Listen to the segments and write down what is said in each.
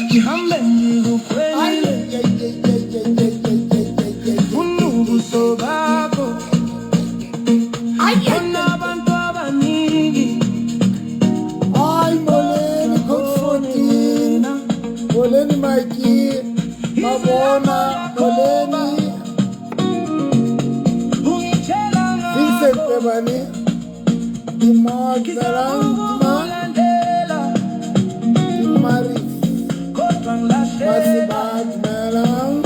Kihambe ukweli Unubu sobako Ona abantu abaningi Ay, Moleni Kofona, Moleni Mikey, Mabona, Moleni, Vincent Bebani, Dimar Zarangma, Dimaris, Masibad Melang.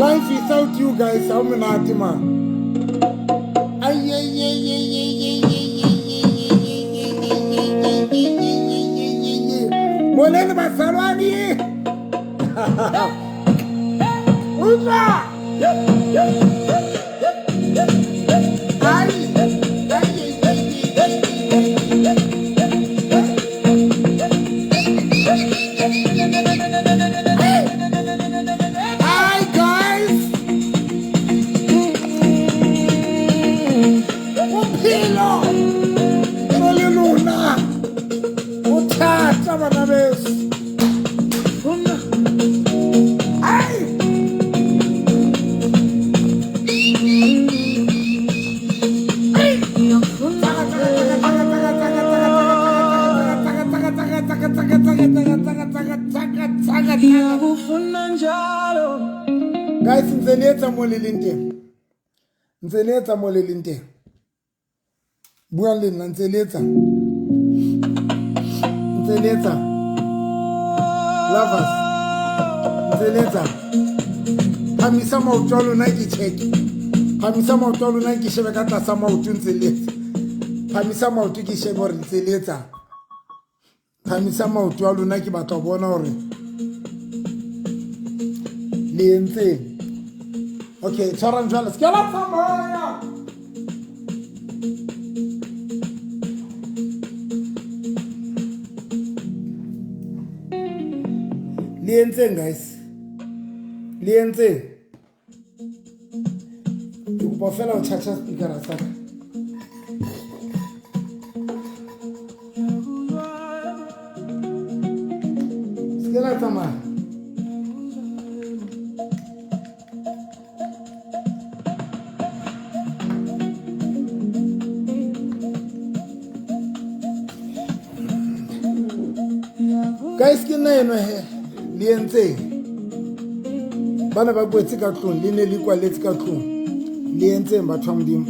Life without you guys, how many man? Moleni Basalwani. Uza. Guys, nzeleta molelinte. Buanlin nzeleta. Lovers. Nzeleta. Hamisa mautolo na ki check. Hamisa mautolo na ki shebe ka tlasa mautu nzeleta. Hamisa mautu ki shebe hore nzeleta. Hamisa mautu a lona ki batla bona hore le entse. Okay, tshwarang jwale. Ska la tsamaya. Lienze guys. Lienze. Tu peux faire un cha-cha speaker à ça. Skela tama. Guys, kina he lienze bana ba boetse ka tlong le ne le kwa letse ka tlong lienze batho modimo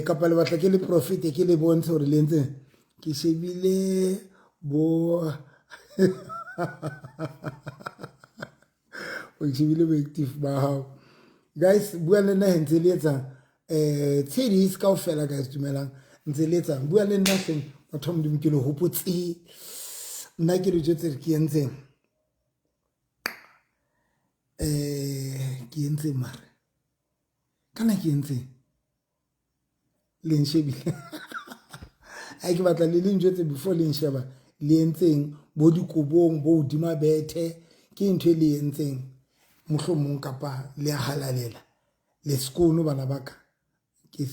kapa le batla ke le profit ke le bontshe hore lienze ke shebile bo o shebile bo active ba hao guys bua le nna ntse le etsa tshedi ska o fela guys dumelang ntse le etsa bua le nna seng batho modimo ke le hopotse nna ke re jetse ke entseng ke entseng mare kana ke entseng le nshebile ai ke batla le njetse before le nsheba le entseng bo dikobong bo udima bethe ke ntwe le entseng mohlomong kapa le halalela le skono bana baka ke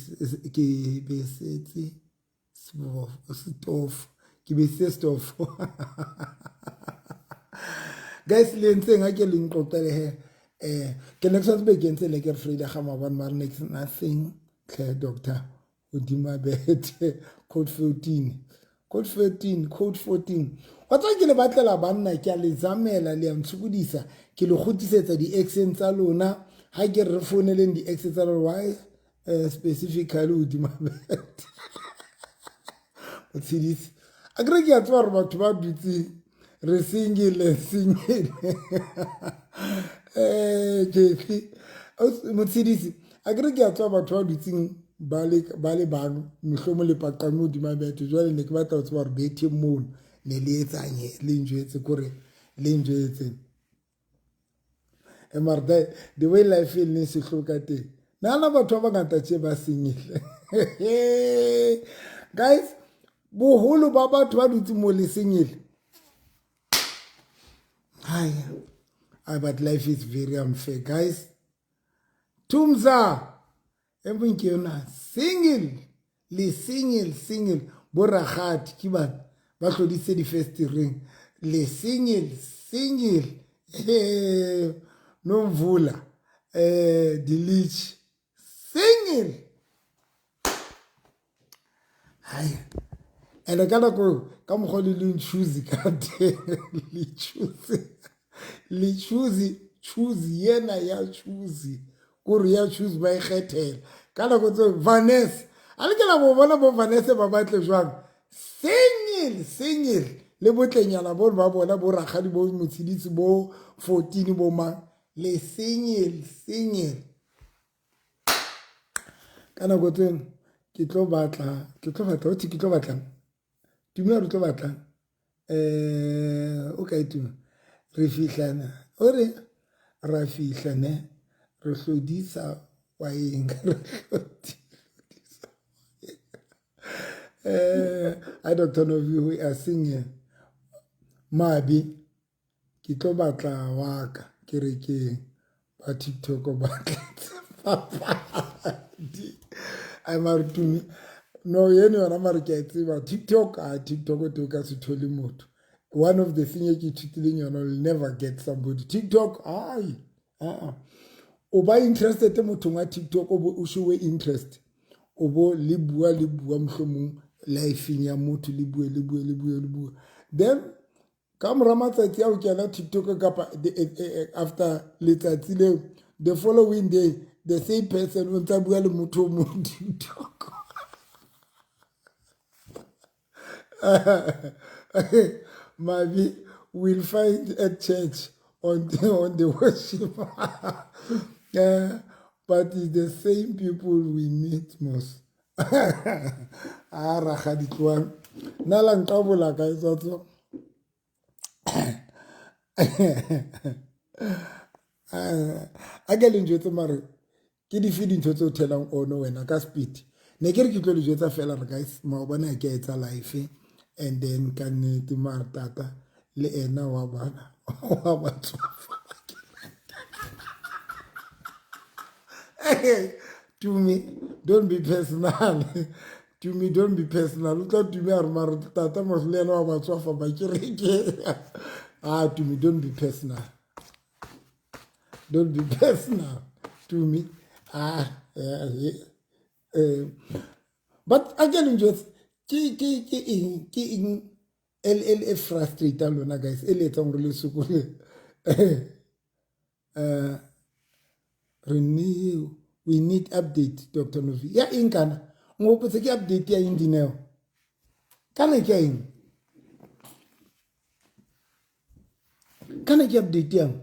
besetse stove ke bese stove guys le ntse nga ke le nqoqele he ke next time be ke ntse le ke Frida ga mabane mara next nothing clear doctor udima bethe code 14 wa tsa ke le batlela banna ke a le zamela le amtshukudisa ke le gotisetsa di accent tsa lona ha ke re founeleng di accent tsa lona why specifically udima bethe Motsidisi a gre ke a tswa re batho ba dutse re singile Motsidisi a gre ke a tswa batho ba dutseng ba le bang mehlomo le paqame hodima betho jwale ne ke batla ho tseba hore bethe mono ne le etsang le njwetse kore le njwetse mara the way life e leng sehloho ka teng nana batho ba bangata tje ba senyile guys boholo ba batho ba dutse mo le senyile but life is very unfair guys tumza everything ke yona single bo ragati ke ba tloditse di first ring le single no mvula delete single and kana ko ka mogho le choose ka le choose yena ya choose kore ya choose ba ikgethela kana go tse Vanessa a le ke la bo bona bo Vanessa ba batle jwang single le botlenyana bo ba bona bo ragadi bo motshiditse bo 14 bo mang le single kana go tse ke tlo batla tumi re tlo batla okay tumi re fihlana ore ra fihlane re hlodisa wa eng I don't know if you are singing mabi ke tlo batla wa ka ke re ke ba TikTok ba I mar tumi no yene yona mare ke a tseba TikTok to ka se thole motho one of the things ke thutileng yona will never get somebody TikTok o ba interested motho wa TikTok o show interest o bo le bua mohlomong life ya motho le bua then ka mora matsatsi a o kena TikTok kapa after letsatsi leo the following day the same person o ntse bua le motho mo TikTok maybe we'll find a church on the worship but it's the same people we meet most ragadi tloang nna la nkabola ka etsatso a ke le njwetse mare ke di feed ntho tse o thelang ono wena ka speed ne ke re ke tlo le jwetsa fela re guys maobana ke etsa life and then ka nnete mare tata le ena wa bana wa batsofa to me don't be personal to me don't be personal to me are mare tata mos le ena wa batsofa ba ke re ke to me don't be personal to me but again just ke el frustrate lona guys e letsa gore le sukule renew we need update Dr. Novi ya inkana ngopetse ke update ya indineo kana ke eng kana ke update yang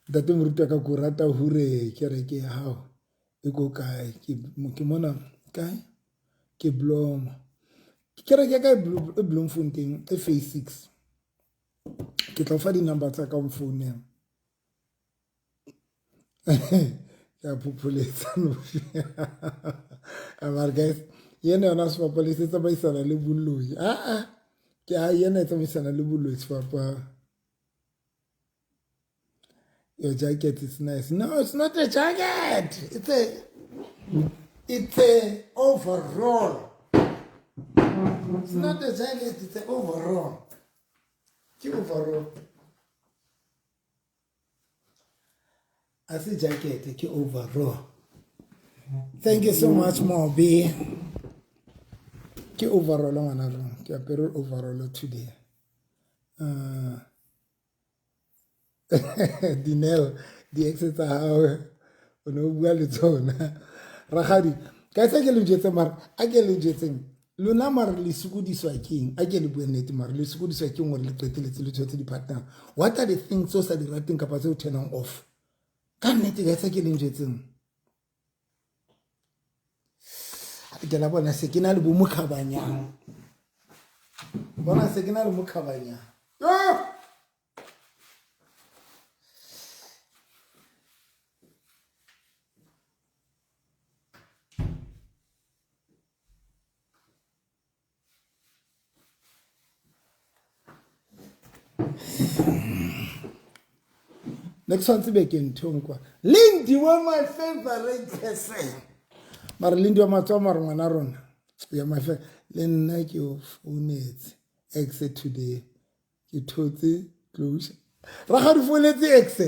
date moruta ka go rata hure ke re ke hao e go kae ke mona kae ke blom ke re ke ka Bloemfontein e phase 6 ke tla fa di number tsa ka mo phone ya population no amar guys yene ona se population tsa ba isana le bulloi ke yene tsa isana le bulloi papa your jacket is nice. No, it's not a jacket. It's a overall. It's not a jacket, it's an overall. Ke overall. I see jacket, ke overall. Thank you so much, Mobi. Ke overall, ke apere overall today. Dineo di exeta how no bua le tsona ragadi ka tsa ke le jetse mara a ke le jetseng lona mara le sukudiswa keng a ke le bua nnete mara le sukudiswa keng gore le qeteletse le tshotse di partner what are the things so sa di rating kapa tse o turn off ka nnete ga se ke le njetseng ke la bona se ke na le bo mokhabanyang bona se ke na le mokhabanyang next one se be ke nthong kwa Lindy was my favorite person mara Lindy wa matso mara ngwana rona ya my favorite le nna ke o founetse ex today ke thotse closure ra ga di founetse ex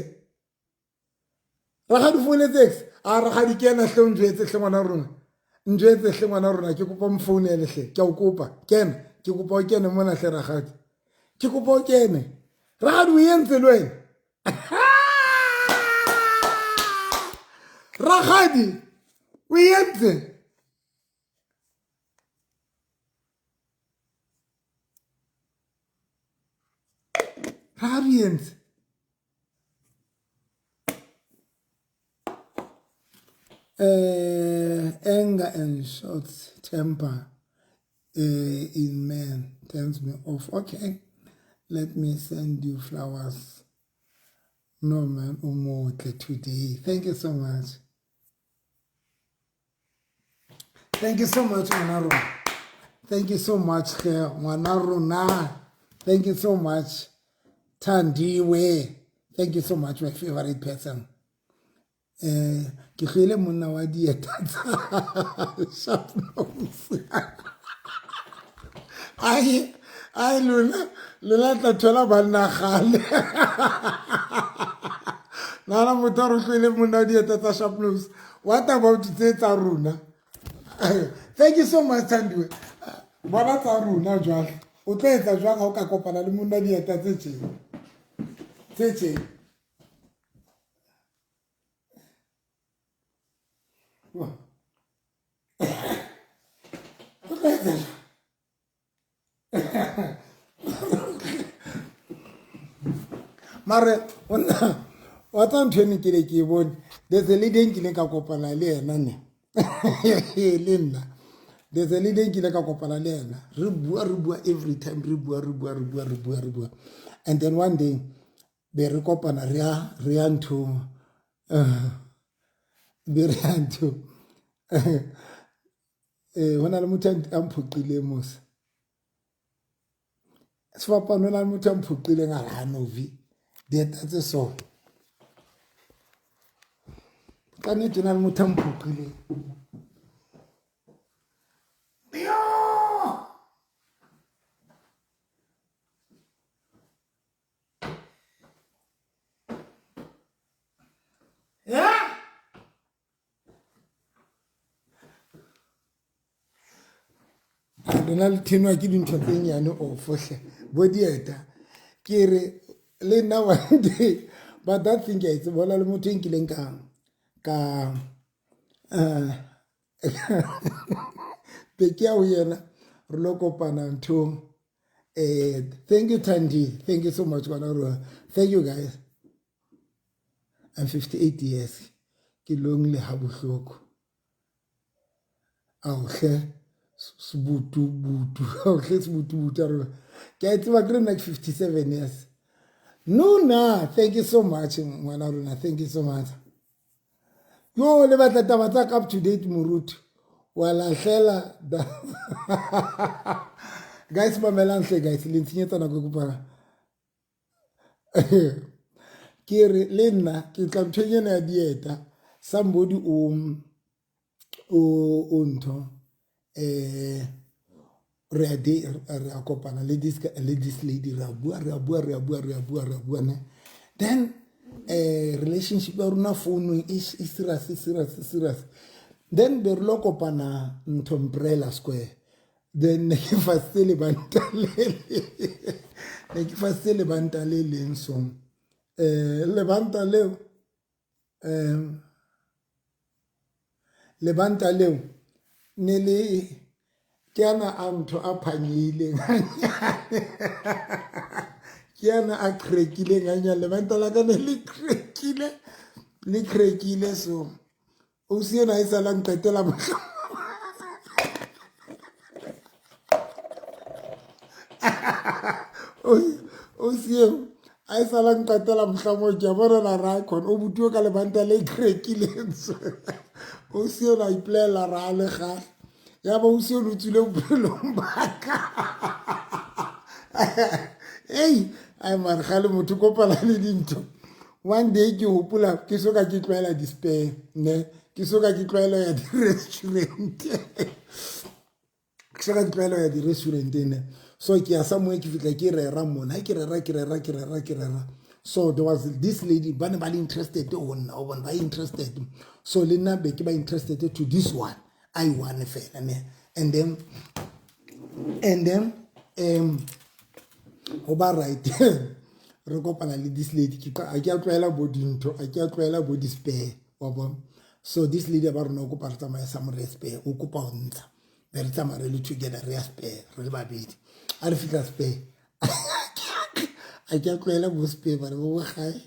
a ra ga di kena hle njwetse hle ngwana rona njwetse hle ngwana rona ke kopa mfounele hle ke o kopa kena ke kopa o kene mona hle ra ga ke kopa o kene ra ga di yentse le wena Ragadi, we enter. Radiant. Anger and short temper in men turns me off. Okay, let me send you flowers. No man, umotle today. Thank you so much. Thank you so much, Manaruna. Thank you so much, Manaruna. Thank you so much, Tandiwe. Thank you so much, my favorite person. Ke khile monna wa dieta sharp nose. Ai luna tla thola banna gale. Nana motho re khile monna wa dieta sharp nose. What about tsa runa? Thank you so much, Tandiwe. Bona tsa runa jwale. O tla etsa jwang ha o ka kopana le monna dieta tse tse. Mare wata ntweni kile ke bone there's a lady nkile ka kopana le ena ne le nna there's a lady nkile ka kopana le ena re bua every time re bua and then one day be re kopana re ya ntho be re ya ntho hona le motho a mphoqile mos sefapano la motho a mphoqile nga ha novi dieta tse so ka nnete na le motho a mphoqile Donald Tino ke dintho tse nyane o fohle bo dieta ke re le nna one day but that thing is bona le motho nkileng ka peke ya ho yena re lo kopana ntho thank you Thandi, thank you so much thank you guys. I'm 58 years ke lonely ha bohloko auhle Subutu get like 57 years. No, thank you so much, Manaruna. Thank you so much. Yo, le batla taba tsa up to date Murutu. Wala hlela guys mamelanhle guys le ntsinyetsa na go kupana. Ke re le nna ke tla mthwenyana ya dieta somebody o ntho re a kopana le this lady re a bua ne then relationship ya runa phone is serious then be re lo kopana ntho umbrella square then ne ke fasele banta le leng so le banta leo nele kiana antho a phanyile kiana a krekile nganya le banta la ka ne le krekile le crackile so o se yona e salang qetela o se a e salang qetela mohlamo ke bona la ra khona o butuo ka lebanta le crackile so o se yona iplela ra le ga ya ba o se yona o tsile bophelong baka hey ai man ga le motho kopala le dintho one day ke hopola ke soka ke tlwaela despair ne ke soka ke tlwaela ya di restaurant ke soka ke tlwaela ya di restaurant ne so ke ya somewhere ke fitla ke rera mona ke rera so there was this lady ba ne ba le interested o nna o bona ba interested so le nna be ke ba interested to this one I want fela ne and then go ba right re kopana le this lady a ke a tlwaela bo dintho a ke a tlwaela bo despair wa bona so this lady ba rona o kopa re tsamaya sa mo respect o kopa o ntsha be re tsamaya re le together re ya spare re le babedi a re fitla spare a ke a tlwaela bo spare ba re bo gae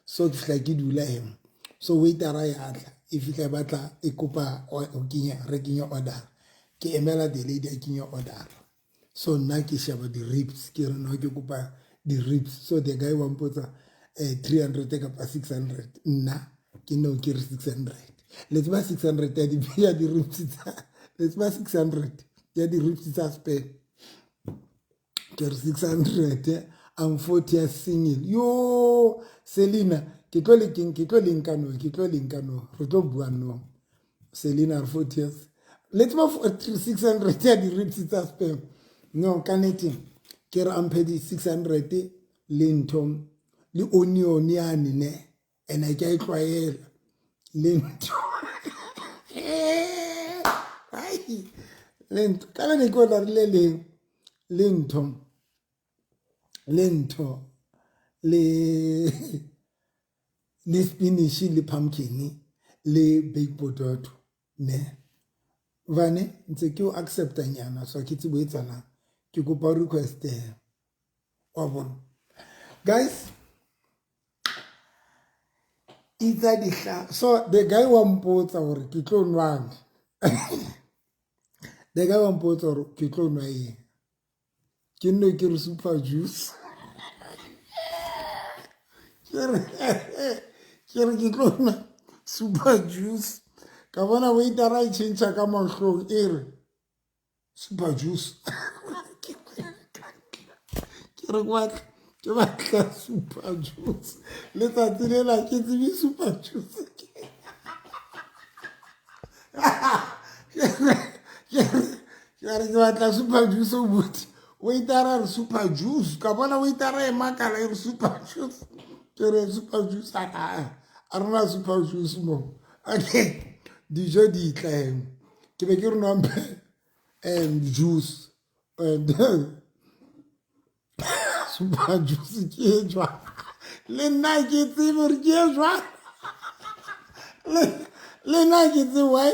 so ke fitla ke dula him so waiter a ya tla e fitla ba tla e kopa o kinya re kinya order ke emela the lady a kinya order so nna ke sheba di ribs ke re no ke kopa di ribs so the guy wa mpotsa 300 kapa 600 nna ke no ke re 600 let's buy 600 ya di ribs let's buy 600 ya di ribs tsa spare ke re 600 I'm 40 a single yo Selina ke tlo linkano re tlo bua no Selina 40 years let's buy 600 ya di ribs tsa spare no connecting ke re amphe di 600 le ntho le onion yani ne ena ke a tlwaela le ntho ai le ntho ka ne ko la le ntho le spinach le pumpkin le baked potato ne vane ntse ke o accepta nyana so ke tse boetsana ke kopa request wa bona guys itsa dihla so the guy wa mpotsa hore ke tlo nwang the guy wa mpotsa hore ke tlo nwa eng ke nne ke re super juice ke re ke tlo nwa super juice ka bona waiter a change ka mahlong e re super juice ke re what ke batla super juice letsatsi le la ke tsebe super juice ke re ke batla super juice o buti waiter a re super juice ka bona waiter e makala e re super juice ke re super juice a rena super juice mo okay dijo di tla ke be ke re no juice and super juice ke jwa le nna ke tsebe re ke jwa le nna ke tsebe why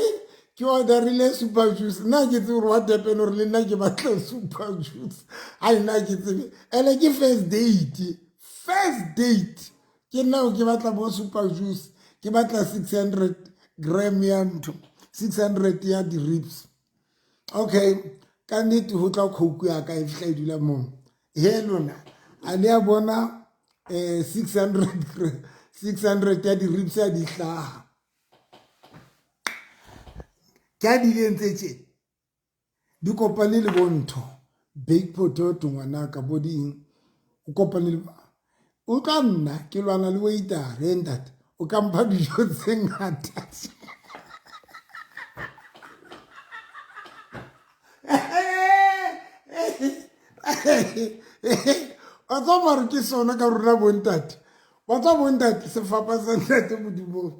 ke orderile super juice nna ke tsebe what happened or le nna ke batla super juice ai nna ke tsebe ele ke first date ke nna ke batla bo super juice ke batla 600 gram ya ntho 600 ya di ribs okay ka nnete ho tla khouku ya ka e fihla e dula mo he lona a le a bona 600 ya di ribs ya di hlaha ka di lentse di kopane le bontho baked potato ngwana ka boding o kopane le o ka nna ke lwana le waiter rendat o ka mpha dijo tse ngata wa tsa mare ke sona ka rona bontate wa tsa bontate sefapa sa ntate modimong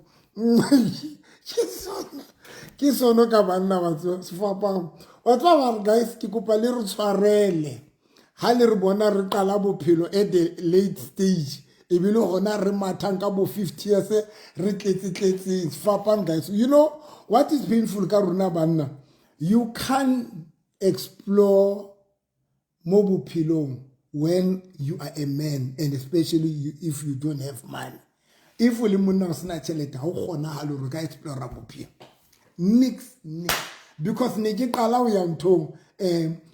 ke sona ka banna wa sefapang wa tsa mare guys ke kopa le re tshwarele ha le re bona re qala bophelo at the late stage e bile gona re mathang ka bo 50 years re tletse sefapang guys you know what is painful ka rona banna you can explore mo bophelong when you are a man and especially if you don't have money if o le monna o sena tšhelete ga o kgonagale gore o ka explora bophelo nix because ne ke qala o ya nthong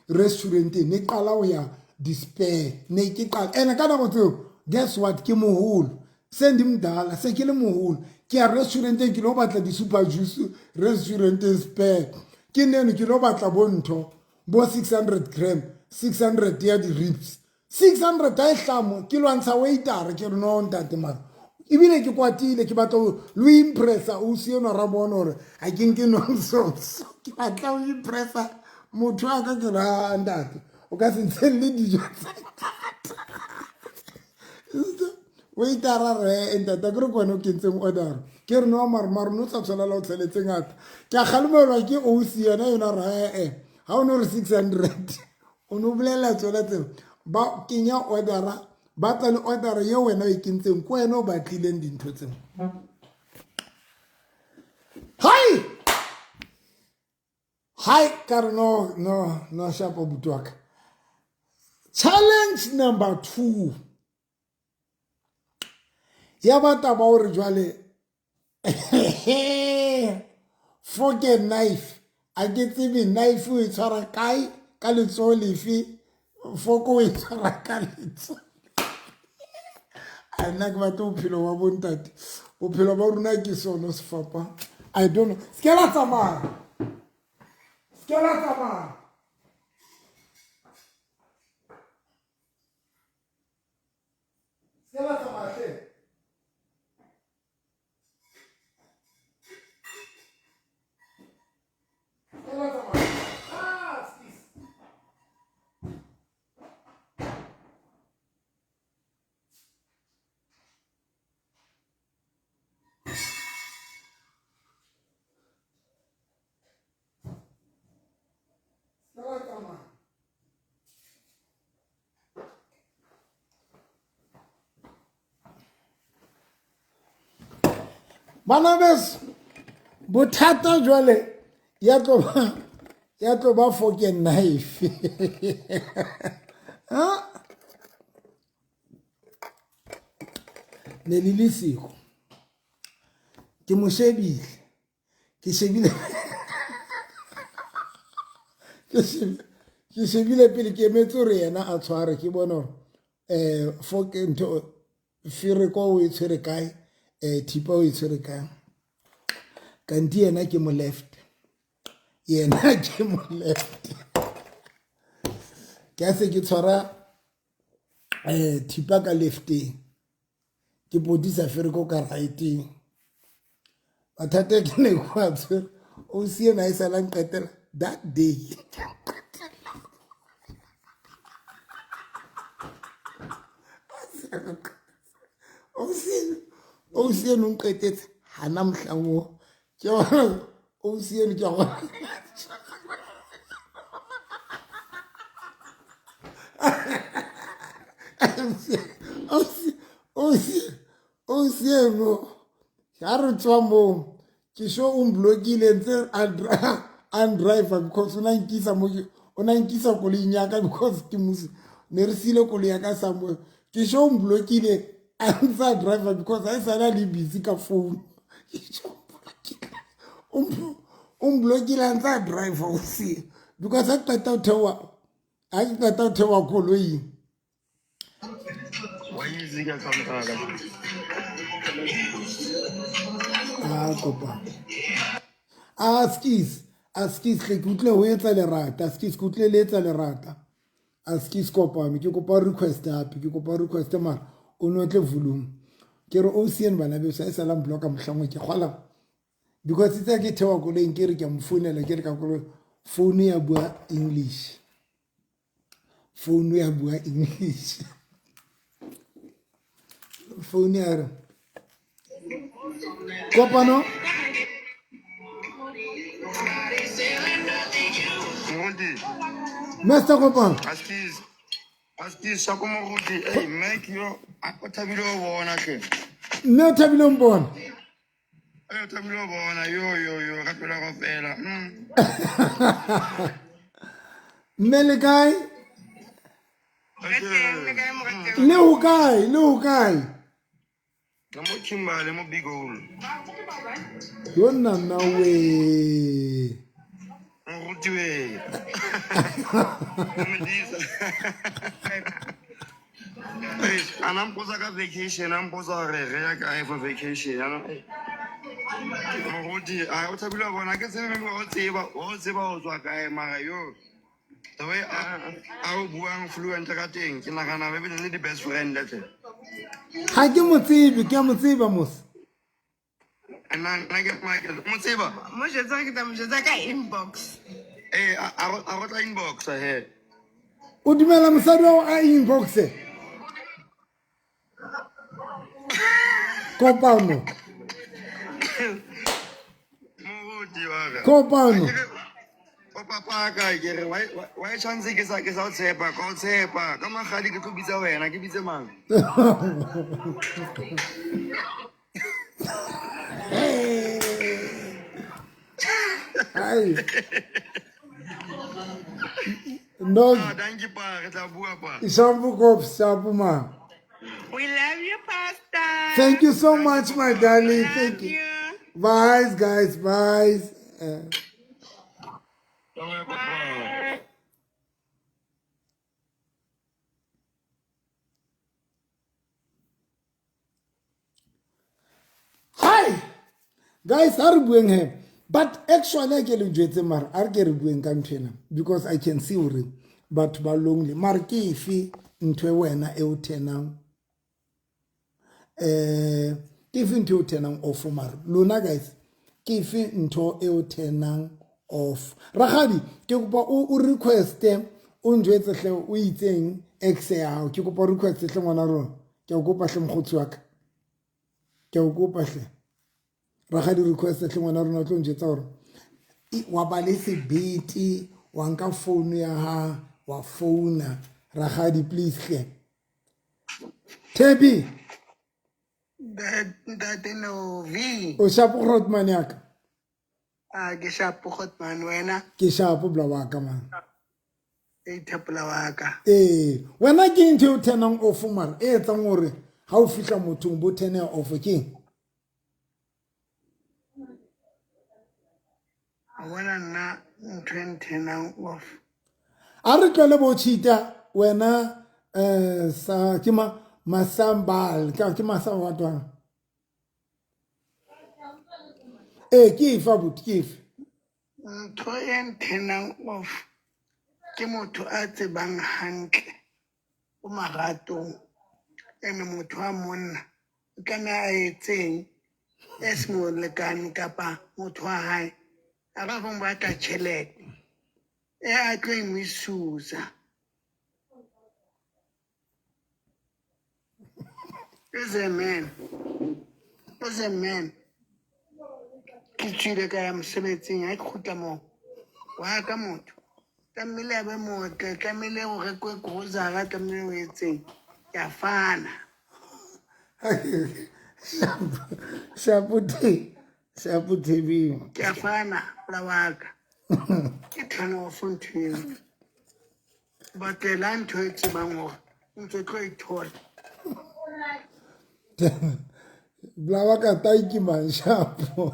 restauranteng ne qala o ya despair ne ke qala ene ka nako tseo guess what ke moholo se ndi mdala se ke le moholo ke ya restauranteng ke lo batla di-super juice restauranteng spare ke neno ke lo batla bo ntho bo 600 gram 600 ya di-ribs 600 a e tlamo ke lwantsha waitara ke re no ntate mara ebile ke kwatile ke batla lo impressa o sienwa ra bona gore a ke nke nonsense ke batla o impressa motho a ka ke ra ntate o ka se ntsheng le dijo waitara re ntate ke re kone o kentseng order ke re no marmaro no tsa tshwana la o tlheletse ngata ke a kgalemelwa ke osi yona yona re ga o ne re 600 o ne o bolelela tsona tseo ba kenya ordera ba tla le ordera ye wena o e kentseng ko wena o batlileng dintho tseo hi ka re no shapo buti wa ka challenge number 2 ya bata ba gore jwale fork and knife a ke tsebe knife o e tshwara kae ka letsogo lefe foko o e tshwara ka letsogo a nna ke batla bophelo wa bontate bophelo ba rona ke sono sefapa I don't know se ke la tsamaya bana beso bothata jwale ya tlo ba fork and knife ne le le siko ke mo shebile ke shebile ke shebile pele ke emetse gore yena a tshware ke bona gore fork ntho firiko o e tshwere kae thipa o e tshwere kae kanti yena ke mo left ke a se ke tshwara thipa ka lefteng ke potisa firiko ka righteng mathata ke ne go a tshwere o sie na e salang qetela that day o sie no qetetse hana mohlango ke o sie no ke go o sie no ya re tswa mo ke sho o mblokile ntse a driver because una nkisa ko le nyaka because ke musi ne re sile ko le ya ka samwe ke sho o mblokile a ntse driver because I sala le busy ka phone umblokile a ntse driver o sie because a qeta o thewa koloi kopa skis ke utlwe ho etsa lerata skis ke utlwe le etsa lerata skis kopa me ke kopa request hape ke kopa request mara o no tle volume ke re o sien bana be sa e sala mbloka mohlangwe ke kgola because itse ke thewa ko le ke re ke mo founela ke re ka ko phone ya bua English phone ya kopa no Master kopa Askis sa como ruti make yo ako tabilo bona ke no tabilo mbona ayo tabilo bona yo ka pela go fela mele kai le ho kai I'm watching by the big hole. You're not no way. And I'm supposed to vacation. I'm supposed to go for vacation. I was a bit of one. I guess I what's about Mario. The way I was fluent, I think, and I can have the best friend. How can you see? You can't see, Vamos. And I get my Musiba. Mojezaka inbox. Hey, I got an inbox ahead. Udimela msado a inbox. Kopano. Kopano. Papa ka ke why chance ke sa tshepa ka tshepa ka magadi ke tlo bitsa wena ke bitse mang Ai. No. Thank you pa re tla bua pa Shabu kop, shabu ma. We love you, Pastor. Thank you so much, my darling. Thank you. Bye, guys. Bye. Hi, guys. Are doing him, but actually, I can do it. Mar, are doing country because I can see him. But balongli, mar kifi ntwe wena eutena. Kifi ntwe utena off mar. Luna guys, kifi ntwe eutena off. Rahadi, kikupa u request unjwetse hle u itseng exe ya. Kikupa request hle mwana ro. Kikupa hle mkhutsi waka. Kikupa hle. Rahadi request hle mwana ro na tlo njwetsa ro. Wabalisi biti wanka phone ya ha wa phone Rahadi please hle. Tebi That no V. o shapo rotman yaka. Ke shapo khotman wena. Ke shapo bla waka man. E thapela waka. Wena ke ntho o tenang off mara e tsang hore ha o fihla mothong bo tene off ke. Wena na 20 now off. A re tlole bo chita wena sa kima masambal ka ke masamba watwana. Ke ifa but ke ifa. Ntho e ntenang off. Ke motho a tsebang hantle. O maratong. Ene motho a monna. Ka na a etseng. Esmo lekane kapa motho a hae. A ba bong ba ka tjhelete. E a tlo imisusa. Is a man. Is a man. Ke tsile ka ya mosebetsing ha ke kgutla moo. Wa ka motho. Tlamehile a be motle, tlamehile go rekwe grocery, tlamehile o etseng. Ya fana. Shaputi bi. Ke fana la waka. Ke thana go fontheng. Batlela ntho e tsebang gore ntse tlo e thola. Blawaka taiki man shapo.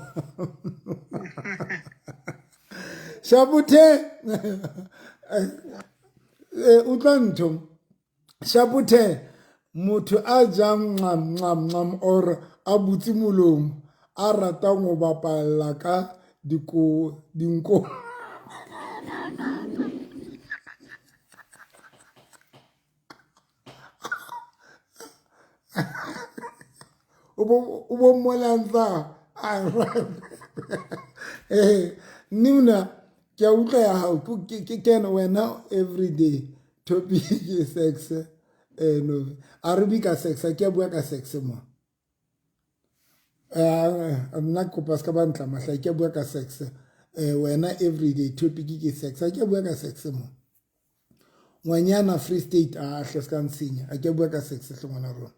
Shapute. Utlanto. Shapute. Mutu ajang ngam or abuti mulum. Arata ngo bapala ka dinko. Ubo molanza Nuna kya utlwa ya hao ke kena wena every day topic is sex no Arabic sex ke bua ka sex mo nna ko paska ba ntla mahla ke bua ka sex wena every day topic ke sex ke bua ka sex mo Ngwanyana Free State a hleska ntsinya a ke bua ka sex hlongwana rona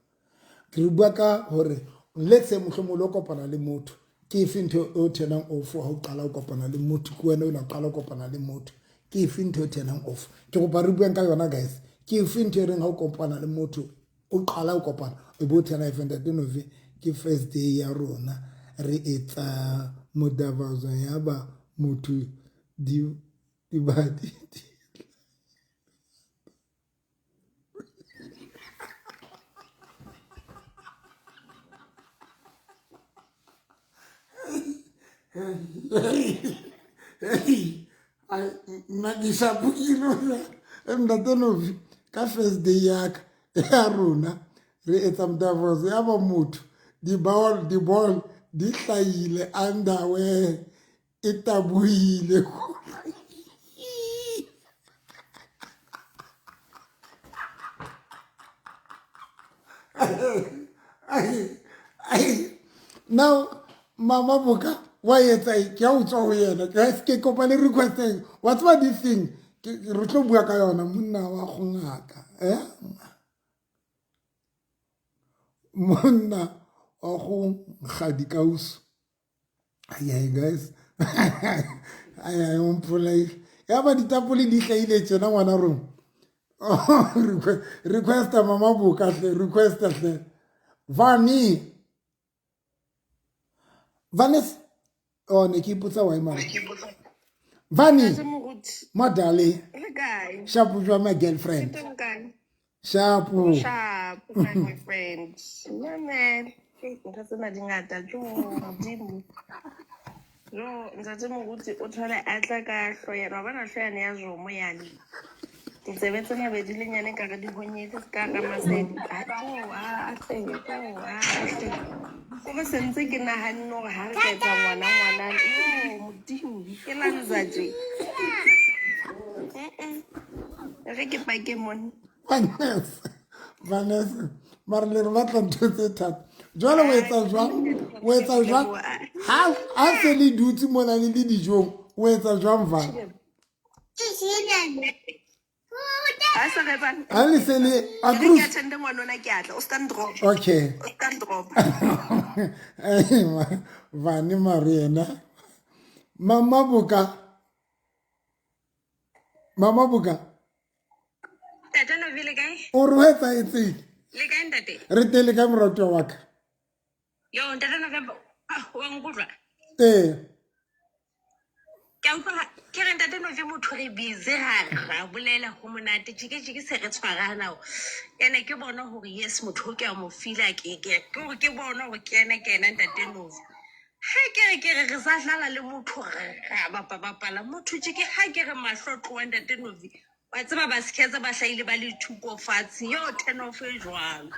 ke bua ka hore let's say mohlomolo kopana le motho ke ifintho o tenang off ha o qala o kopana le motho ke wena o na qala o kopana le motho ke ifintho o tenang off ke go ba re buang ka yona guys ke ifintho reng ha o kopana le motho o qala o kopana e bo tena ifenta dinovi ke first day ya rona re etsa modavazo ya ba motho di badi nna ke shapokile ntate Novi ka first day yaka ya rona re etsa modavazo ya ba motho di ball di hlahile underwear e tabohile now mama Boka wa etsa ke a utswa ho yena guys ke kopa le requesting what's what this thing re tlo bua ka yona monna wa go ngaka monna wa go gadikauso ay guys ay on play ya ba ditapole di hlaile tsena ngwana rona request mama Boka request Vani Vanes oh ne ke ipotsa why mara Vani madale shapu jwa my girlfriend shapu my friend man ntatsena dingata jo modimo jo ntate moruti o thola a tla ka hloyana wa bana hloyana ya jomo yane ditsebe tse mabedi le nyane ka re di honyetse ka ka masedi a tle ko ba sentse ke nahanne gore ha re ka etsa ngwana modimo ke la nzaje re ke pake mon Vanessa mara le re batla ntho tse thata jwale o etsa jwang ha se le dutse mona le dijong o etsa jwang Vana Ali sele agrus. Okay. Vani Mariana. Mama Boka. Tata no vile guy. O ruetsa itse. Le kae ntate? Re tele ka moroto wa ka. Yo tata no vembo. Wa ngudwa. Ke utlwa ke re ntate no ve motho re busy ha bolela go monate jike se re tshwarana o ene ke bona hore yes motho ke a mo fila ke bona go kena ntate no ha ke re sa hlala le motho ra bapala motho jike ha ke re mahlotlo wa ntate no ve wa tseba ba sketsa ba hlaile ba le thuko fatsi yo 10 of jwalo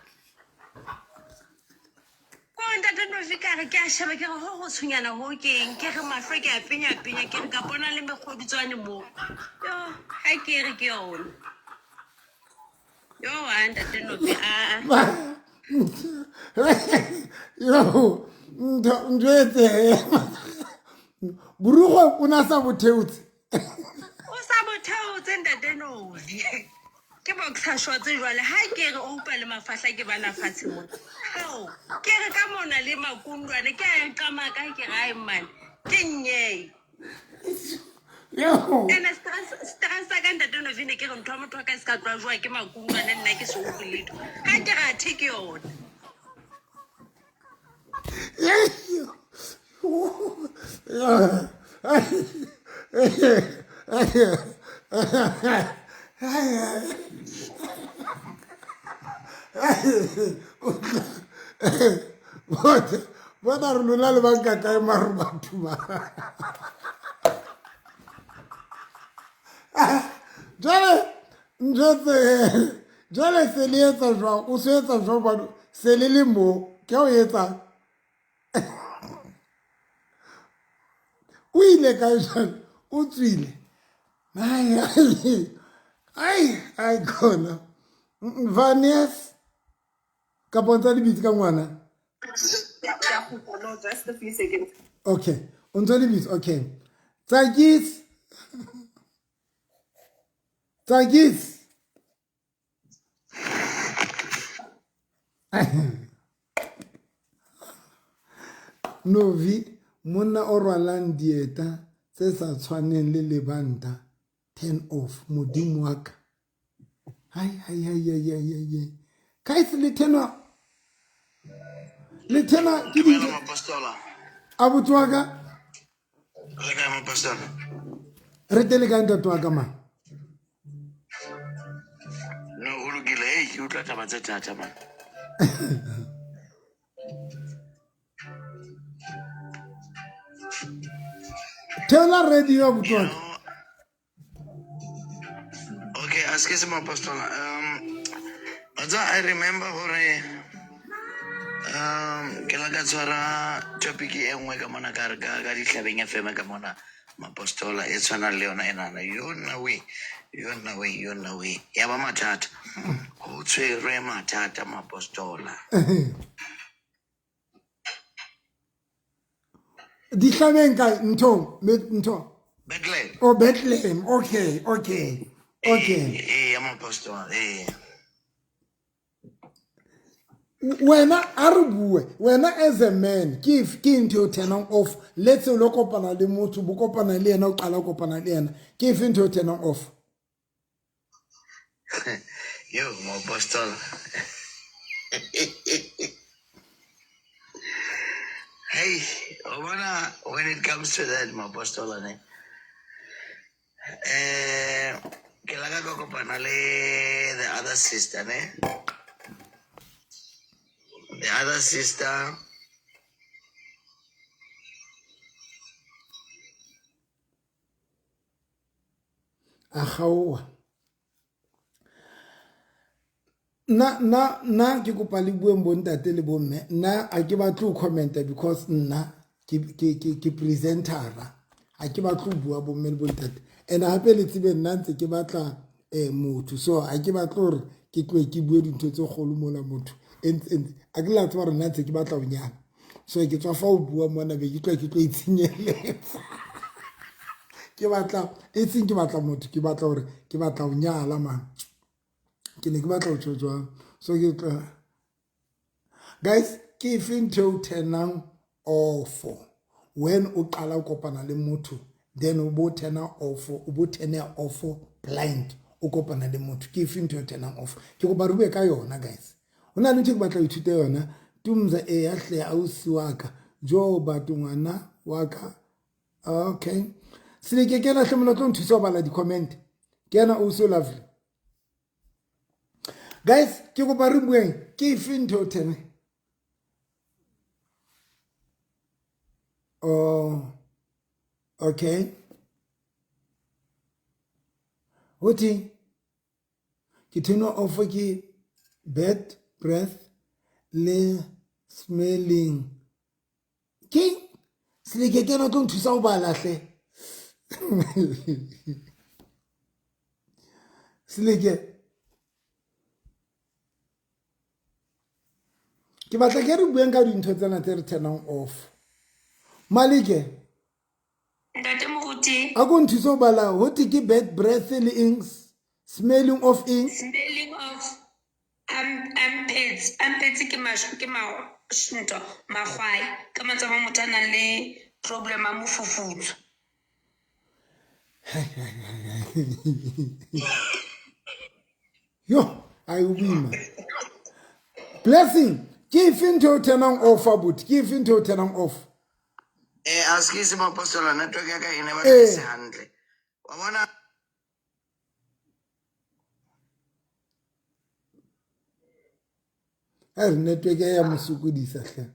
ntate no fika re ke a sheba ke re go tshwenyana ho keng ke re mahlo ke a penya ke re ka bona le megoditswane mo yo ha ke re ke yona yo ntate no fi yo ndwetse burugo o na sa botheutse o sa botheutse ntate no fi ke boxa shotse jwale ha ke re o upa le mafahla ke bana fatshe mo hao ke re ka mona le makundwane ke a qama ka ke ra man ke nye yo ene stress ka ntate no vine ke re ntwa motho ka se ka twa jwa ke makundwane nna ke se utlwile ha ke ra theke yona Bona re lona le banka kae maru batho ba jwale se le etsa jwang o se etsa jwang ba se le mo ke o etsa o ile ka jwang o tswile ai khona Vanessa ka bontsha dibitse ka ngwana no just a few seconds okay ontse dibitse okay Tsakis Novi monna o rwalang dieta tse sa tshwaneng le lebanta 10 off modimo wa ka hai ka e se le 10 off le tena ke Dumela di mapostola. abuti wa ka Re kae mapostola? re tele ka ntate wa ka man No, o lokile. Hey, ke utlwa taba tse thata man. theola radio abuti wa ka Okay, ask us mapostola. I remember hore ke la ka tshwara topic e nngwe ka mona ka re ka dihlabeng FM ka mona mapostola e tshwana le yona enana yona we ya ba mathata ho tshwere mathata mapostola di hlabeng ka ntho Bethlehem oh Bethlehem okay ya mapostola wena a re bue wena as a man ke ntho tenang off let's say lo kopana le motho bo kopana le yena o qala kopana le yena ke ntho tenang off yo mapostola hey obana when it comes to that mapostola ne ke la ka kopana le the other sister ne the other sister a gaoa na ke kopa le bueng bo ntate le bo mme na a ke batle go commenta because nna ke presentera a ke batle go bua bo mme le bo ntate and hape le tsebe nna ntse ke batla motho so a ke batle gore ke tloe ke bue dintho tse kgolo mola motho a ke la tswa re nna ntse ke batla go nyala so ke tswa fa o bua mona be ke tloe itshinyeletsa ke batla ke batla motho ke batla gore ke batla go nyala man ke ne ke batla go tshwetswa so ke tla guys ke ntho tenang off when o qala o kopana le motho then o bo tena off blind o kopana le motho ke ntho tenang off ke go ba re bue ka yona guys ona le ntse ke batla go ithuta yona tumza e ya hle ausi wa ka jo batungwana wa ka okay sile ke kena hlomola tlo nthusa bala di comment kena o so lovely guys ke go ba re bueng ke ntho tena oh okay Hoti ke teno off ke bad breath le smelling ke sile ke kena tlo nthusa o bala hle sile ke batla ke re bueng ka dintho tsena tse re tenang off malike Ntate Moruti. a go nthusa o bala hoti ke bad breath le ings smelling of ings Smelling of armpits ke shinto magwai ka matsama motho a nang le problem a mofufutso. yo I win blessing ke ntho tenang off abut ke ntho tenang off askisi mapostola network ya ka ine ba se hantle wa bona network ya mosokodisa hle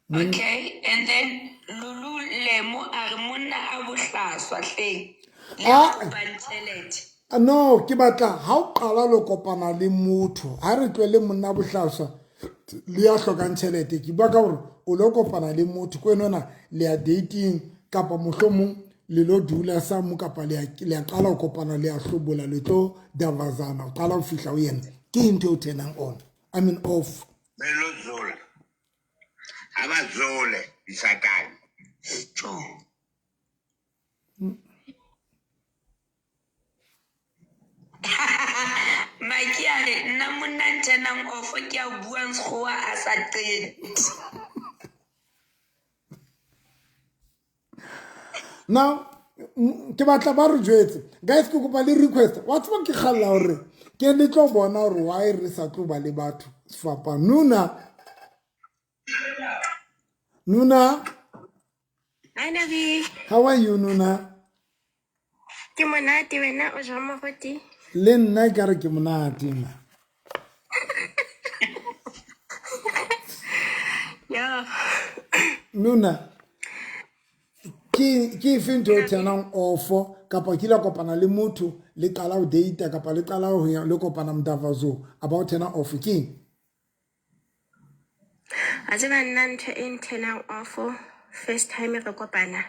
Okay, and then Lulu Lemo a re monna a bohlaswa hleng. Ah. Le bantelete. no ke batla ha o qala lo kopana le motho ha re tlwele monna bohlaswa le ya hlokang tšhelete ke bua ka gore o lo kopana le motho ko enona le ya dating kapa mohlomong le lo dula sa mo kapa le ya qala go kopana le ya hlobola le tlo davazana o qala go fihla o yena ke ntho o tenang on I mean off belo zola abazole isakani cho Maki a re nna monna ntenang ofo ke a buang sekgowa a sa qete. now ke batla ba re jwetse guys ke kopa le request wa tswa ke khalla hore ke le tlo bona hore why re sa tlo ba le batho sefapa nuna Nuna, Hi Nabi, how are you, Nuna? ke monate wena o jwa moruti? Le nna ka re ke monate ma. Yo. Nuna, ke efe ntho e tsenang offo kapa ke la kopana le motho le qala ho date kapa le qala ho ya le kopana mtavazo about tena off ke eng? A tseba nna ntho e nthenang offo first time re kopana.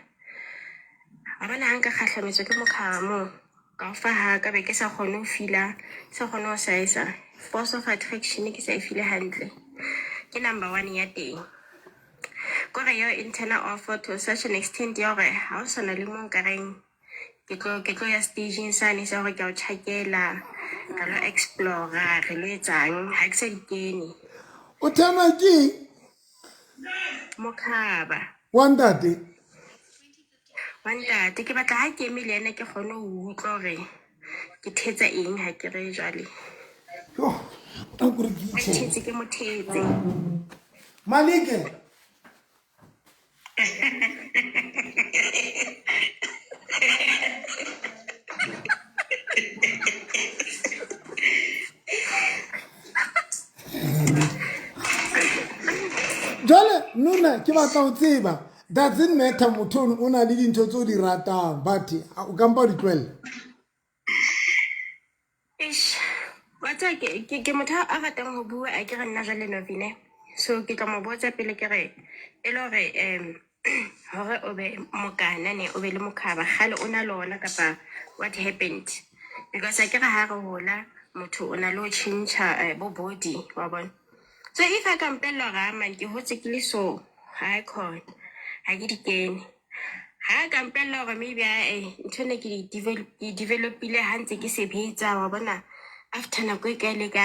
A bona ha nka kgahlametswa ke mokhaba moo. Ka o fa ha ka be ke sa kgone ho fila, sa kgone ho saisa. Force of attraction ke sa e file hantle. Ke number 1 ya teng. Kore yo internal offer to such an extent ya hore ha o sana le mo nkareng ke tlo ya staging sane sa hore ke a o tjhakela ka lo explore re lo etsang ha ke sa di kene O tena ke mokhaba wa ntate. wa ntate ke batla ha ke eme le ena ke kgone ho utlwa hore ke thetsa eng ha ke re jwale Yo, a gore ke ha itse. thetse ke mothetse Malike. Jale, Nuna, ke batla ho tseba. Doesn't matter motho o na le dintho tse o di ratang, but o kampa di tlwella. ish wa tsa ke motho a ratang ho bua a ke re nna jwale Novine so ke tla mo botsa pele ke re e le hore hore o be mokana ne o be le mokhaba gale o na lona kapa what happened because a ke re ha re hola motho o na le ho change bo body wa bona so if I can pella ga man ke hotse ke le so ha icon ha ke di kene ha ka mpella hore maybe ntho ne ke developile ha ntse ke sebetsa wa bona after nako e kae le ka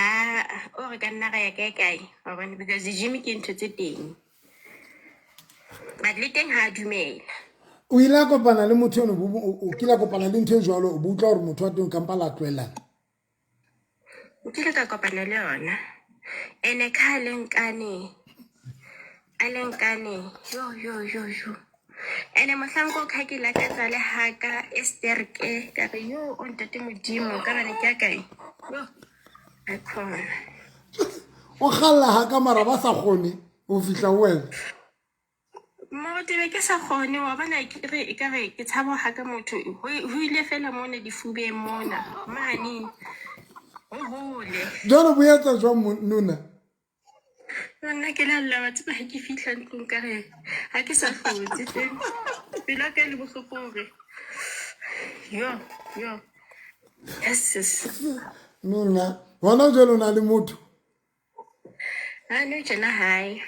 o re ka nna ga ya kae wa bona because the gym ke ntho tse teng but le teng ha a dumela O ile a kopana le motho ono o kila kopana le ntho e jwalo o butlwa hore motho wa teng kampa la tlwella. nkile ka kopana le yona ene ka alenkane yo ene mohlanko ka ke lakatsa le haka esterke ka re yo o ntate modimo ka bana ke kae yo I call O khalla ha ka mara ba sa kgone ho fihla ho wena. mo tebe ke sa kgone wa bana ke re e ka re ke tshabo ha ka motho ho ile fela mona difubeng mona mane ho hole Jalo bo etsa jwang Nuna? nna ke la lla batho ba ke fihla ntlong ka re ha ke sa hlotse teng pela ka le bohloko hore yo yes Nuna, wona jalo na le motho. ha no tjena hae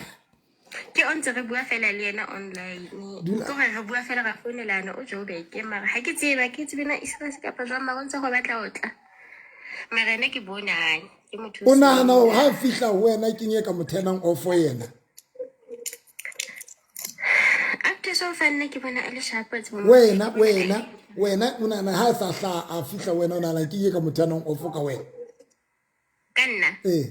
ke o ntse re bua fela le yena online ke gore re bua fela ra founelana o Joburg mara ha ke tsebe na Israel kapa jwang mara ntse go batla o tla mara ne ke bona ke motho O nahana ha fihla ho wena ke nye ka mothenang ofo yena. after so fanne ke bona a le sharp tse mo Wena o nahana ha sa hla a fihla wena o nahana ke nye ka mothenang ofo ka wena. ka nna Eh.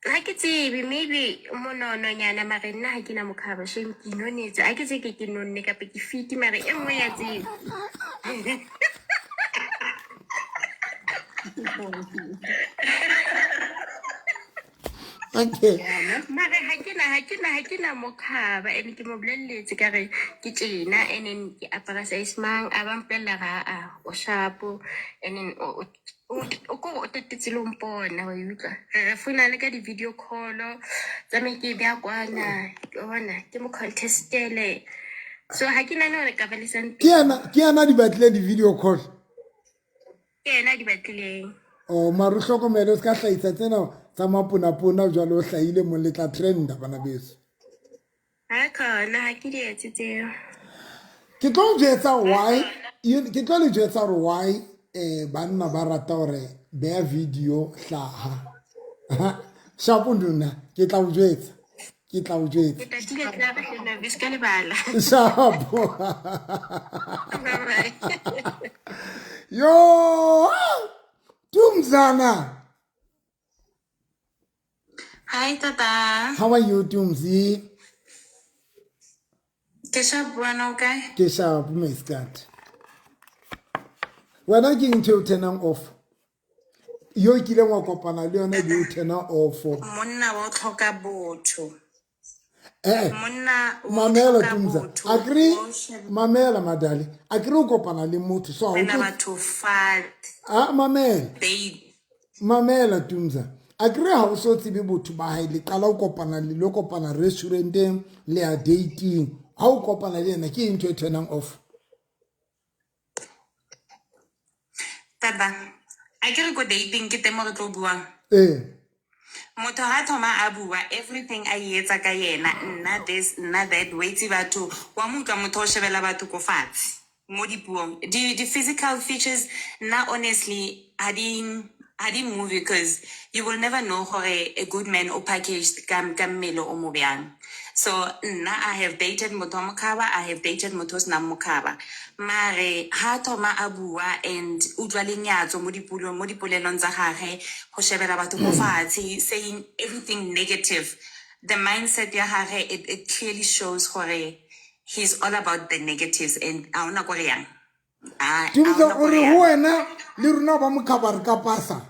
ha ke tsebe maybe monononyana mara nna ha ke na mokhaba shame ke nonetse ha ke tsebe ke nonne kapa ke fiti mara e nngwe ya tsebe Okay. mara ha ke na mokhaba ene ke mo bolelletse ka re ke tjena and then ke apara size mang a ba mpella ga o sharpo and then o ko o tetetse lo mpona wa utlwa re fona le ka di video call tsa me ke bya kwana ke bona ke mo contestele so ha ke nane hore ka ba le sante Ke ana di batle di video call. ke ena di batlileng O maru hlokomelo ska hlahisa tsena tsa mapona jwalo o hlahile mo letla trend bana beso. ha khona ha ke di etse tseo Ke tlo jetsa why ke tlo le jetsa hore why banna ba rata hore beya video hlaha. Shapo Nuna, ke tla o jetsa. ke tatile tla ba hlena biska le bala Shapo. bye Yo! Tumzana. hi tata How are you, Tumzi? Ke sha bua na o kae? Ke sharp my skat. Wena ke ntho o tenang off. Yo kile wa kopana le yona di o tena off. Monna wa o tlhoka botho. Monna wa o Mamela tlhoka Tumza. botho. Agree? Wa o sheba Mamela madali. Agree o kopana le motho so wena ha batho fat. mamela. Babe. Mamela Tumza. Agree ha o so tsebe botho ba hae le qala o kopana le lo kopana restauranteng le a dating. Ha o kopana le yena ke ntho e tenang off. Tata, a ke re go dating ke temo re tlo buang. Motho ha thoma a bua everything a etsa ka yena nna this nna that waitsi batho wa motho motho o shebela batho ko fatshe mo dipuong the physical features na honestly I didn't move because you will never know gore a good man or packaged kam mmelo o mo byang. So nna I have dated motho wa mokhaba, I have dated motho o sena mokhaba. Mare ha thoma a bua and utlwa lenyatso mo dipolelong tsa gagwe go shebela batho go fatshe saying everything negative. The mindset ya gagwe it clearly shows gore he's all about the negatives and a ona go re yang. Tumza o re ho wena le rona ba mokhaba re ka pasa.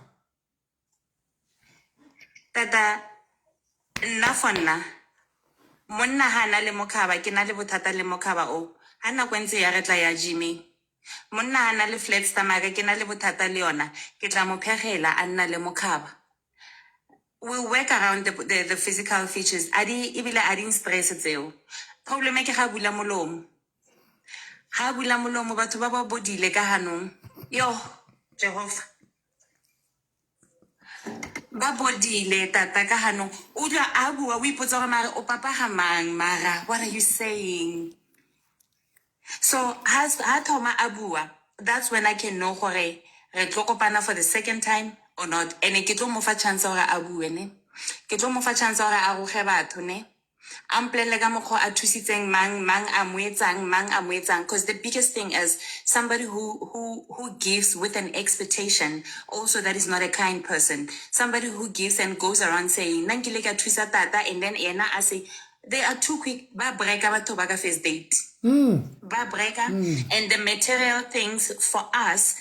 Tata nna for nna monna ha na le mokhaba ke na le bothata le mokhaba o ha na kwentse ya retla ya Jimmy monna ha na le flat stomach ke na le bothata le yona ke tla mo phegela a nna le mokhaba. We work around the physical features ibile a di stress tseo. Problem ke ga bula molomo batho ba ba bodile ka hanong yo Jehova ba bodile tata ka hanong o tla a bua o ipotsa gore mara o papa ga mang mara what are you saying? So ha thoma a bua that's when I can know gore re tlo kopana for the second time or not and ke tlo mo fa chance gore a bue ne ke tlo mo fa chance gore a goge batho ne amplele ka mokgo a thusitseng mang a moetsang because the biggest thing is somebody who gives with an expectation also that is not a kind person, somebody who gives and goes around saying nankile ka thusa tata and then ena I say they are too quick ba breaka batho ba ka first date ba breaka and the material things for us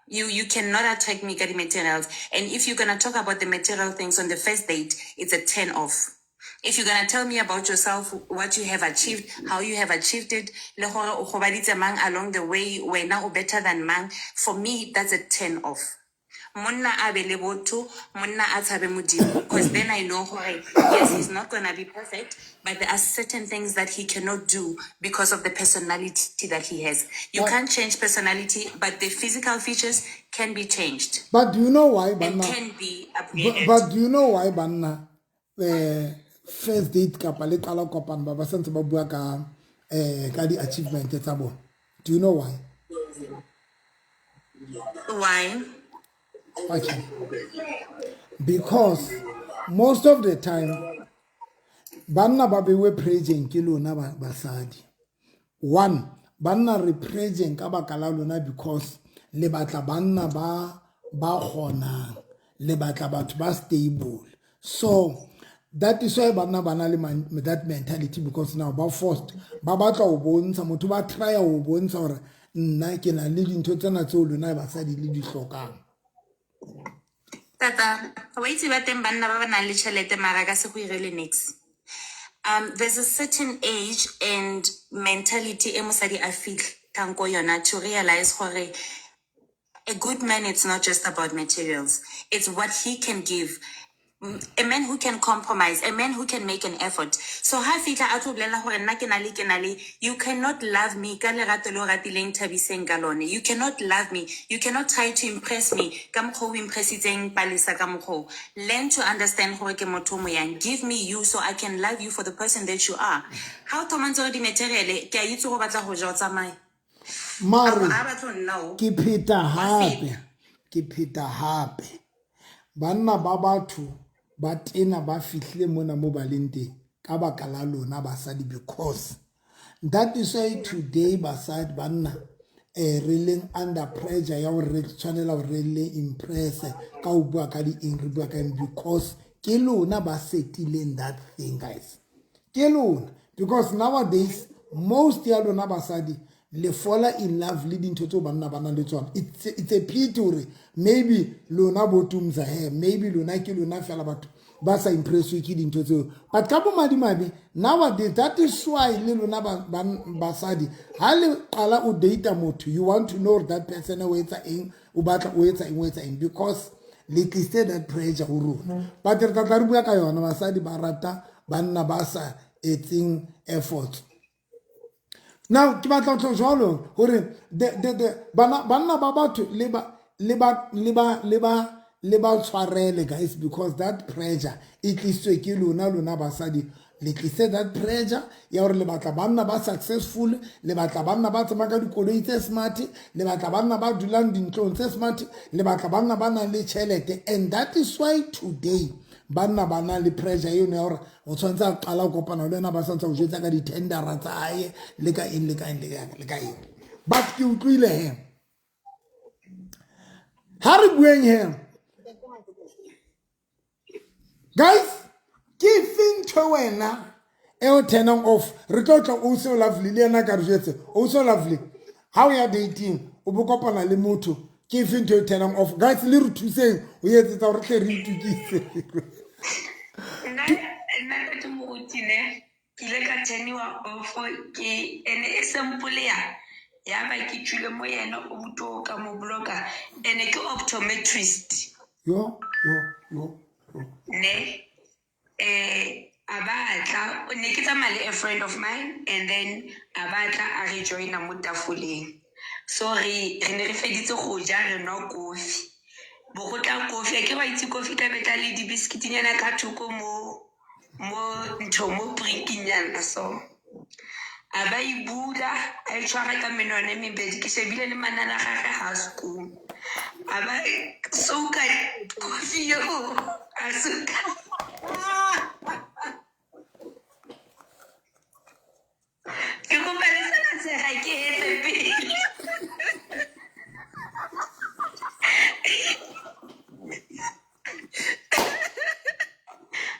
you cannot attract me with materials, and if you're gonna talk about the material things on the first date, it's a 10 off. If you're gonna tell me about yourself, what you have achieved, how you have achieved it, le gore o gobaditse mang along the way, wena o better than man, for me that's a 10 off. Monna a be le botho, monna a tshabe modimo, because then I know yes, he's not gonna be perfect, but there are certain things that he cannot do because of the personality that he has. You can't change personality, but the physical features can be changed. But do you know why, and Banna? Can be upgraded. But do you know why, Banna? First date kapa le qala kopana ba sentse ba bua ka di achievement tsa bona. Do you know why? Why? Okay. Because most of the time banna ba bewe praising ke lona basadi. One, banna re praising ka baka la lona because le batla banna ba kgonang, le batla batho ba stable. So that is why banna bana le that mentality, because now ba forced ba batla o bontsha motho ba try o bontsha hore nna ke na le dintho tsena tse lona basadi le di hlokang. Tata, waitsi ba teng banna ba ba nang le tšhelete mara ka se go irele next. There's a certain age and mentality e mosadi a fitlhang ko yona to realize gore a good man, it's not just about materials. It's what he can give. A man who can compromise, a man who can make an effort. So ha fitla a tlo bolela gore nna ke na le you cannot love me ka lerato le o ratileng Thabiseng ka lone. You cannot love me, you cannot try to impress me ka mokgwa o impressitseng Palesa ka mokgwa. Learn to understand gore ke motho mo yang. Give me you so I can love you for the person that you are. How to mantsore di material ke a itse go batla go ja o tsamaye. Mare ke pheta hape banna ba batho ba tena ba fihle mona mo balente ka baka la lona basadi, because that is why today basadi banna really under pressure ya go re tshwanela go really impress ka o bua ka di eng re bua ka eng, because ke lona ba setileng that thing guys, ke lona. because nowadays most ya lona basadi le fall in love leading to banna bana le tsona. It's a pity maybe lona botumza he, maybe lona ke lona fela batho ba sa impress ke dintho tseo, but ka bo madimabe nowadays that is why le lona basadi ha le qala o date motho, you want to know that person o etsa eng, o batla o etsa eng, because le tlise that pressure go rona. But re tla re bua ka yona basadi ba rata banna ba sa etseng effort. Now ke batla go jwalo gore banna ba batho le ba tshwarele guys, because that pressure it tliswe ke lona basadi le tlise that pressure ya gore le batla banna ba successful, le batla banna ba tsamaya ka dikoloi tse smart, le batla banna ba dulang dintlong tse smart, le batla banna ba nang le tšhelete. And that is why today banna ba na le pressure yone ya gore o tshwanetse a qala go kopana le wena ba santse go jetsa ka di-tendera tsa ae le ka eng le ka eng. But ke utlwile he ha re bueng he guys, ke feng to wena e o turning off. Re tlo tla o so lovely le ena ka re jetse o so lovely how you are dating o bo kopana le motho, ke feng to turning off guys, le re thuseng o etsetsa gore tle re itukise. nna ke mo utine ke le ka teniwa ofo ke ene example ya ba ke tswile mo yena o buto ka mo bloka ene ke optometrist yo ne abatla ne ke tsamaya le a friend of mine and then abatla a re joina mo tafoleng, so re ne re feditse go ja re no kofi bo go tla kofi ke ba itse kofi ka betla le di biscuitinyana ka thoko mo ntho mo brinkinyana, so a ba e bula a e tshwara ka menwana mebedi ke shebile le manana gage ha school a ba soka kofi yo a soka ke kopela sana se ga ke etse pele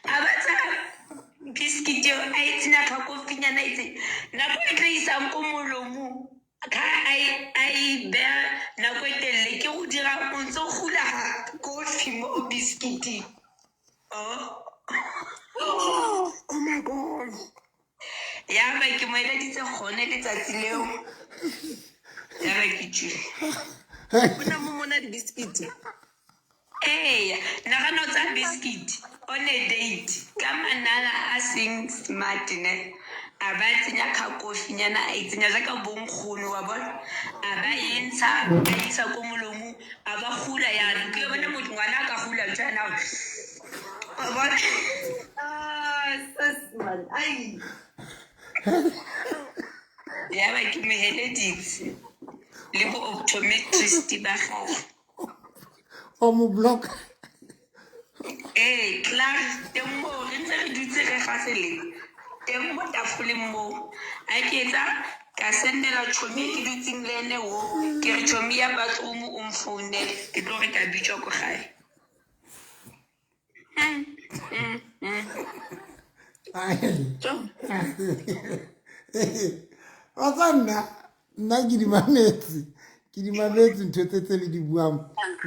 abatsa biscuit yo a itsina ka kofinyana itse nako e tla isang ko molomo ka ai be nako e telle ke go dira o ntse gula kofi mo biscuit. Oh my god, ya ba ke mo eleditse gone letsatsi leo ya ba ke tswile bona mo mona di biscuit nagana o tsa biscuit on a date ka manala a seng smart ne a ba tsenya ka kofinyana a itsenya jaaka bonkgono wa bona a ba entsha a isa ko molomo a ba gula ya ke bona motho ngwana ka gula tsana a bona so smart ai ya ba ke meheleditse le bo optometrist ba gago o mo block class temmo re ntse re dutse re gasele temmo tafoleng mo a ke etsa ka sendela chomi ke dutseng le ene wo ke re chomi ya bathroom o mfoune ke tlo re ka bitšwa ko gae wa tsa nna ke di mametse ntho tse le di buang.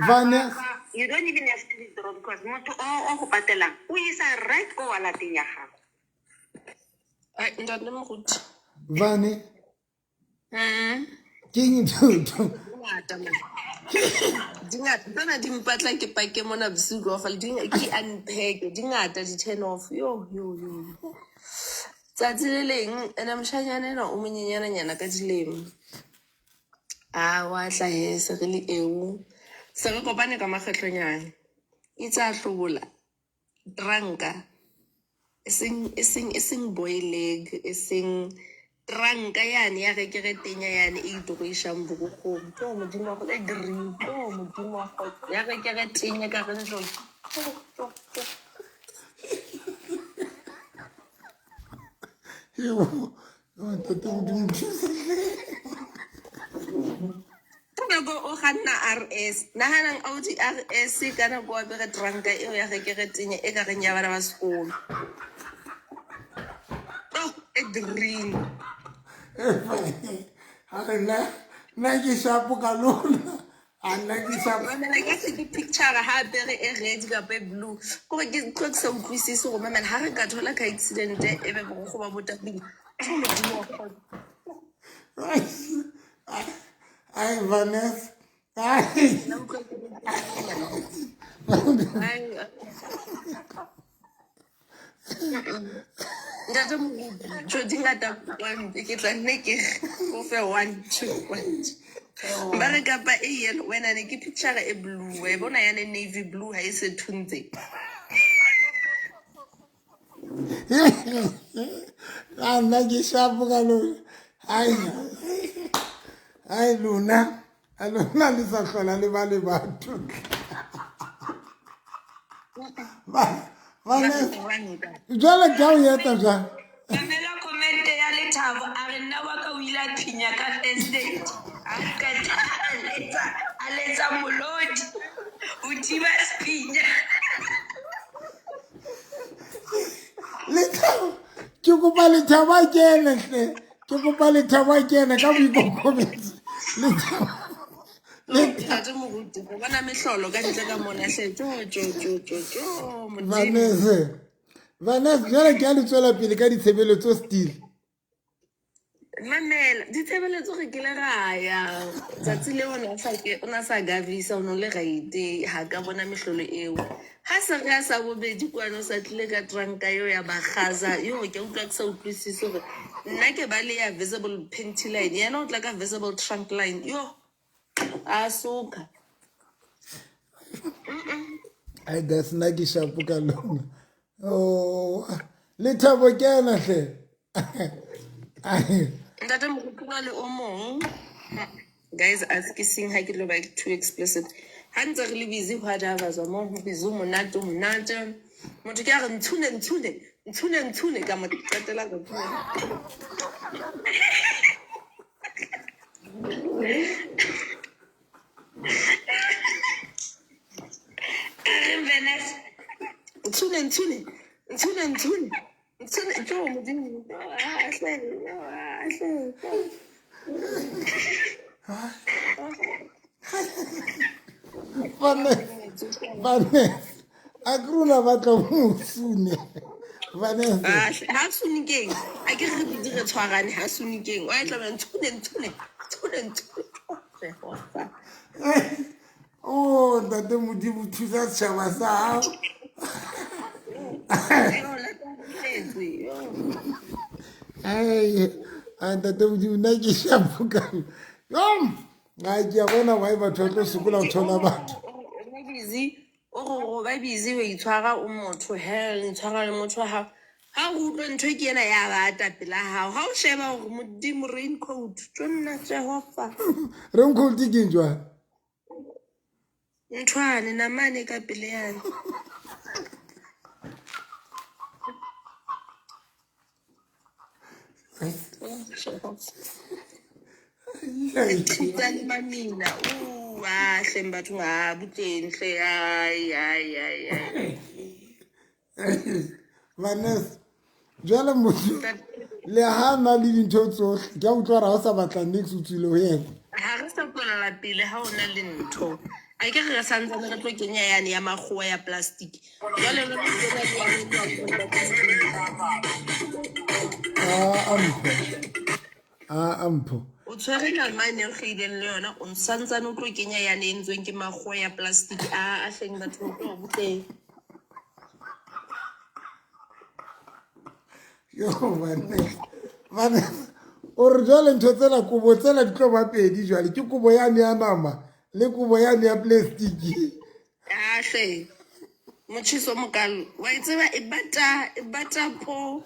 Vanessa, you don't even have to withdraw because motho o go patelang o isa right ko walateng ya gago. Ntate moruti. Vane ke eng ntho Dingata tsena di mpatla ke pake mona bosigo go le ke unpack dingata di turn off yo tsatsi le leng ena moshanyana ena o monyenyana nyana ka dilemo wa hlahese re le eo se re kopane ka makgetlonyana itse a hlobola dranka eseng boy leg eseng dranka yane ya re ke re tenya yane e itogoishang bogokong to modimo go le green to modimo go ya re ke re tenya ka re ntlo go o ganna RS nahanang Audi RS kana go be re dranka eo ya ge ke re tenya e ka re nya bana ba sekolo green. Na ke shapo ka lona ana ke shapo Mamela ke se ke picture ha bere e red kapa e blue. Ko ba ke tlo ke sa utlwisise go mamela ha re ka thola ka accident e be go ba botapile. Tso modimo wa kgona. ai Vanessa ai Nna utlwa ke ai ntate Moruti jo di ngata kwampe ke tla nne ke go fe 1 2 point. Ba re kapa e yellow wena ne ke picture e blue e bona ya ne navy blue ha e se thuntse. ana ke shapo ka lona ai lona alona le sa hlola le ba le batho Vanessa jwale ka o yeta jwang Mamela comment ya Lethabo a re nna wa ka o ile a phinya ka first aid. A ka a letsa molodi. O thiba spinya. Lethabo ke kopa Lethabo a kene hle ke kopa Lethabo a kene ka boikokobetso Lethabo Ntate Moruti go bona mehlolo ka ntle ka mona hle jo Vanessa jwale ke a le tswela pele ka ditshebeletso still Mamela ditshebeletso re kile ra ya tsatsi le ona sa gavisa ono le raite ha ka bona mehlolo eo ha se re a sa bobedi kwano sa tlile ka tranka yo ya bagaza yo ke utlwa ke sa utlwisise gore nna ke ba le ya visible panty line yana o tla ka visible trunk line yo a suka ai that's na ke shapo ka lona oh Lethabo kena hle ai ntate Moruti le o mong guys ask sing ha ke lo ba too explicit ha ntse re le busy ho ada ba zwa mo busy monate motho ke a re ntshune ka mo qetela ka tshune Vanessa ntshune jo modimo Vanessa a kruna batla mo sune Vanessa ha sunikeng a ke re bidi re tshwarane ha sunikeng wa tla ntshune oh ntate Modimo thusa setšhaba sa hao ai ntate Modimo nna ke shapo ka ga ke a bona why batho ba tlo sokola go thola batho ba busy wa itshwara o motho he itshwara le motho wa hao ha o utlwe ntho ke ena ya bata pela hao ha o sheba gore modimo raincoat tso nna Jehova raincoat ke eng jwang nthwane namane ka pele yana Tsa le mamina hle batho ga butleng hle ai Vanessa jwale motho le ha na le dintho tsohle ke a utlwa ra o sa batla next o tswile ho yena ha re sa tswelela pele ha o na le ntho a ke re santsane re tlo kenya yane ya makgowa ya plastic jwale re mpho o tshwere namane o kgeileng le yona o santsane o tlo kenya yane e ntsweng ke makgowa ya plastic a hleng batho o tlo butleng yo Vanessa o re jwale ntho tsela kobo tsela di tlo ba pedi jwale ke kobo yane ya nama le kobo yane ya plastiki hle motjhiso mokalo wa itseba e bata po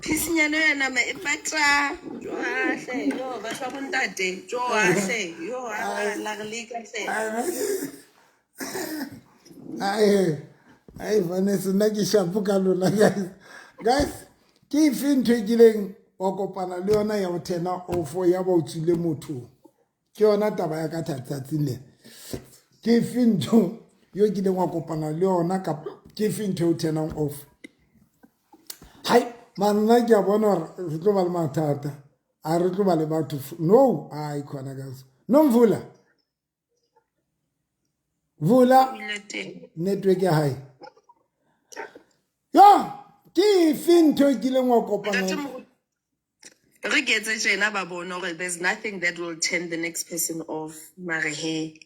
phisinyana ya nama e bata hle yo batho ba bontate hle yo la re leka hle ai Vanessa nna ke shapo ka lona guys ke efe ntho e kileng wa kopana le yona ya go turna off ya ba o tswile motho ke yona taba ya ka thatsatsing le ke efe ntho yo kileng wa kopana le yona kapa ke efe ntho e o turnang off hai manna ke a bona gore re tlo ba le mathata a re tlo ba le batho no ai khona guys no mvula vula network ya hae yo ke finto ke le ngwa kopana Re ke etse tjena ba bone hore there's nothing that will turn the next person off. Mare he.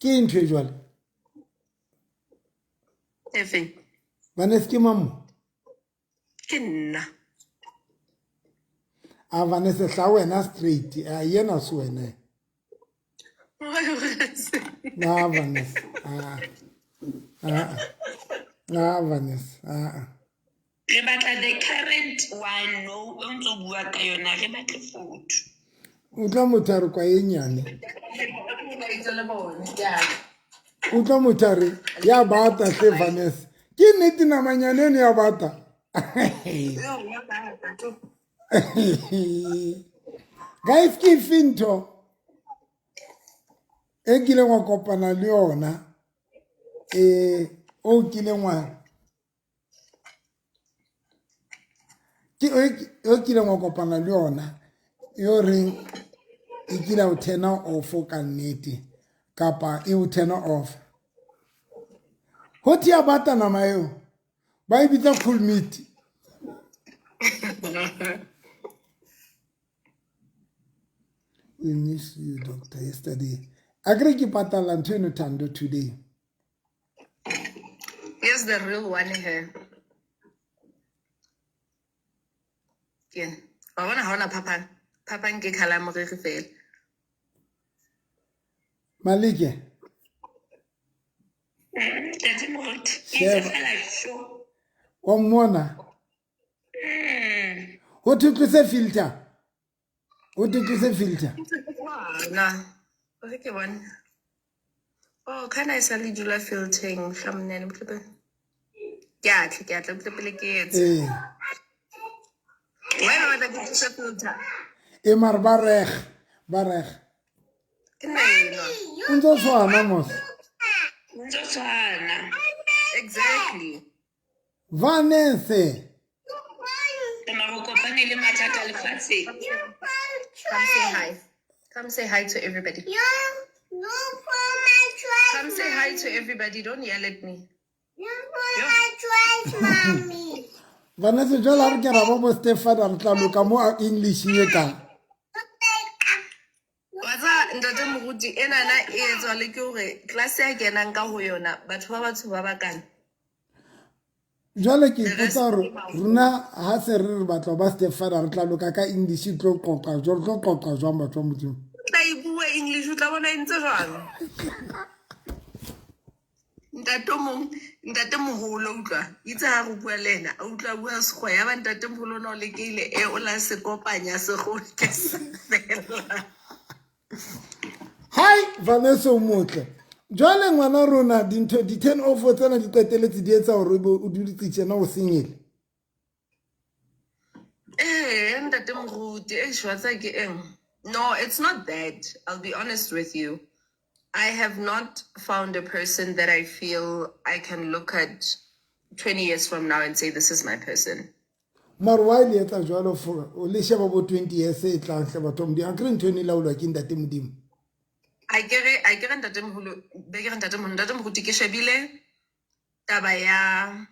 ke ntho e jwale Efeng. bana se ke mammo Ke nna. a bana se hla wena straight a yena se wena na bana bana Re batla the current one no o ntse o bua ka yona re batle photo. o tla motho kwa e nyane Ba le bone ya. o tla motho a re ya bata hle Vanessa ke nnete namanyanene ya bata guys ke finto e kileng wa kopana le yona o kileng wa o kileng wa kopana le yona yo reng e kila o turn off ka nnete kapa e o turn off ho tia bata nama eo ba e bitsa cool meat we miss you doctor yesterday agree ke patala ntho eno Thando today Here's the real one here. Again. I wanna hona papa. Papa nke khala moriri fela. Malike That's not. Sheba. Sure. wa mmona ho tutluse filter Nah. Okay, one. Oh, can I suddenly do a filtering from then? Yeah, click it. Look eh Why not I get a filter? e mar bareg Can I? unzo swana mos Exactly. Vanessa Come say hi. Come say hi to everybody. Come say hi to everybody. Don't yell at me. Vanessa jwale re ke ra ba bo Stefan re tla loka mo English ye ka Watsa ntate moruti ena na e etswa le ke hore class ya kenang ka ho yona batho ba batsho ba bakana. jwale ke potsa re runa ha se re batla ba Stefan re tla loka ka English tlo qoqa jwang batho ba modimo Tla e bua English o tla bona e ntse jwang. Ntate moholo utlwa itse ha go bua le ena a utlwa bua sekgo ya ba ntate moholo no le keile e o la se kopanya se go ke fela. Hi Vanessa o motle jwale ngwana rona dintho di 10 of tsena di qeteletse di etsa hore o duditse tjena o senyele Ntate moruti e shwatsa ke eng. No, it's not that. I'll be honest with you. I have not found a person that I feel I can look at 20 years from now and say, this is my person. mar wa ile etsa jwalo for o le sheba bo 20 years e tla hle batho mdi a kre ntho ni laulwa ke ntate modimo I get ntate moholo be ke ntate moruti ke shebile taba ya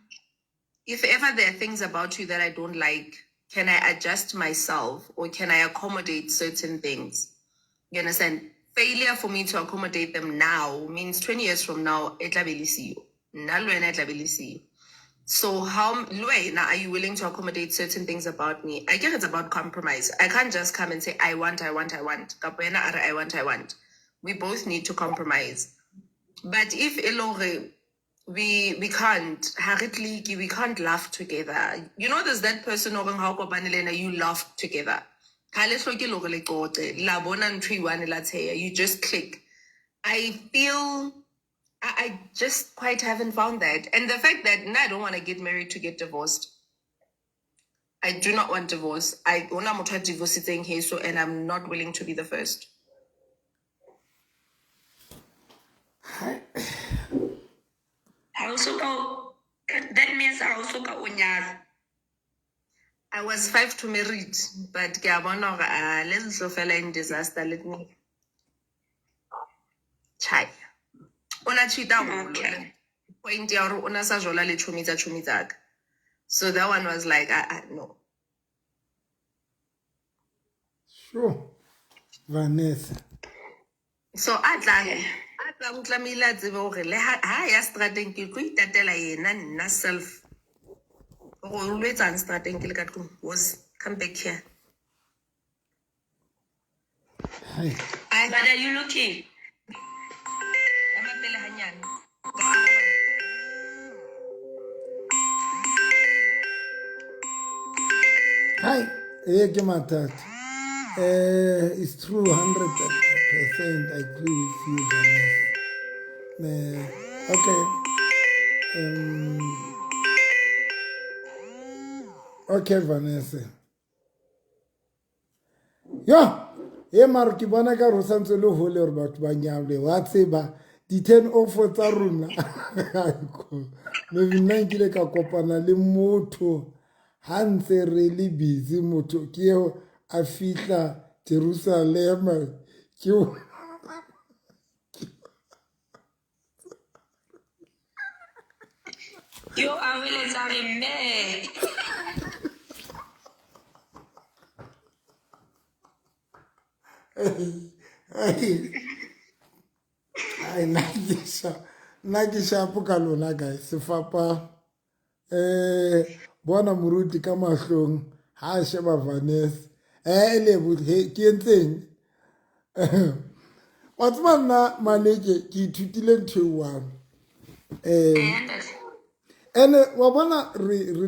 if ever there are things about you that I don't like, can I adjust myself or can I accommodate certain things? You understand? Failure for me to accommodate them now means 20 years from now, it la be le siyo. Nna le wena e tla be le siyo. So how now are you willing to accommodate certain things about me? I guess it's about compromise. I can't just come and say, I want. Kapo yena a re, I want. We both need to compromise. But if elore we can't, we can't laugh together. You know, there's that person over how you laugh together. You just click. I feel I just quite haven't found that. And the fact that I don't want to get married to get divorced. I do not want divorce. I want to divorce here, so and I'm not willing to be the first. That means I also got unyala. I was 5 to married, but ke a bona hore let's go fella in disaster, let me chai. Ona cheat Okay. point ya hore ona sa jola le chomi tsa ka. So that one was like, no. Sure. Vanessa. So a tlang o tlamehile a tsebe hore le ha ya strateng ke tlo itatela yena nna self. Go lo etsang strateng ke le ka tlung was come back here. Hi. But are you looking? Ema pele hanyane. Hi. Ke mathata. It's true, 100%. I agree with you, Vanessa. Okay. Okay, Vanessa. Mara ke bona ka re santse le hole hore batho ba nyamle wa tseba di 10 off tsa rona no nna nkile ka kopana le motho ha ntse re le busy motho ke eo a fihla Jerusalem ke You are really sorry, man. ai nna ke shapo ka lona guys sefapa bona moruti ka mahlong ha a sheba Vanessa ke entseng wa tseba nna Maleke ke ithutile ntho e one ene wa bona re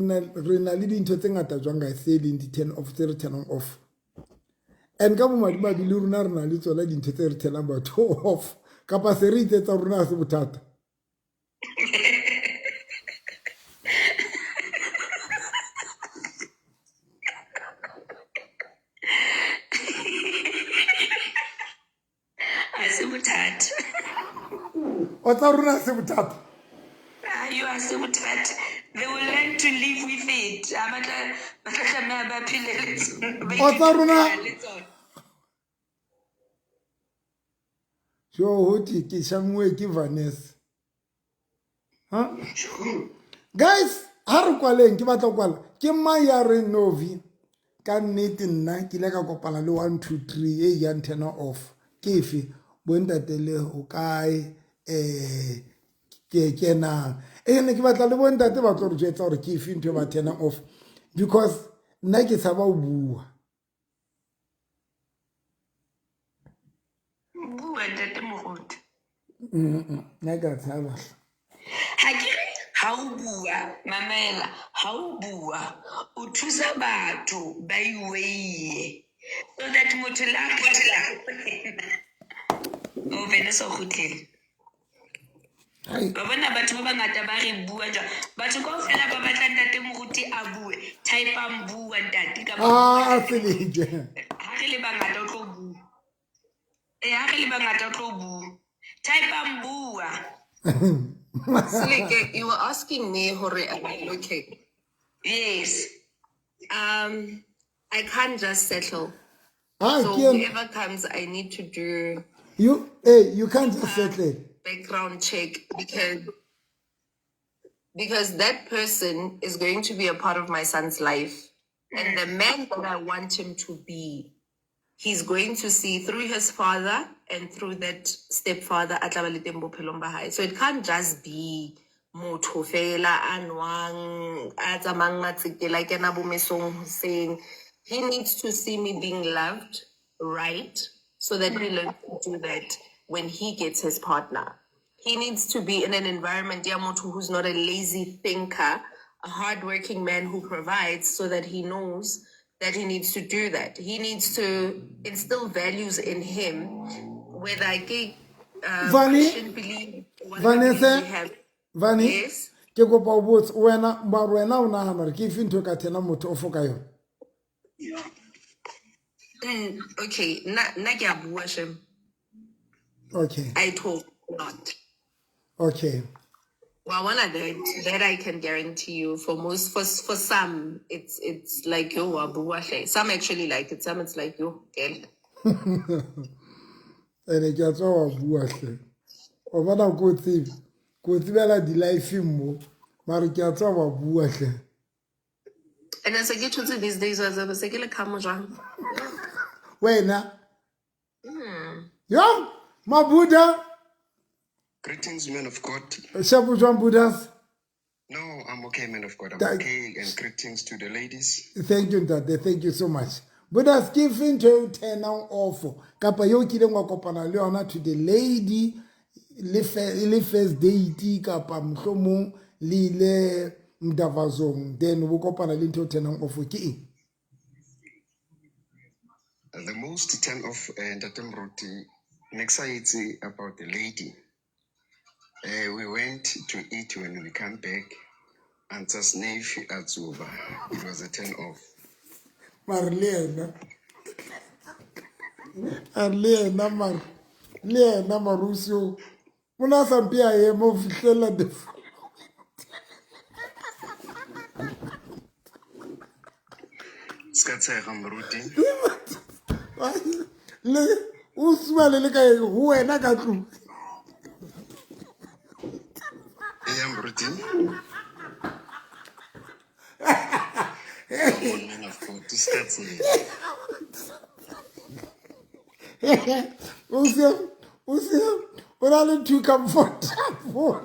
na le dintho tse ngata jwang guys tse leng di-10 off tse re turn off and ka bomadimabe le rona re na le tsona dintho tse re telang batho off kapa se re itsetsa rona ha se bothata I see what that. o tsa rona ha se bothata You are so that they will learn to live with it. o tsa rona jo hothi ke shanngwe ke Vanessa guys ha re kwaleng ke batla kwala ke mang ya re Novi ka nnete nna ke ile ka kopana le 1 2 3 e yang 10 off ke efe bontatele o kae ke na ne ke batla le bontate ba tlo re jetsa hore ke efe ntho ba 10 off because nna ke sa ba o bua nna ka tshaba Ha o bua mamela ha o bua o thusa batho ba iweye so that motho la o vele so khutlele ba bona batho ba bangata ba re bua jwa batho kaofela ba batla ntate moruti a bue type am bua ntate ka selije ha re le bangata o tlo bua ha re le bangata o tlo bua type am bua. Silike, you were asking me hore am I looking? Yes. I can't just settle. so So whoever comes, I need to do you can't just settle background check because that person is going to be a part of my son's life. And the man that I want him to be, he's going to see through his father and through that stepfather at Bophelo. So it can't just be motho fela anwang a tsamayang matsekela ke na bo mesong Hussein. He needs to see me being loved right so that he learns to do that when he gets his partner. He needs to be in an environment motho who's not a lazy thinker, a hardworking man who provides so that he knows that he needs to do that. He needs to instill values in him, whether I get Christian belief, Vanessa, we have. Vani, Yes. ke kopa o botse wena o nahana hore ke efe ntho ka tena motho o foka yona Okay, na ke a bua shem. okay I talk a lot. okay Well, one of that I can guarantee you. For most, for some, it's like yo wabuwahle. Some actually like it. Some it's like yo girl. ene ke a tswa wa bua hle o bona ko tsebela di-life mo mare ke a tswa wa bua hle And as I get to these days, as I was like, come on, wena yo mabuda Greetings, man of God. shabu jwang budas. No, I'm okay, man of God. I'm That- okay. And greetings to the ladies. Thank you, Ntate. Thank you so much. Budas, give into 10 now awful. Kapa yo kileng wa kopana le yona to the lady le first date kapa mohlomong le ile mdavazong then wo kopana le into 10 now awful ke eng? The most turn off Ntatem Roti, anxiety about the lady. We went to eat when we come back. And Tasneif Atsuba. It was a turn off. Marlena. Arlena mar. Lena Marusio. Muna sampia ye mo fihlela de. Skatsega Mruti. Le uswa le ka ho wena ka tlu. Mruti. Come on, man of God. To start Usia, ora le too comfortable.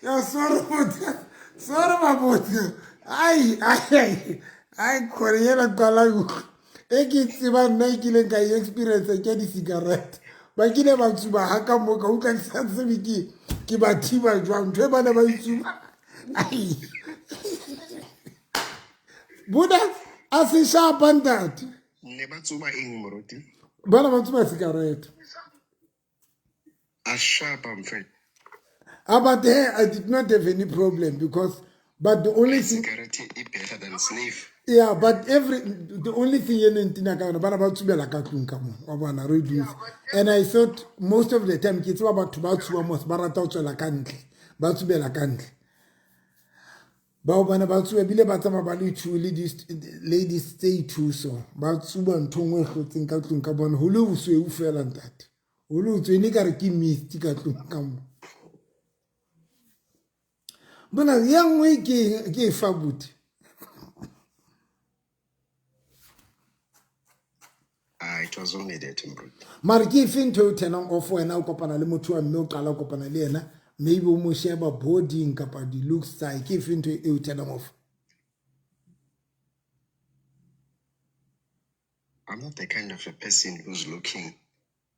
Yo sorry about Ai Koreana kala eki tsiba nna kile ka experience ke di cigarette ba kile ba tsuba haka mo ka utlwa santse ke ba thiba jwang ntwe bana ba itsuba ai buda asisha bandat Never Tsuba in Mruti. bana ba tsuba cigarette A sharp, I'm afraid. but there I did not have any problem because but the only thing Security is better than sniff. yeah, but the only thing in Tinaka, and I thought most of the time kids were about to almost Barataucha la country, Batube la country. Baubana Batsu, Bile Batama Bali, two ladies stay too so. Batsuba and Tongue who think out to Cabon, Hulu, so you fell on that. Hulu to Nigaraki Mystica to come. But a young way gave Fabut. It was only that, Mruti. Marki finto tenang ofo ena ukopana le motho wa mme o qala ukopana le ena maybe o mo sheba body kapa di looks style ke finto e tenang ofo. I'm not the kind of a person who's looking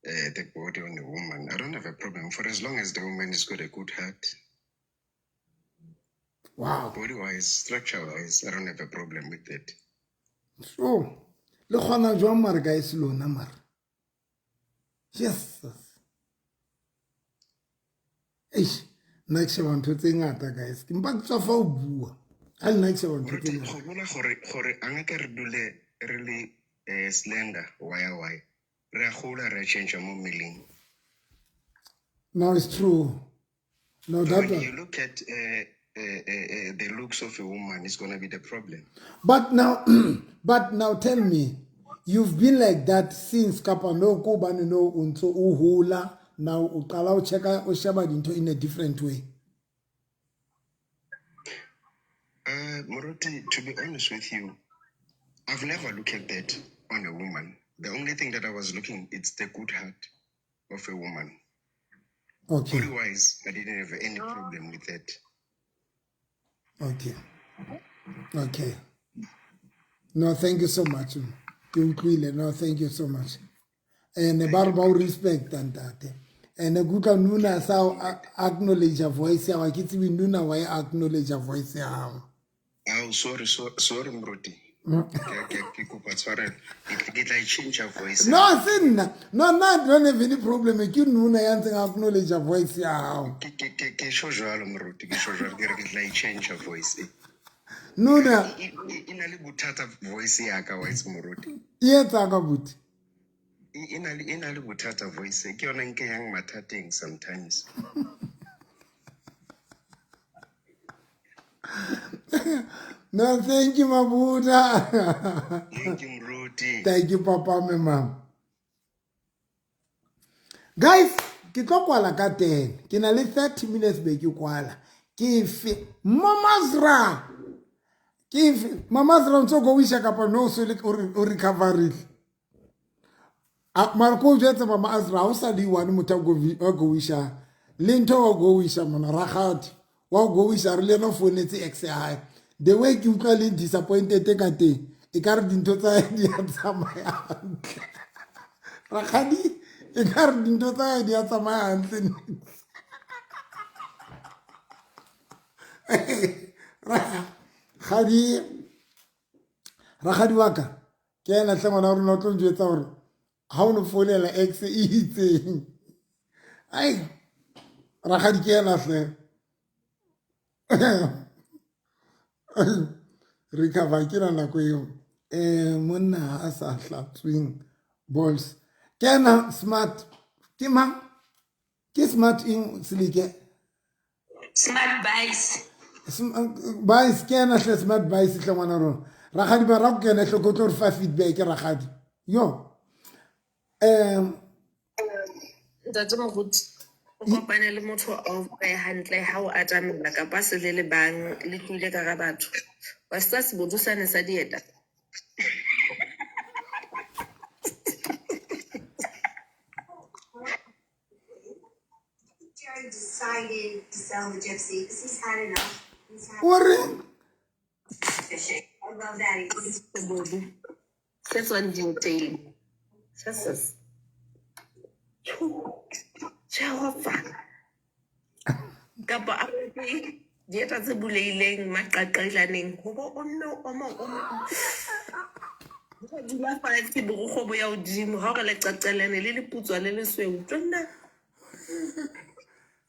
the body on a woman. I don't have a problem for as long as the woman has got a good heart. Wow. Body-wise, structure-wise, I don't have a problem with that. So le khona jwa mar guys lona mar. Yes. Eish, next one to thing ngata guys. Ke mpa tswa fa o bua. Al next one to Mruti, thing. go bona gore angaka re dule really slender, why? Re a gola re a change mo mmeleng. No, it's true. No, that When one. you look at the looks of a woman, it's gonna be the problem. But now, tell me, you've been like that since Kapa no Kubani no unto uhula now ukala cheka oshaba into in a different way. Mruti, to be honest with you, I've never looked at that on a woman. The only thing that I was looking, it's the good heart of a woman. Okay, Body-wise, I didn't have any problem with that. okay. No, thank you so much. No, thank you so much. And about respect and that. And a good nuna sao acknowledge your voice. Our kids we nuna why acknowledge your voice. Oh, sorry, Mruti. Ke tla change your voice. No, sin. No, don't have any problem. You nuna yansing acknowledge your voice. Ke sho jwalo Mruti, ke sho jwalo ke re ke tla change your voice. Nuna. Ina le bothata voice ya ka wa itse Mruti. Yes, Agabuti. e na le bothata voice ke yona nke yang mathateng sometimes. No, thank you, Mabuda. Thank you, Mruti. Thank you, Papa, my mom. Guys, ke tlo kwala ka 10. Ke na le 30 minutes be ke kwala. Ke fi Mama Zra. Ke fi Mama Zra ntso go wisha kapa no so le o recovery. Marco jetse Mama Azra o sa di one motho go wisha. Lento go wisha mona ragati. Wa go wisha re le no phone tse XI. The way ke utlwa le disappointed ka teng. E ka re dintho tsa di a tsamaya. Ragadi e ka re dintho tsa di a tsamaya hantle. Ragadi wa ka ke ena tle ngwana rona o tlo njwetsa gore ha o no folela ex e itseng. Ai ragadi ke ena hle. Recover ke na nako eo monna a sa hlatswing balls ke na smart ke mang ke smart in silike Smart buys. Bice ke na hle smart bice hle ngwana rona ragadi ba ra go kena hle go tlo re fa feedback ragadi yo Ntate moruti o kopane le motho o hantle ha o atamela kapa se le bang le tlile ka ga batho wa sa se botsane sa dieta. Jerry decided to sell the gypsy because he's had enough. He's had ore fishing. I love that. That's one detail. Jesus. Jehovah. Kapa ape dieta tse buleileng maqaqailaneng ho bo onno o mo dula fatshe borukgobo ya hodimo ha re le qaqelane le leputswa le lesweu tsonna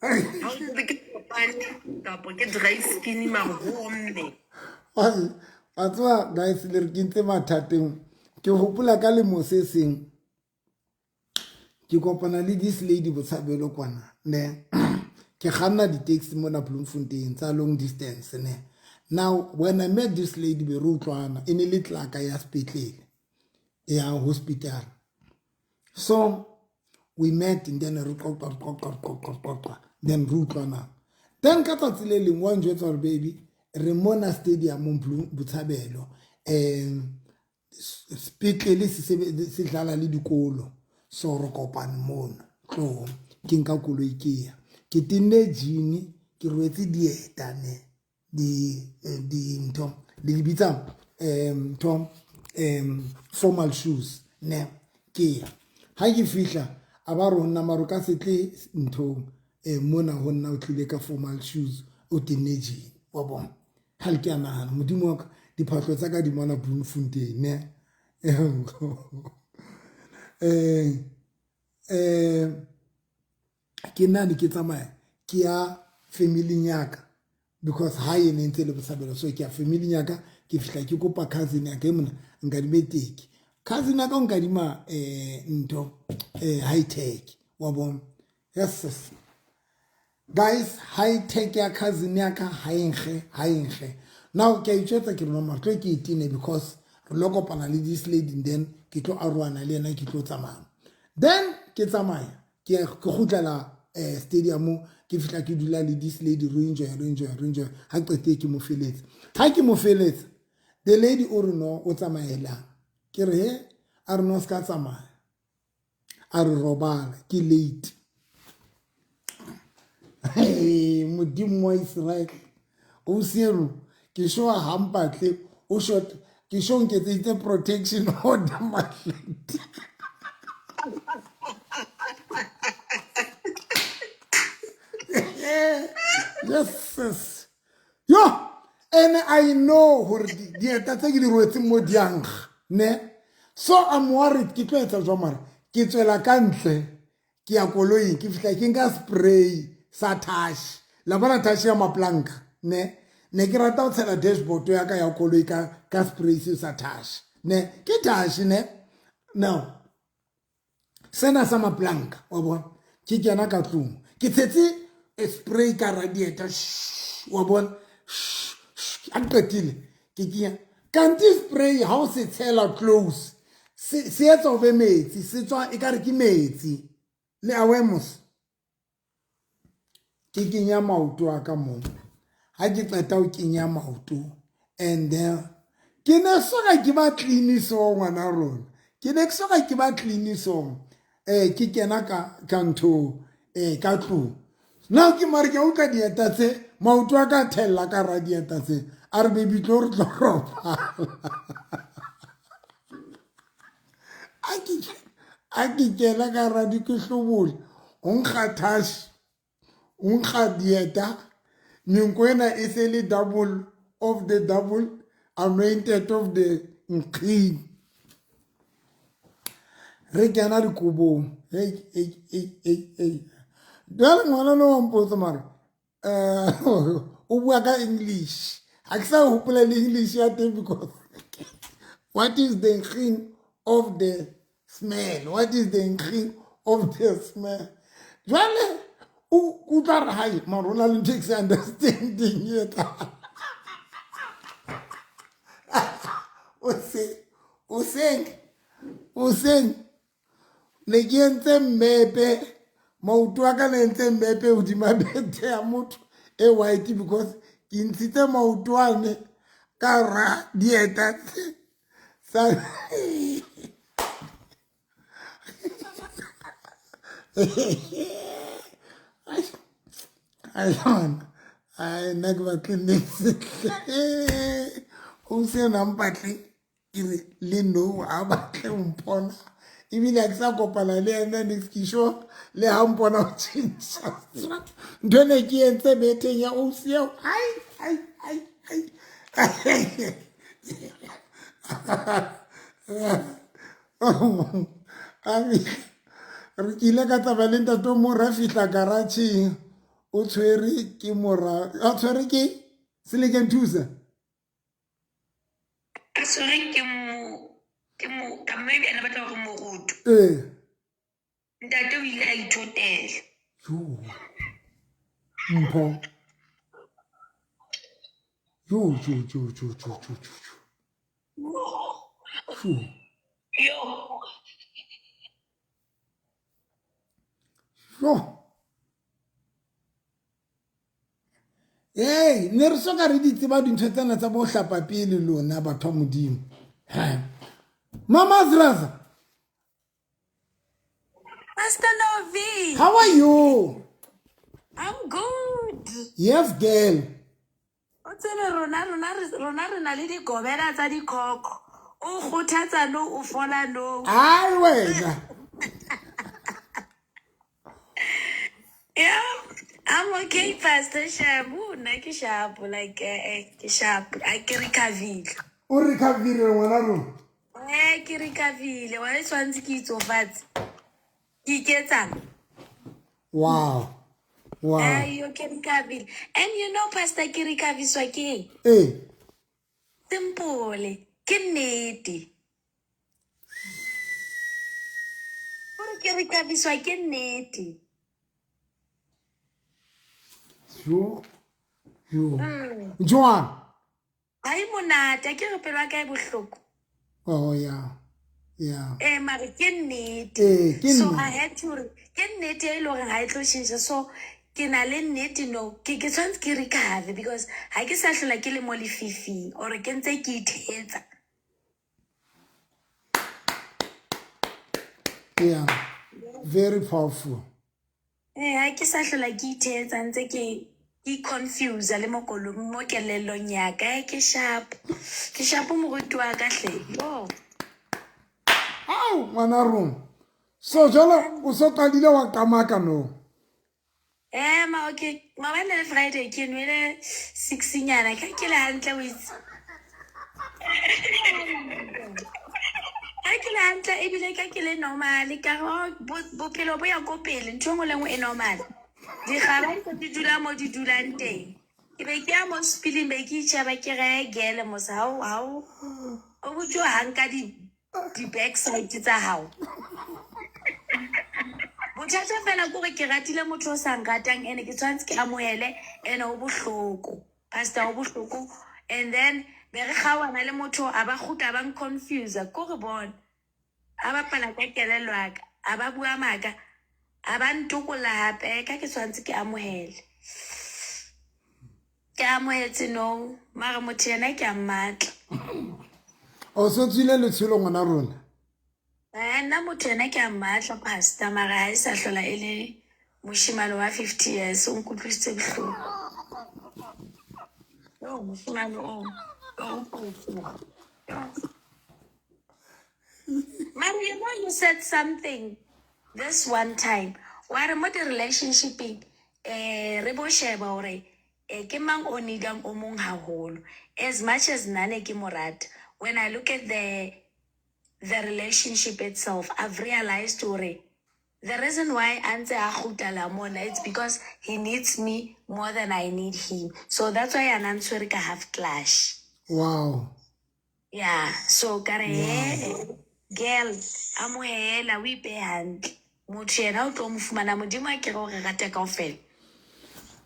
ha o tsebe ke kopane kapa ke dry skin mahomme. a tswa guys le re kentse mathateng ke hopola ka le se seng ke kopana le this lady botshabelo kwana ne ke kganna di taxi mona Bloemfontein tsa long distance ne. Now when I met this lady be rutlwana in a little like ya hospital ya hospital, so we met and then then rutlwana then ka tsatsi le leng wa njwetsa gore baby Remona Stadium mo Botshabelo speaker se dlala le dikolo so re kopane mona tlo ke nka koloi ke ya ke tinne jini ke rwetse dieta ne di nto di bitsa tom formal shoes ne ke ya ha ke fihla a ba rona maro ka setle nto mona ho nna o tlile ka formal shoes o tinne jini wa bona hal ke ana modimo wa diphatlo tsa ka di mona Bloemfontein ne ke nani ke tsamaya ke ya family nyaka because ha e ne ntse le Botshabelo so ke ya family nyaka ke fihla ke kopa cousin ya ke mona nka di meteki cousin ya ka nka di ma nto high tech wa bona yes guys high tech ya cousin ya ka ha engge now ke itsetsa ke rona matlo ke itine because re lokopana le this lady then ke tlo arwana le yena ke tlo tsamaya then ke tsamaya ke khutlela stadium ke fitla ke dula le this lady re enjoy ha qete ke mo feletse the lady o reno o tsamaela ke re he a re no ska tsamaya a re robala ke late hey modimo wa Israel o siero ke shoa hampatle o shot ke shong ke tse protection order mahlete yes yo and I know hore dieta tse ke di rwetse mo diang ne so I'm worried ke tlo etsa jomara ke tswela ka ntle ke ya koloi ke fihla ke nka spray sa touch la bona touch ya maplanka ne ke rata o tshela dashboard ya ka ya koloi ka spray sa touch ne ke touch ne now sena sa maplanka wa bona ke kena ka tlong ke tshetse spray ka radiator wa bona a qetile ke kenya kanti spray ha o se tshela close se etsa o be metsi se tswa e ka re ke metsi le awemos ke kenya maoto a ka mo ha ke qeta o kenya maoto and then ke ne soka ke ba clean so ngwana rona ke ne soka ke ba clean so ke kena ka ntho ka tlo now ke mare ke o ka dieta tse maoto a ka thella ka radiator tse a re baby tlo re tlo ropa a ke kena ka radi ke hlobole o nkga touch o nkga dieta nko ena e se le double of the double anointed of the nkging re kena dikobong jale ngwana no wa mpotsa mare o bua ka English ha ke sa hopola le English ya teng because what is the nkging of the smell? What is the nkging of the smell? Jale o tla re hai marona le takes understanding yet o seng ne ke entse mmepe maoto a ka ne entse mmepe hodima bete ya motho e white because ke ntshitse maoto ane ka ra dieta sa I never connected. O se na mpatle le no a batle mpona ebile a ke sa kopana le ena next ke sure le ha mpona o tshintsa ndone ke entse bete ya o se ai ami re kile ka taba le ntato mo ra fitla garage o tshwere ke mora a tshwere ke selekeng thusa Sorry, ka maybe ana batla go mo rutu. Ntate o ile a ithotela. Mpo yo hey ne re soka re ditse ba dintho tsena tsa bo hlapa pele lona batho modimo Mama Zraza, Pastor Novi. how are you? I'm good. Yes, girl. O tsebe rona re na le digobela tsa dikoko. O kgothatsa no o fola no. Ai wena. Yeah, I'm okay, Pastor Shabu. Na ke sharp like ke sharp. I ke recovery. O recovery ngwana rona. Ke recovery. Wa le tshwantse ke itsofatse. Ke iketsang. Wow. You can recovery. And you know, Pastor ke recovery swa ke. Simple. Ke nnete. Gore ke recovery swa ke nnete. Yo. Joan. Ai monate ke re pelo ka e bohloko. Oh yeah. Mare ke nnete. So nnete. I had to ke nnete e lo re ha e tlo shintsha so ke na le nnete no ke tshwantse ke recover because ha ke sa hlola ke le mo lefifing or ke ntse ke ithetsa. Yeah. Very powerful. Ha ke sa hlola ke ithetsa ntse ke confuse le mo kolong mo kelelong ya ka ke sharp mo rutu wa ka hle yo Au ngwana rona. So jalo o so qadile wa kamaka no. Ma okay mabane le Friday ke nwele 6 nyana ka ke le hantle o itse ke le hantle e bile ka ke le normal ka bophelo bo ya go pele ntho ngwe le ngwe e normal di gaba di dula mo di dulang teng ke be ke ya mo spilling be ke itshaba ke re gele mo sa hao o botjo hanka di backside tsa hao bothata fela kore ke ratile motho o sa nratang ene ke tshwanetse ke amohele ene o bohloko pastor o bohloko and then be re kgawana le motho a ba kgutla ba nconfuse kore bona a bapala ka kelello ya ka a ba bua maka a ba ntokolla hape ka ke tshwanetse ke amohele ke amohetse no mara motho yena ke a mmatla o so tswile letsholo ngwana rona nna motho yena ke a mmatla pastor mara ha e sa hlola e le moshimane wa 50 years o nkutlwisitse bohloko moshimane o man, you know you said something this one time ware mo di relationshiping re bo sheba hore ke mang o needang o mong haholo as much as nane ke morata when I look at the relationship itself I've realized hore the reason why ante a khutala mona it's because he needs me more than I need him so that's why anantshwere ka half clash wow yeah so kare girl amohela o ipe hantle motho yena o tlo mo fumana modimo a kere gore rate kaofela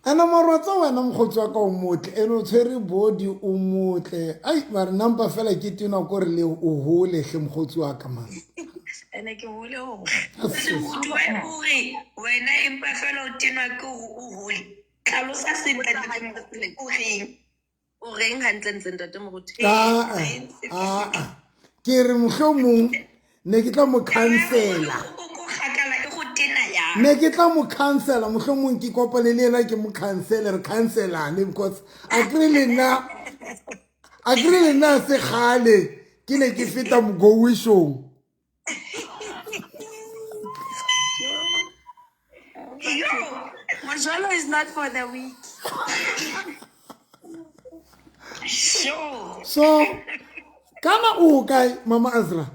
ana marotsa wena mokgotsi wa ka o motle ene o tshwere body o motle ai mare nampa fela ke tena ko re le o hole hle mokgotsi wa ka man ene ke hole ho gore wena empa fela o tena ke o hole tlhalosa sentle o reng hantle ntate moruti ke re mohlomong ne ke tla mo cancela ne ke tla mo cancela mohlomong ke kopane le yena ke mo cancela re cancelane because a krile nna se khale ke ne ke feta mogowishong Mojolo is not for the weak. Sure. So kana o kae mama Azra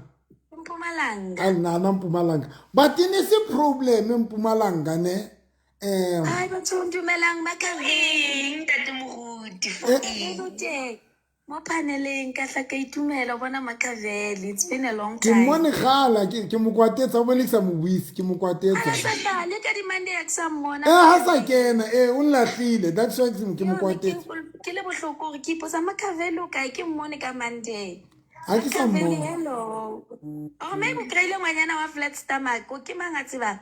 Mpumalanga. Nana Mpumalanga but in is a problem Mpumalanga ne Ai batho ndumelang makaveng ntate moruti for mo paneleng ka tla ka itumela bona makaveli it's been a long time ke mone gala ke mo kwatetsa o bonisa mo buisi ke mo kwatetsa sa le ka di Monday exam ha sa kena o nlahlile that's why ke mo kwatetsa ke le bohloko re ke iposa makaveli o kae ke mmone ka Monday ha ke sa mo hello o me mo kreile ngwanyana wa flat stomach o ke mangatsi ba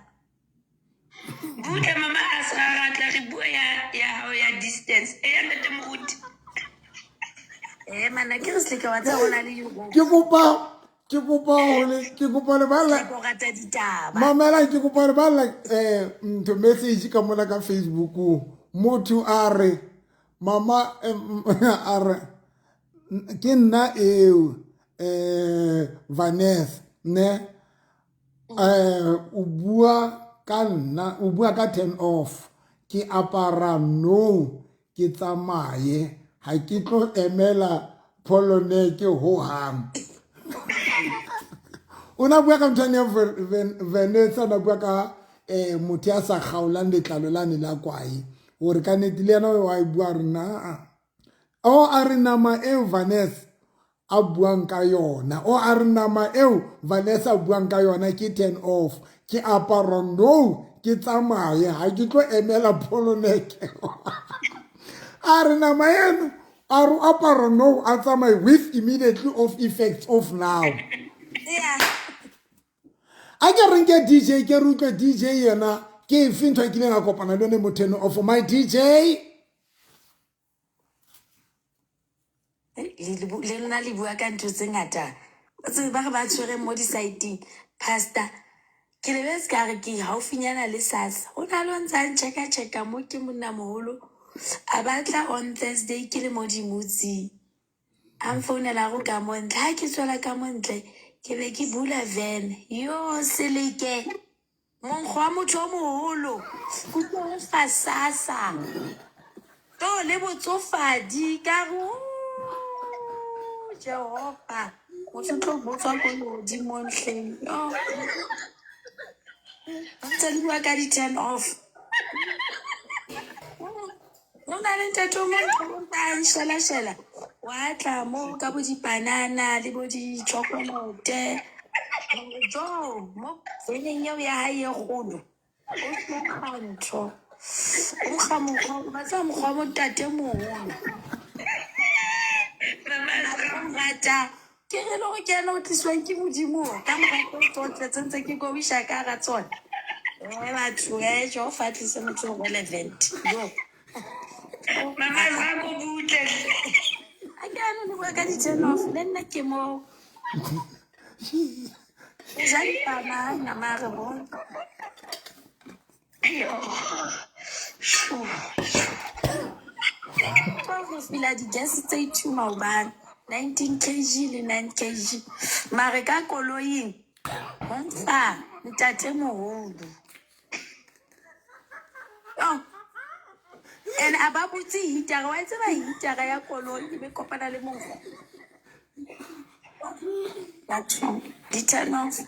buka mama asra tla re bua ya distance ya ntate moruti mana ke re se ke wa tsa bona le yugo ke kopa le bala go rata ditaba mamela ke kopa le bala to message ka mona ka Facebook motho are mama are ke nna Vanessa ne o bua ka turn off ke apara no ke tsamaye ha ke tlo emela poloneke ho hang una bua ka mthane ya Vanessa na bua ka motho ya sa kgaolang letlalo lane la kwai hore ka netile yana wa bua rena o a re nama Vanessa a buang ka yona o a re nama Vanessa a buang ka yona ke turn off ke apara no ke tsamaye ha ke tlo emela poloneke a re nama eno a re apara no a tsamaye with immediately of effects of now yeah a ke reng ke DJ ke rutlwe DJ yena ke fintwa ke lenga kopana le mo turn off my DJ le nna le bua ka ntho tse ngata tse ba re ba tshwere mo di site pastor ke le bes ka re ke haufinyana le sasa o na lo ntsa check mo ke monna moholo a batla on Thursday ke le mo di mutsi am founela go ka mo ntla ke tswela ka mo ntle ke be ke bula van yo seleke monkgwa motho o moholo go tlo fa sasa to le botsofadi ka go Jehova motho tlo botswa ko modimo ntleng ntse le bua ka di turn off no na le ntate o mong a shela wa tla mo ka bo dipanana le bo di chocolate jo mo veneng eo ya hae e kgolo Ukhanto. Ukhamu batla mokgwa mo tate moholo. Ngata ke re lo ke yana o tliswang ke modimo ka morato tsotle tsentse ke go wisha ka ga tsona. Batho jo fatlise motho go relevant yo. Mama za go butle. A ke ano le bua ka di-10 off le nna ke mo ja dipana nama re bona. Go fila di-gas tse ituma obane 19 kg le 9 kg mare ka koloing go ntsha ntate moholo. And a ba butse hitara wa itse ba hitara ya koloi e be kopana le mongwe. Batho di-10 off.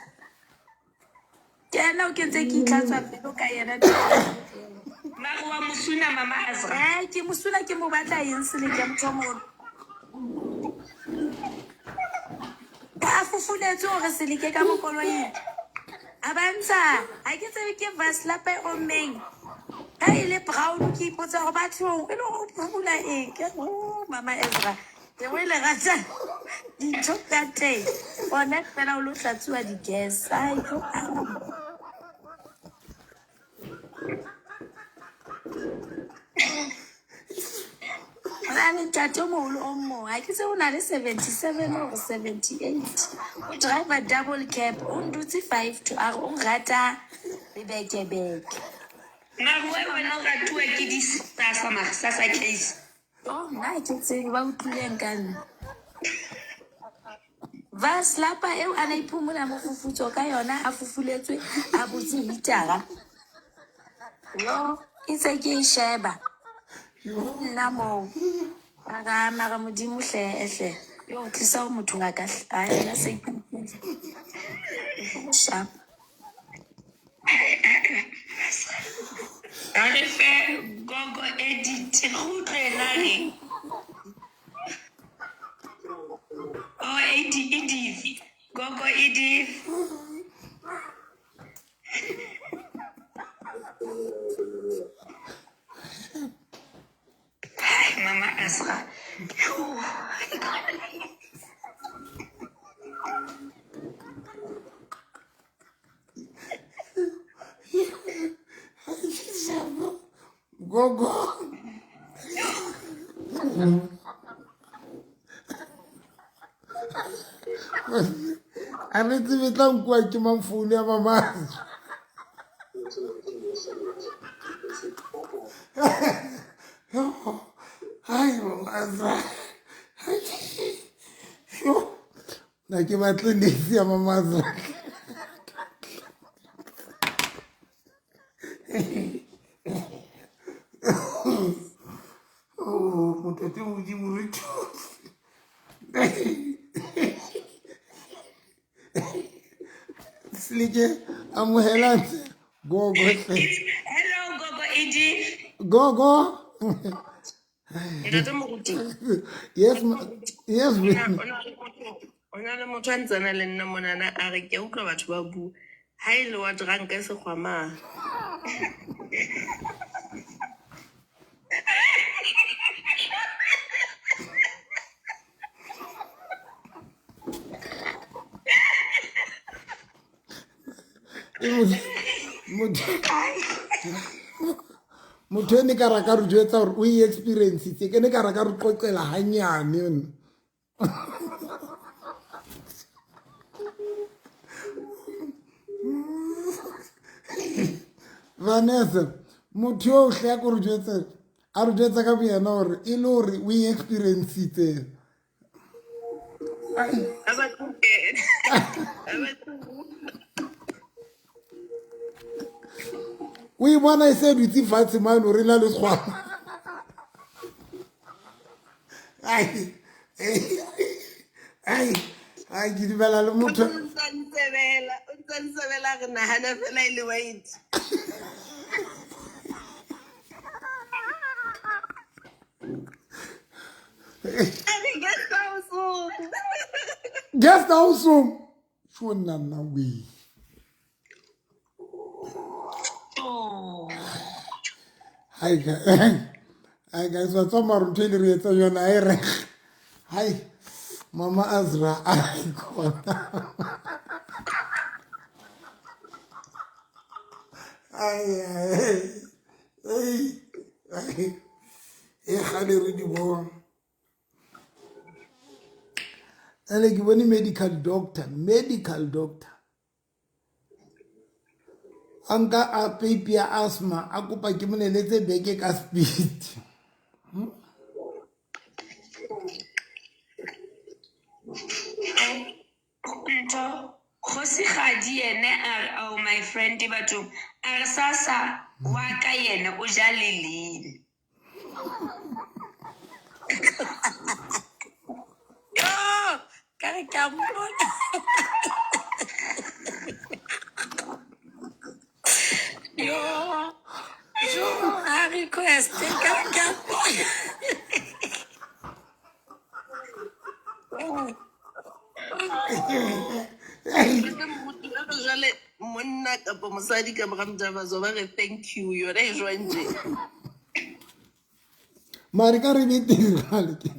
Ke ana o kentse ke itlhatswa pelo ka yena. Mama wa musuna Mama Azra. Ke musula ke mo batla eng se le ke motho mo. Ka fufuletse hore se le ke ka mo koloing. Abantsha ha ke tsebe ke vaslapa o meng. Ha ile brown ke ipotsa go bathong e le go phula eng ke Mama Ezra ke wele rata dintho tsa teng ona fela o lo tlatswa di-gas ai go tate moholo o mongwe ha ke tse o na le 77 or 78 o driver double cab o ndutse 5 to a o rata lebekebeke. Mama wena o ratuwa ke sasa case. Na ke tsebe ba utlwileng ka nna. Vaslapa eo a na iphumola mofufutso ka yona a fufuletswe a butse hitara. Yo itse ke e sheba. Nna mo aga mara modimo hle yo tlisa o motho ga ka hlaya se sharp. Arefe gogo edit gotlelane. Oh Edith gogo Edith. Mama Azra. Go. A re tsebe tla nkwa ke mangfounu ya Mama. Hai Mama Azra. Na ke batle nesi ya Mama Azra. Oh, motate modimo re Slike amohelantse go. Hello gogo Edith. Go. Yes. Ona le motho a ntsana le nna monana a re ke utlwa batho ba bua ha ile wa dranka se kgwama. Motho ene ka raka re jwetsa gore o e experience ke ne ka raka re qoqela hanyane yone. Vanessa motho yo hle ya go re jwetsa a re jwetsa ka boyena gore e le gore o e experience o e bona e se dutse fatshe mane o re na le sekgwama. Ai ke dumela le motho O ntsebela re nahana fela e le wait. guest house so nna we Hi guys, what's up maruntwe le re etsa yona ai re. Hi Mama Azra ai khona. Ai e khale re di bona. Ale ke bone medical doctor anka a baby ya asthma a kopa ke moneletse beke ka speed. Khosi Khadi ene oh my friend batho a re sasa wa ka yena o ja lelele. Yo ka re ka mmona. Yo a request ka re ka mmona. Jale monna kapa mosadi ka bramjaba zo ba re thank you yona e jwang nje. Mari ka re bitirale ke.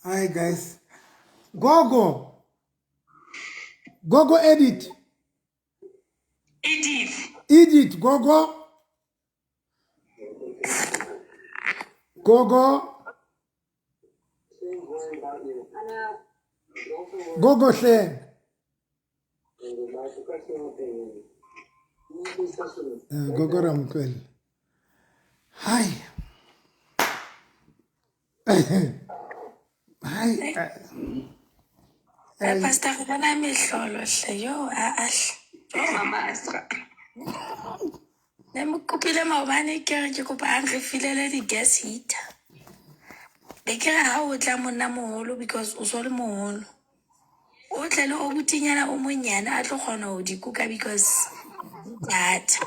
Hi guys. Gogo Edith Gogo hle. Gogo Ramkwel. Hi. Hi. Pastor go bona mehlolo hle yo a Mama Asra. ne mo kopile maobane ke re ke kopa a re filele di gas heater. Be ke re ha o tla monna moholo because o so le moholo. O tle le o butinyana o monyana a tlo kgona ho di kuka because that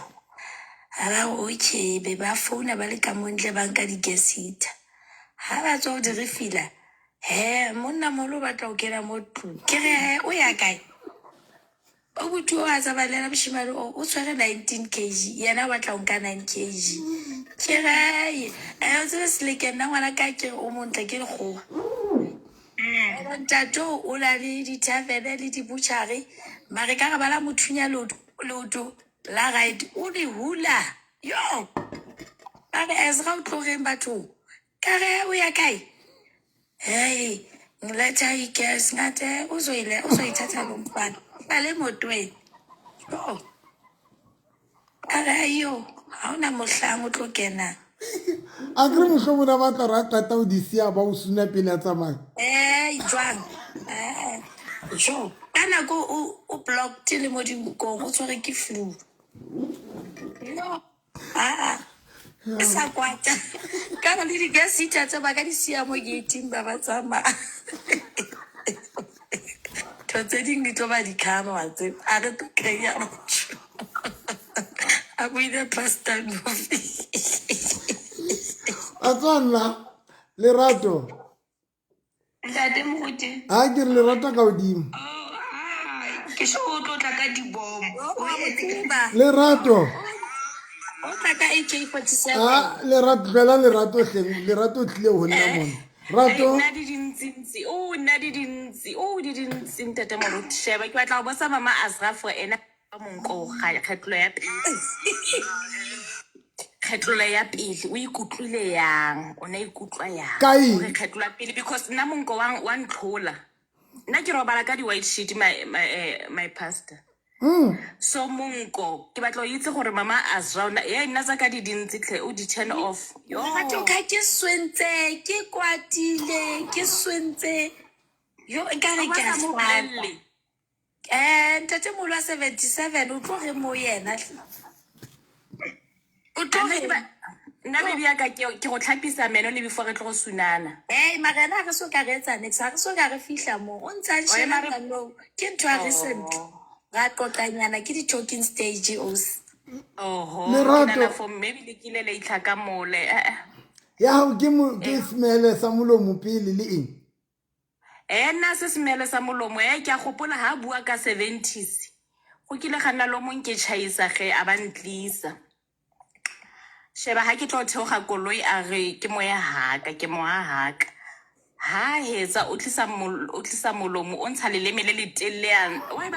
ala okay be ba phone ba le ka montle banka di gas heater. Ha ba tswa di refila monna moholo ba tla o kena mo tlung. Ke re o ya kae? O butu a tsabalela bishimalo o tshwere 19 kg yena ba tla o nka 9 kg. Ke re o tsebe seleke nna ngwana ka ke o montle ke lekgowa. Ntato o la le di taverne le di butchery mare ka ga bala mothunya loto la ride o di hula yo ba re Ezra o tlogeng batho ka re o ya kae ngileta igas ngate uzoyithatha lo mfana bale motweni yo ka re yo ha ona mohlang o tlo kena. Agre mo shomona ba tla ra qata o di sia ba o suna pele tsa mang. Jwang jo kana go o blocked le mo dinkong o tshwere ke flu. No sa kwata ka le di gas heater tsa ba ka di sia mo gating ba tsamaya. Tse ding di tlo ba di khama wa tse a re to kreya motho a buile pasta movie. Atswana Lerato. Ntate Moruti. Ha ke re Lerato ka odimo. Ke so o tlo tla ka dibombo. Lerato. O tla ka AK47. Lerato fela Lerato hleng Lerato tlile ho nna mona. Rato. Nna di dintsi ntate Moruti sheba ke batla go bosa Mama Azra for ena monko ga kgetlo ya pele. Khetlo ya pele o ikutlwile yang o na ikutlwa yang o khetlo ya pele because nna monko wa ntlhola nna ke robala ka di white sheet my pastor. So monko ke batla o itse gore Mama Azra ya nna tsa ka di dintsi tle o di turn off yo batho ka ke swentse ke kwatile ke swentse yo ka re ke a swala ntate molo wa 77 o tlo re mo yena o tlo re nna baby ya ka ke go tlhapisa meno le before re tlo go sunana magana re so ka re etsa next ha re so ka re fihla mo o ntsa shela no ke ntwa recent ga qoqanyana ke di talking stage os Lerato for maybe le kile le itlhaka mole ya ha ke smele sa molomo pele le eng nna se smele sa molomo ke a gopola ha bua ka 70s go kile ga nna lo mong ke chaisa ge a ba ntlisa sheba ha ke tlo theoga koloi a re ke moya haka ke moya haka ha hetsa o tlisa molomo o ntsha leleme le letelean wa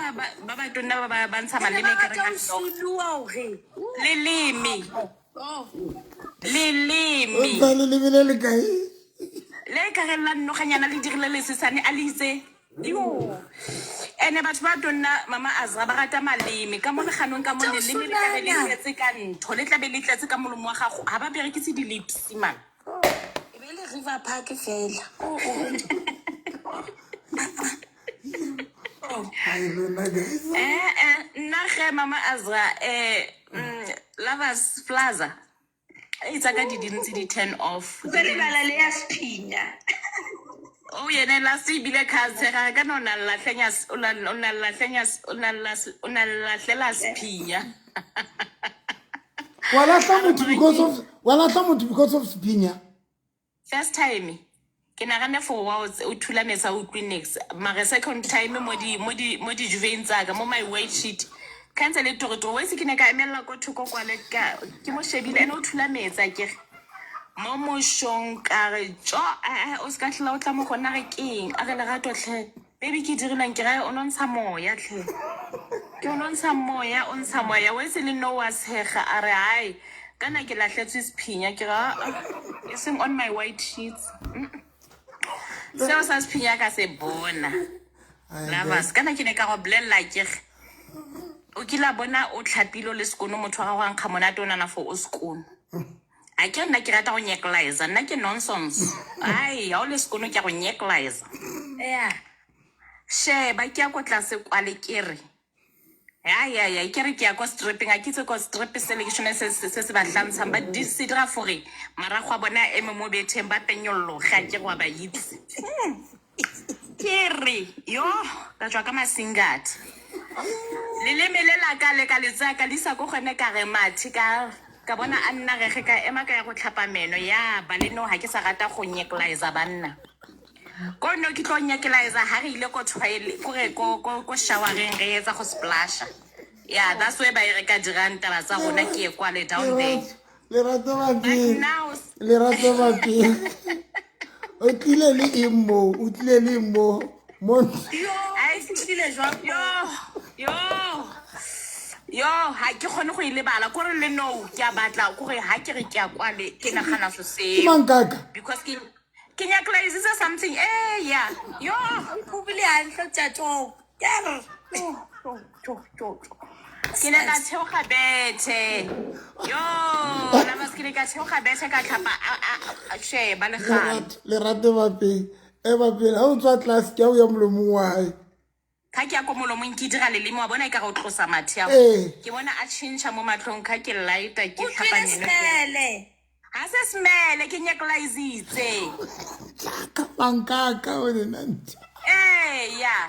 ba tonna ba ntsha maleme ka re ka leleme o tla leleme le le kae le ka ge la nnoganyana le dirile lesesane a le itse yo ene batho ba tonna mama Azra ba rata maleme ka mo leganong ka mo leleme le ka re le tletse ka ntho le tlabe le tletse ka molomo wa gago ha ba berekise di lips man e be le River Park fela ai lona guys nna ge mama Azra Lovers Plaza it's a ka di dintsi di turn off Tse le bala le ya sphinya. o yene la se bile khatsega ka nona la tlenya ona la hlela sphinya wala tla motho because of spinya first time ke nagane for wa o thulanetsa o clinics mara second time mo di juvein tsaka mo my weight sheet cancel le toro we se ke ne ka emela go thoko kwa le ka ke mo shebile ene o thulanetsa ke mo shong ka re tjo o ska hla o tla mo gona re keng a re lerato tlhe baby ke dirilang ke ra o nontsha moya tlhe ke o nontsha moya o ntsha moya we se le no wa tshega a re hai kana ke lahletswe sphinya ke ra iseng on my white sheets seo sa sphinya ka se bona Lovers kana ke ne ka go blella ke o kila bona o tlhapilo le sekono motho wa gago nkga monate o nana for o sekono a ke nna ke rata go nyeklize nna ke nonsense ai ya o le sekono ke go nyeklize she ba ke ya go tlase kwale kere ya ke re ke ya go stripping a ke tse go strip selection se ba tlantshang ba disidra fore marago a bona eme mo betheng ba penyollo ga ke go ba yitse kere yo ka tswa ka masingati leleme le la ka le ka letsaka le sa go gone ka re mathi ka bona a nna rege ka ema ka ya go tlhapa meno ya ba le no ha ke sa rata go nyeklize banna ko no ke tlo nyeklize ha re ile ko tshwaile ko showereng re etsa go splasha yeah that's where ba re ka diranta ba tsa rona ke kwa le down there le rata ba ke o tlile le immo mo ai sile yo ha ke khone go ile bala go re le no ke a batla go re ha ke re ke a kwale ke nagana so se because ke nyaklize is something yeah yo o bile a hlotsa tso ya ke ne ka theoga bethe yo la mas ke ne ka theoga bethe ka tlhapa a she ba le ga le rate ba pele ha o tswa class ke o ya molomong wa hae ka ke a ko molomong ke dira lelemo wa bona e ka go tlosa mathe a ke bona a change mo matlong ka ke lighta ke tlhapanyene ha se smele ke nyeklize ka pankaka o ne nanti ya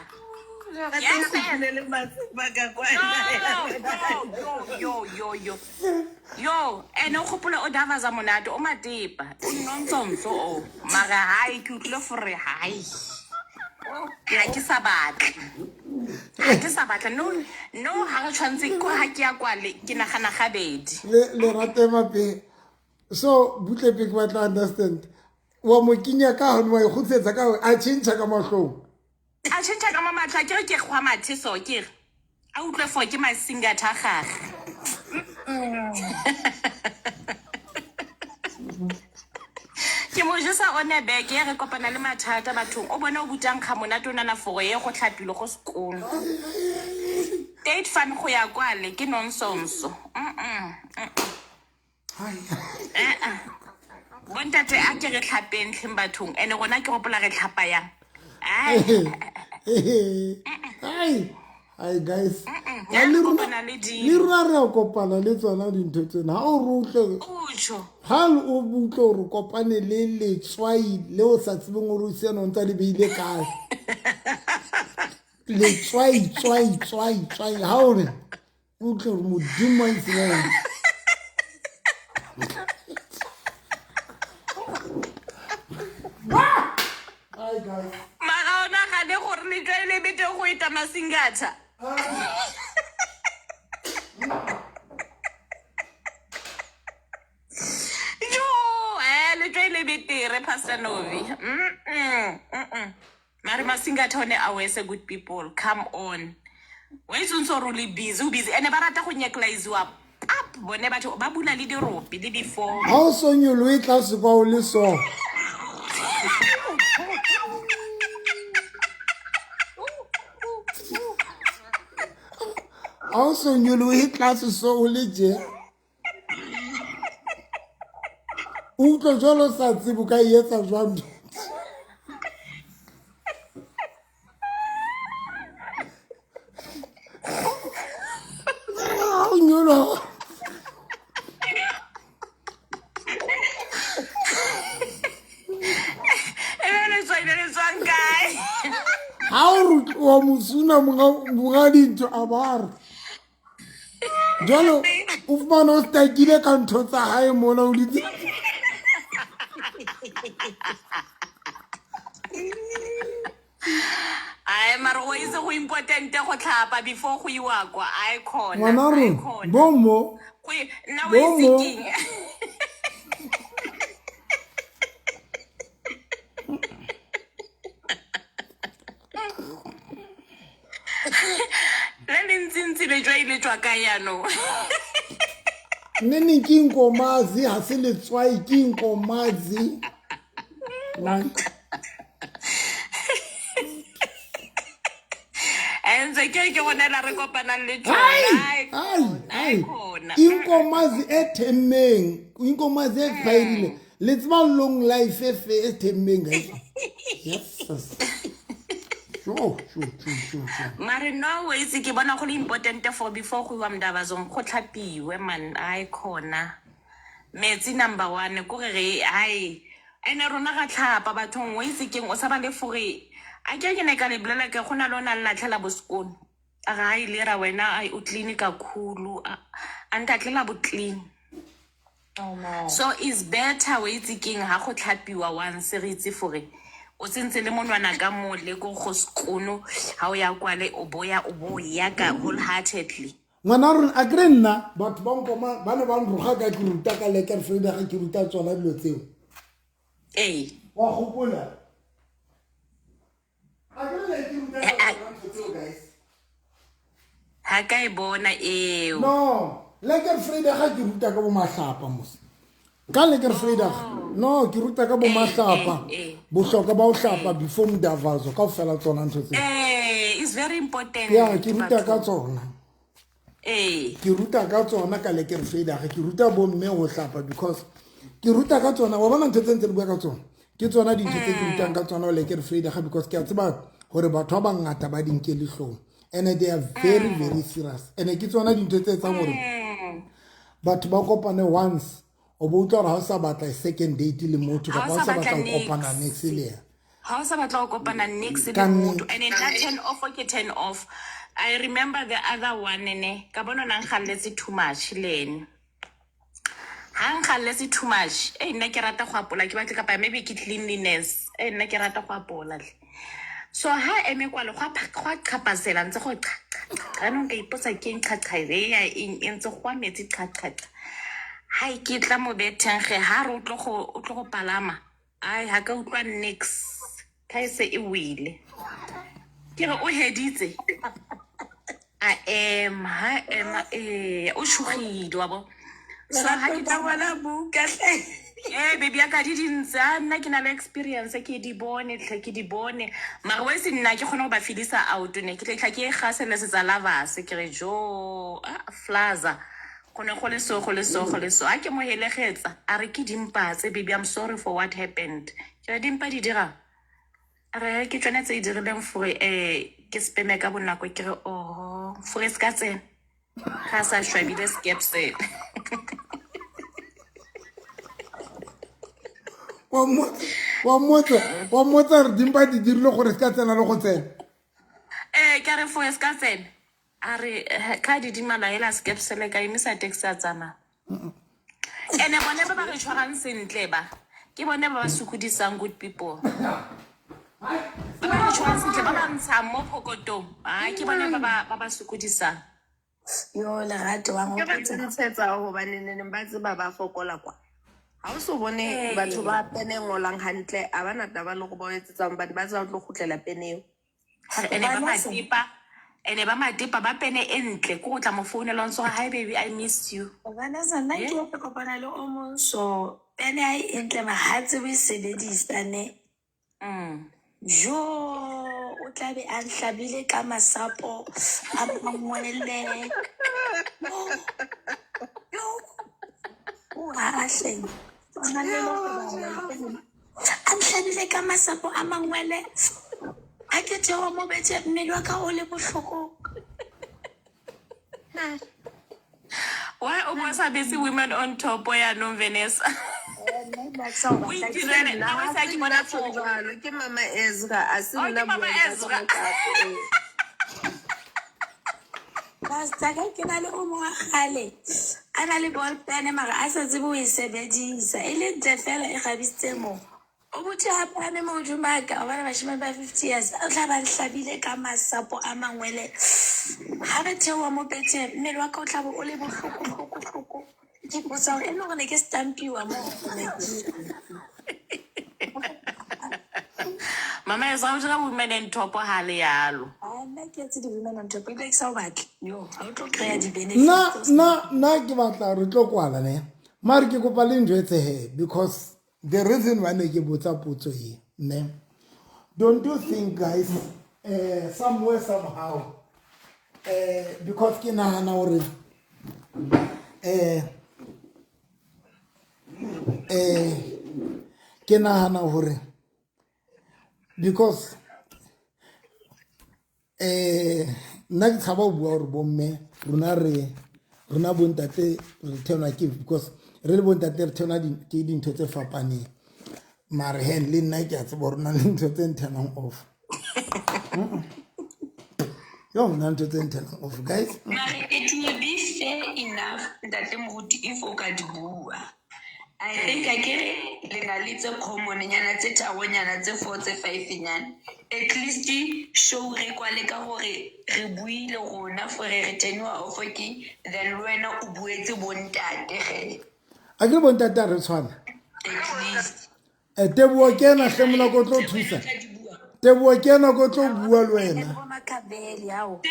yo ene o gopola o davaza monate o matepa o nontsonso o mara hai ke utlwe fore hai ha ke sa batla no ha re tshwantse ko ha ke ya kwale ke nagana gabedi le rate mape so butlepe ke batla understand wa mo kinya ka ho wa ikgutsetsa ka a tshintsa ka mahlong a tshintsa ka mamatla ke re ke gwa mathe so ke re a utlwe fo ke masinga tha gage ke mo jesa one beke re kopana le mathata bathong o bona o butang kga monate o nana foro ye go tlhapile go sekolo date fan go ya kwale ke nonsense bontate a ke re tlhapeng tlheng bathong ene gona ke gopola re tlhapa yang ai guys le rare a kopana le tsona dintho tsena ha o rutle ha o butlo re kopane le letswai le o sa tsebeng o re seno ntse le beile kae letswai ha o re butlo re modimo a tsena mara ona ga le gore le tlile bete go eta masingatha Pastor Novi. Mari Masingatone awese good people. Come on. When you so really busy. And barata go nyeklaiziwa up. Bone batho ba bula le diropi le before. How so you Louis class go le so. How so you Louis class so le je. Utlwa jolo sa tsibu ka yetsa jwang. You know. How wa musuna mga dinto abar. Jolo ufmano stakile ka ntho tsa hae mona o ditse. Ai maro is go important go tlhapa before go iwa kwa ai khona. Ngwanaro bomo. Now we seeking. Le joile twa kayano. Nene kinko mazi hasile tswai kinko mazi. And the ke gona la re kopana le twa. Ai. Inko mazi etemeng. Inko mazi expirile. Let's mal long life etemeng. Yes. Sure. Mare no way se ke bona go le important for before go wa mdaba zong go tlhapiwe man ai khona. Metsi number 1 go re ai ene rona ga tlhapa bathong we se keng o sa ba le fore a ke ne ka le blela ke gona lona la tlhela bo sekolo a ga ile ra wena ai o clinic khulu anta tlela bo clean. Oh no. So is better we se keng ha go tlhapiwa once re itse fore o sentse le monwana ka mo le go go skono ha o ya kwale o boya ka wholeheartedly. Ngwana rona a kre nna batho ba nkoma ba ne ba nroga ka ke ruta ka le ka Frida ga ke ruta tsona dilo tseo. Wa gopola. A kre le ke ruta ka tsona guys. Ha ka e bona eo. No, le ka Frida ga ke ruta ka bo mahlapa mos. Ka le ka Frida no ke ruta ka bo mahlapa. Bo hloka ba o hlapa before mdavazo ka fela tsona ntho tse. It's very important. Yeah, ke ruta ka tsona. Ke ruta ka tsona ka le ke Frida ga ke ruta bo mme go hlapa because ke ruta ka tsona wa bona ntho tse ntse le bua ka tsona. Ke tsona dintho tse ke rutang ka tsona le ke Frida ga because ke a tseba hore batho ba ngata ba dinke le hlong and they are very serious and ke tsona dintho tse tsa gore batho ba kopane once o bo utlwa ha sa batla second date le motho ka ba sa batla go kopana next le ha sa batla go kopana next le motho and in that 10 off ke 10 off. I remember the other one ne ka bona nang galletse too much len hang galletse too much nna ke rata go apola ke batla ka maybe ke cleanliness nna ke rata go apola so ha eme kwa le go qhapasela ntse go ka nong ke iposa ke nqhaqhaile ya ntse go metsi qhaqhaqa hai ke tla mo beteng ge ha re o tlo go palama ai ha ka utlwa next ka se e wile ke re o heditse I am o shugile wa bo so ha ke tla bona buka baby ya ka di dintsa nna ke na le experience ke di bone mara we se nna ke gona go ba filisa out ne ke tla ke gase le se tsa lavas ke re jo flaza kone go le so a ke mo helegetsa a re ke dimpatse baby I'm sorry for what happened ke dimpa di dira re ke tsone tse di dirileng fore ke speme ka bonako ke re fore ska tsena ka sa shwabile skepse wa motsa re dimpa di dirile gore ska tsena le go tsena ke re fore ska tsena a re ka di dimala ela skepsele ka imisa taxi a tsama ene bone ba re tshwarang sentle ba ke bone ba sukudisang good people ba re tshwarang sentle ba ba ntsha mo phokotong ke bone ba sukudisang yo le rate wa Ke ba ntshetsa go ba nene ba tseba ba fokola kwa Ha o so bone batho ba pene ngolang hantle a bana taba le go ba etsetsang ba tsa tlo gutlela pene eo. ene ba matipa ene ba matipa ba pene entle ko tla mo founela ntse hi baby I missed you. Bana sana ke o kopana le o mong so pene ai entle ma ha tsebe sebedisa ne. Jo o tla be a hlabile ka masapo a mangwele. Yo a hleng bana le lo a hlabile ka masapo a mangwele a ke tsewa mo betse mmele wa ka o le bohloko. Why almost a busy women on top ya no Vanessa? We didn't now I said you want to ke Mama Ezra a se nna Mama Ezra. Basta ke na le o mo gale a na le ball pen mara a sa tsebe o e sebedisa ile ntle fela e gabisitse mo o botse hapane mo dumaka ba bashima ba 50 years o tla ba hlabile ka masapo a mangwele ha re thewa mo betse mmele wa ka o tla bo o le bohloko ke botsa e no ne ke stampiwa mo Mama Ezra o dira women on top ha le yalo. nna ke tse di women on top ile ke sa o batla yo ha o tlo kry di benefits na ke batla re tlo kwala ne mara ke kopa le njwetse he because the reason why ne ke botsa potso e ne don't you think guys somewhere somehow because ke nahana hore ke nahana hore because nna ke tshaba ho bua hore bomme rona bontate re theona ke because re le bontate re theona ke dintho tse fapaneng mara hen le nna ke a tseba hore rona le ntho tse ntenang off yo nna ntho tse ntenang off guys. It will be fair enough that if o ka di bua. I think I get le na le tse common nyana tse thawonyana tse 4 tse 5 nyana at least show re kwale ka gore re buile rona for re tenwa ofoki then wena o buetse bontate ge a ke bontate re tshwana at least tebo kena hle mona go tlo thusa tebo kena go tlo bua le wena makabeli hao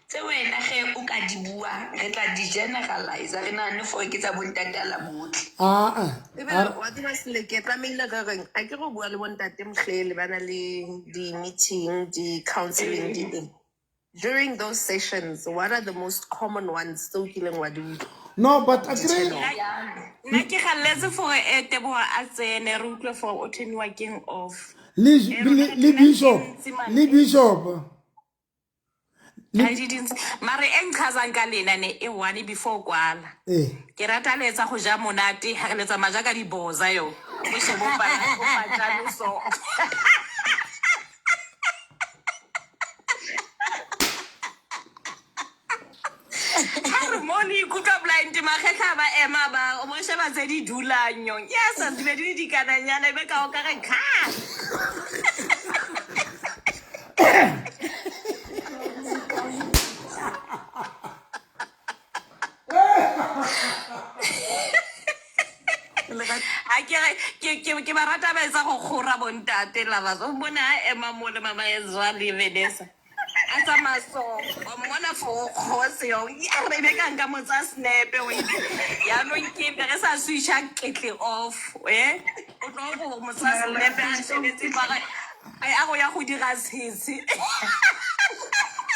tse wena ge o ka di bua re tla di generalize re na ne for ke tsa bontate la botle wa di basile ke tlamehile ka reng a ke go bua le bontate mohlele bana le di meeting di counseling di during those sessions what are the most common ones so kileng wa di no but agree nna ke galetse for tebo a tsene re utlwe for o tenwa king of le bishop I didn't mare engchazang ka lena ne e one before kwala ke rata letsa go ja monate ha re letsa maja ka di boza yo go shebo pa jalo so harmony ku ka blind maghetla ba ema ba o mo sheba tse di dulanyo yes a di di kananyana be ka o ka re kha ke ba rata ba etsa go khora bontate la ba so bona ema mo le Mama Ezra le Vanessa a tsa maso o mona for khose yo ya re be ka nka mo tsa snap o ya no ke re sa swisha ketle off o tlo go mo tsa snap a shebetse ba ai a go ya go dira sitse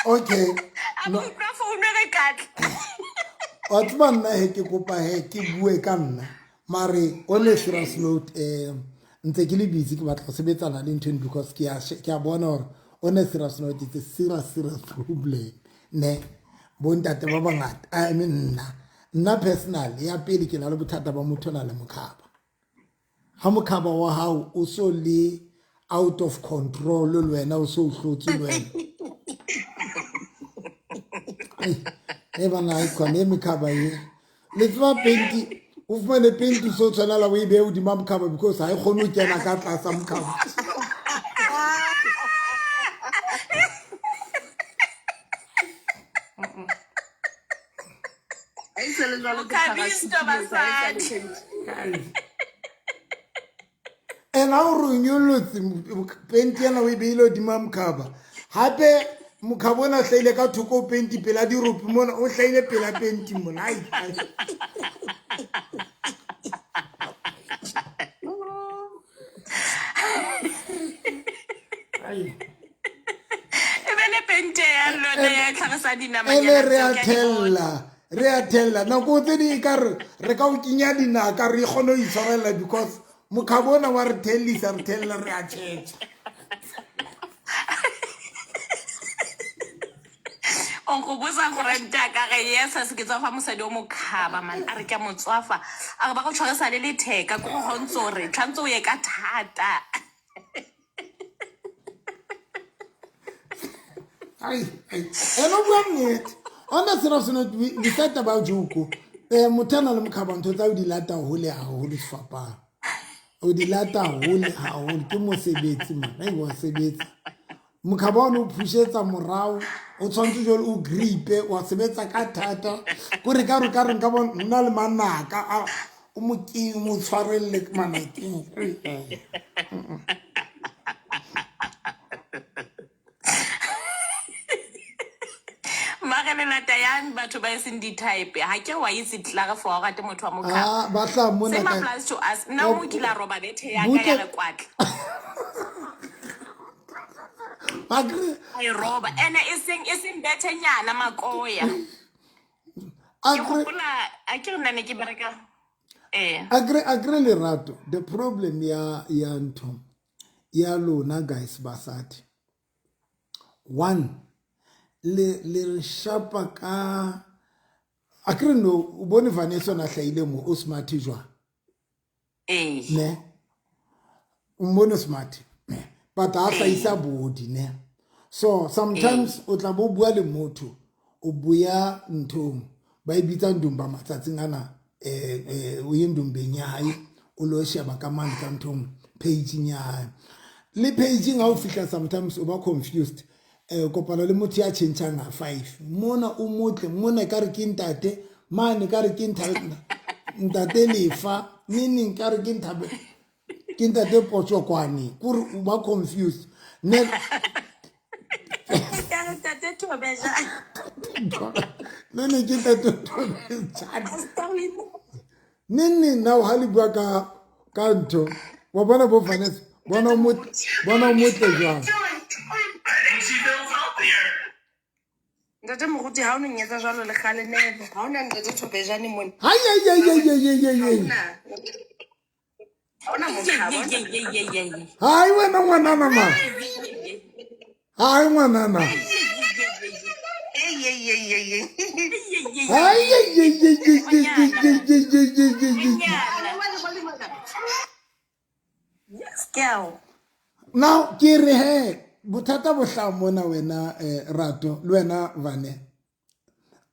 okay no phone re katla o tsba nna he ke kopa he ke bue ka nna mare on a serious note ntse ke le busy ke batla go sebetsana le ntho because ke a bona hore on a serious note it's a serious problem ne bontate ba bangata I mean nna personally ya pele ke na le bothata ba motho na le mokhaba ha mokhaba wa hao o so le out of control le wena o so hlotse le wena bana ikone mokhaba ye le tswa penti o fumane penti so tshwana la o e be o di mokhaba because ha e khone o kena ka tlasa mokhaba And ha o re nyolotse penti yana o e beile hodima mokhaba hape mokhaba ona hlaile ka thoko penti pela dirope mona o hlaile pela penti mona Ebele pente ya lona ya tlhagisa dinama ene re a thella nako tse di ka re ka o kenya dinaka re kgone go itshwarela because mokhaba ona wa re thellisa re thella re a tšhetša onko bosa gore ntaka ga yesa se ke tsa fa mosadi o mokhaba man a re ke motswafa a re ba go tshwarisa le letheka go go ntse re tlhantse o ye ka thata ai eno bua nnete ona sera seno we said about Joko motana le mokhaba ntho tsa o di lata hole haholo sefapang o di lata hole haholo ke mosebetsi man ai wa sebetsa mokhaba o no phušetsa morao o tshwantse jole o gripe wa sebetsa ka thata kore ka re nka bona le manaka o mo tshwarelle manakeng magele lata yang batho ba seng di type ha ke wa itse tla for ga te motho wa mokhaba ba tla mona same applies to us na mo kila roba bethe ya ka ya re kwatla ai roba ene iseng bethe nyana makoya ke gopola a ke nna ne ke bereka agree Lerato the problem ya ntho ya lona guys basadi one le shapa ka agree no o bone Vanessa na hlaile mo o smart jwa ne o mone smart but a hlaisa body ne so sometimes o tla bo bua le motho o buya ntong ba ibitsa ndumba matsatsing ana o yendumbeng ya hae o lo sheba ka mane ka ntong page ya hae le page nga o fihla sometimes o ba confused kopana le motho ya tšhentšhang a 5 mona o motle mona ka re ke ntate mane ka re ke ntate lefa meaning ka re ke ntate potso kwane kore o ba confused ne ntate Thobeja nene ke ntate Thobeja nene now hali bua ka ntho wa bona bo Vanessa bona motle jwang ntate moruti ha o nnyetsa jalo le gale nebe ha ona ntate Thobejane mone hai wena ngwanana ma hai ngwanana now ke re he bothata bo hla mona wena Rato le wena Vane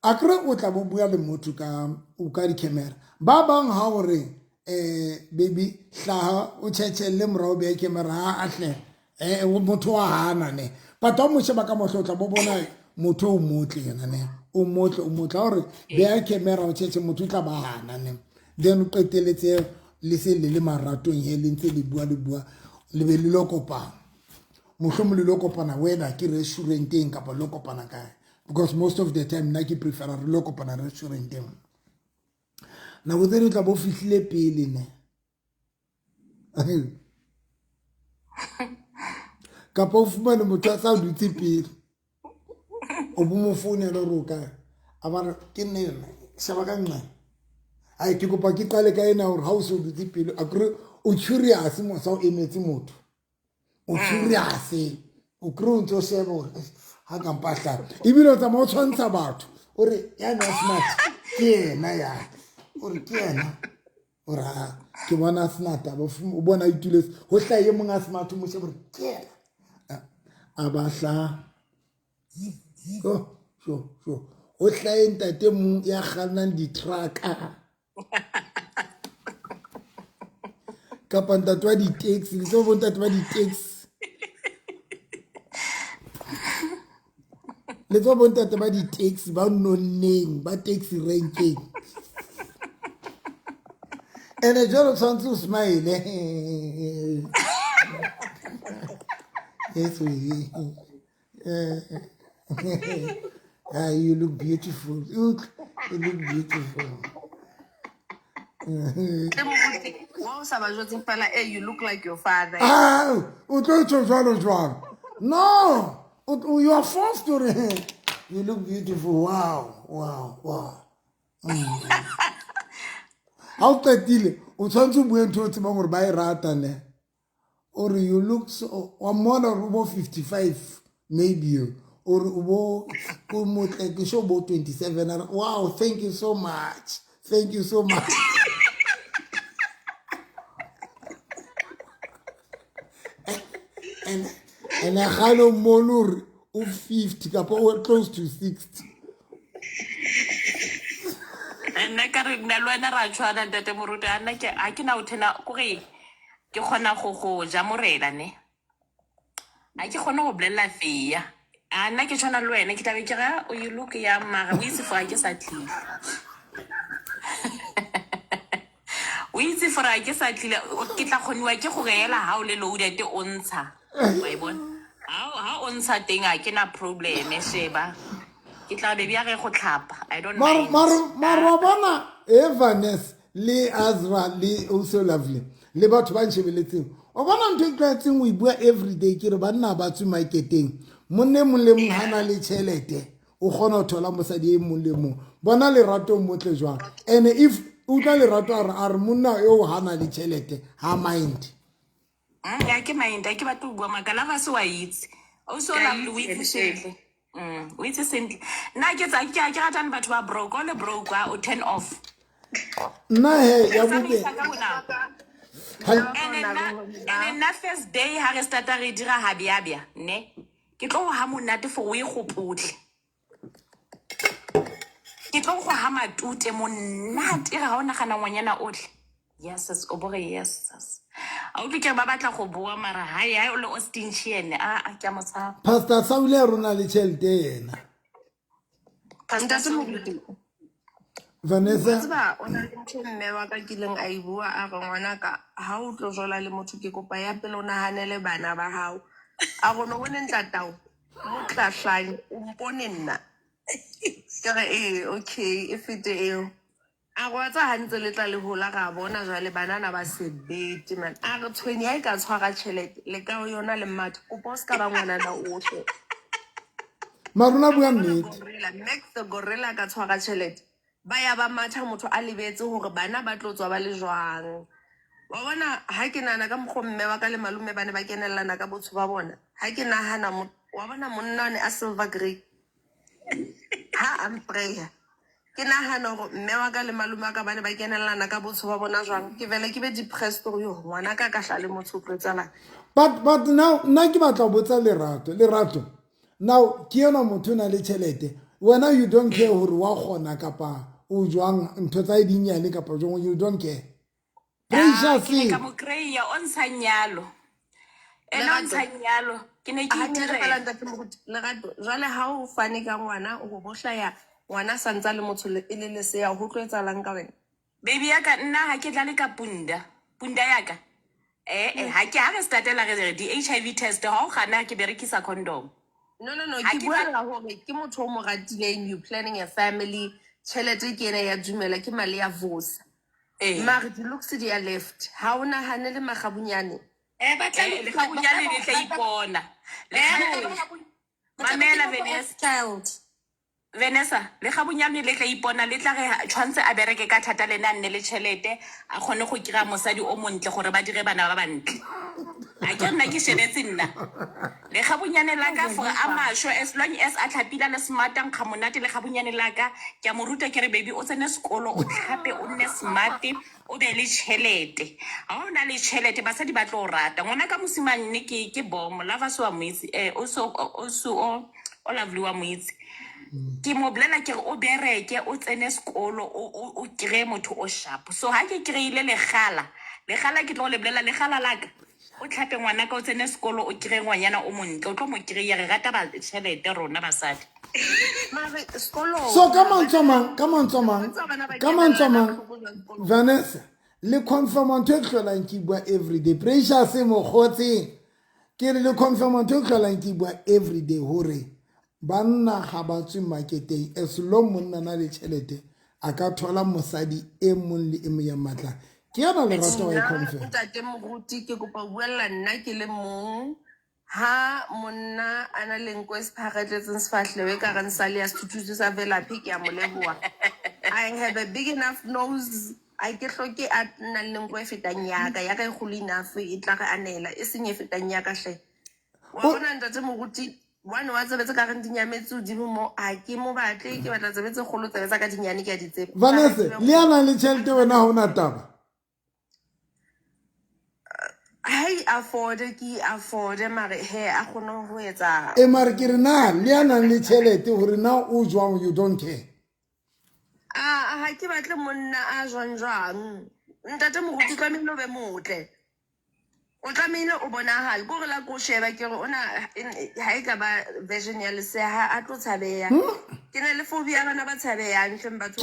akre o tla bo bua le motho ka di camera ba bang ha hore baby hlaha o tshetse morao be camera ha ahle motho wa hana ne but o mo sheba ka mohlo tla bo bona motho o motle yena ne o motle hore be camera o tshetse motho tla ba hana ne then o qeteletse le se le maratong he le ntse le bua le be le lokopana mohlomong le lokopana wena ke restauranteng kapa lokopana kae because most of the time nna ke prefer re lokopana restauranteng na go tsene tla bo fihlile pele ne kapa o fumane motho a sa dutse pele o bo mo founela re o kae a ba re ke nne yona sheba ka nna ai ke kopa ke qale ka ena hore ha o so dutse pele a kre o curious mo sa o emetse motho o curious o kre o ntse sheba hore ha ka mpahla ibile o tsa mo tshwantsha batho ore ya na smart ke ena ya ore ke ena ora ke bona smart o bona itule ho hlaye monga smart mo sheba hore ke ena a ba hla sure o hlaye ntate mo ya kganang di truck kapa ntate wa di taxi le tso bontate ba di taxi le tso bontate ba di taxi ba nonneng ba taxi ranking And a jolly son to smile. Yes, we. You look beautiful. Look, you look beautiful. Wow, Sabajotin Pala, you look like your father. No, you are forced to. You look beautiful. Wow, wow, wow. How tatile? O tshwantse bue ntho o tsebang gore ba e rata ne. Or you look so or more than 55 maybe. Or about 27. Wow, thank you so much. Thank you so much. And I had a monor of 50, or close to 60. And I can't remember when I tried that the Muruta, and I can out and out. Ke kgona go ja morela ne a ke kgona go blella fea a nna ke tshwana le wena ke tla be ke ga o you look ya mara o itse for ke sa tlile o itse for ke sa tlile ke tla kgoniwa ke go reela ha o le loaded o ntsha wa ibona ha o ntsha teng a ke na problem sheba ke tla be bia ge go tlhapa I don't mind maro bona Vanessa le Azra le also lovely le batho ba ntshebeletseng o bona ntwe tlwaetseng o ibua every day ke re banna ba tswe marketeng monne mo le mo hana le chelete o gona o thola mosadi e mo le mo bona le rato motle jwang and if o tla le rato are monna yo hana le chelete ha mind ya ke mind ke ba to bua makala ba se wa itse o so lovely with sentle with sentle na ke tsa ke ratang batho ba broke o le broke o turn off na he ya bube and then na first day ha re starta re dira habia ne ke tlo ha monate for o e gopotle ke tlo go ha matute monate ga ona gana ngwanyana otle yes o bore yes a o ke ba batla go bua mara ha o le Austin Chien a ke mo tsa Pastor Saule rona le chelete yena Vanessa Tsaba ona le motho mme wa ka kileng a e bua a re ngwana ka ha o tlo jola le motho ke kopa ya pele o nahanele bana ba hao a go no bone ntlatao mo tlahlane o mpone nna ke re okay if it eo a go tsa hantse le tla le hola ga bona jwale banana ba sebete man a re tshweni ha e ka tshwara tšhelete le ka yona le mmathe kopa o se ka ba ngwana na ohle maruna bua nnete Max the gorilla ka tshwara tšhelete ba ya ba matha motho a lebetse hore bana ba tlo tswa ba le jwang wa bona ha ke nana ka mokgo mme wa ka le malume bane ba kenellana ka botho ba bona ha ke nahana wa bona monna ne a silver grey ha am prayer ke nahana hore mme wa ka le malume wa ka bane ba kenellana ka botho ba bona jwang ke vele ke be depressed hore yo ngwana ka ka hla le motho o tsala but now nna ke batla botsa lerato now ke yona motho na le chelete wena you don't care hore wa gona kapa o jwang ntho tsa dinyane kapa jwang you don't care precious ke ka mo kreya on sanyalo on sanyalo ke ne ke direla lerato jwale ha o fane ka ngwana o go bohlaya ngwana santsa le motho le le se ya ho tlo etsalang ka wena baby ya ka nna ha ke tla le ka punda ya ka ha ke ha re startela re di HIV test ha o gana ke berekisa condom no ke bua la hore ke motho o mo ratileng you planning a family tšhelete ke ene ya dumela ke mali ya vosa mara di looks di ya left ha ona hane le magabunyane ba tla le magabunyane le tla ipona mamela Vanessa le gabunyane le tla ipona le tla re tshwantse a bereke ka thata le nne le tšhelete a kgone go kira mosadi o montle gore ba dire bana ba bantle a ke nna ke shebetse nna le gabunyane la ka for a masho as long as a tlhapila le smart ang khamonate le gabunyane la ka ke a mo ruta ke re baby o tsene sekolo o tlhape o nne smart o be le tšhelete ha o na le tšhelete basadi ba tlo rata ngwana ka mosimane ke bom lava so amoitsi o lovely wa moitsi ke mo blela ke re o bereke o tsene sekolo o kire motho o sharp so ha ke kreile le gala ke tlo le blela le gala la ka o tlhape ngwana ka o tsene sekolo o kire ngwanyana o montle o tlo mo kire re rata ba tšhelete rona basadi so come on Vanessa le confirma ntho e hlolang ke bua everyday pressure se mo khotse ke re le confirma ntho e hlolang ke bua everyday hore banna ga ba tswe marketeng as long monna na le tšhelete a ka thola mosadi e mong le e mong ya matla ke yona lerato wa e confirm ntate moruti ke kopa ho buella nna ke le mong ha monna a na le nko e sephagetletseng sefahleho e ka reng sa le ya sethuthuthu sa velaphi ke a mo leboha I have a big enough nose I ke hloke a nang le nko e fetang ya ka e kgolo enough e tla re anela e seng e fetang ya ka hle wa bona ntate moruti one wa tsebetse ka reng dinyametse hodimo mo a ke mo batle ke batla tsebetse kgolo tsebetsa ka dinyane ke a di tseba Vanessa le ana le tšhelete wena ha ona taba Hey, afford mare he a kgone ho etsa e mare ke re na le ana le tšhelete hore na o jwang you don't care ha ke batle monna a jwang ntate moruti tlamehile o be motle o tlamehile o bonagale ko re la ko sheba ke re ona ha e ka ba version ya leseha a tlo tshabeya ke ne le phobia bana ba tshabeyang hle batho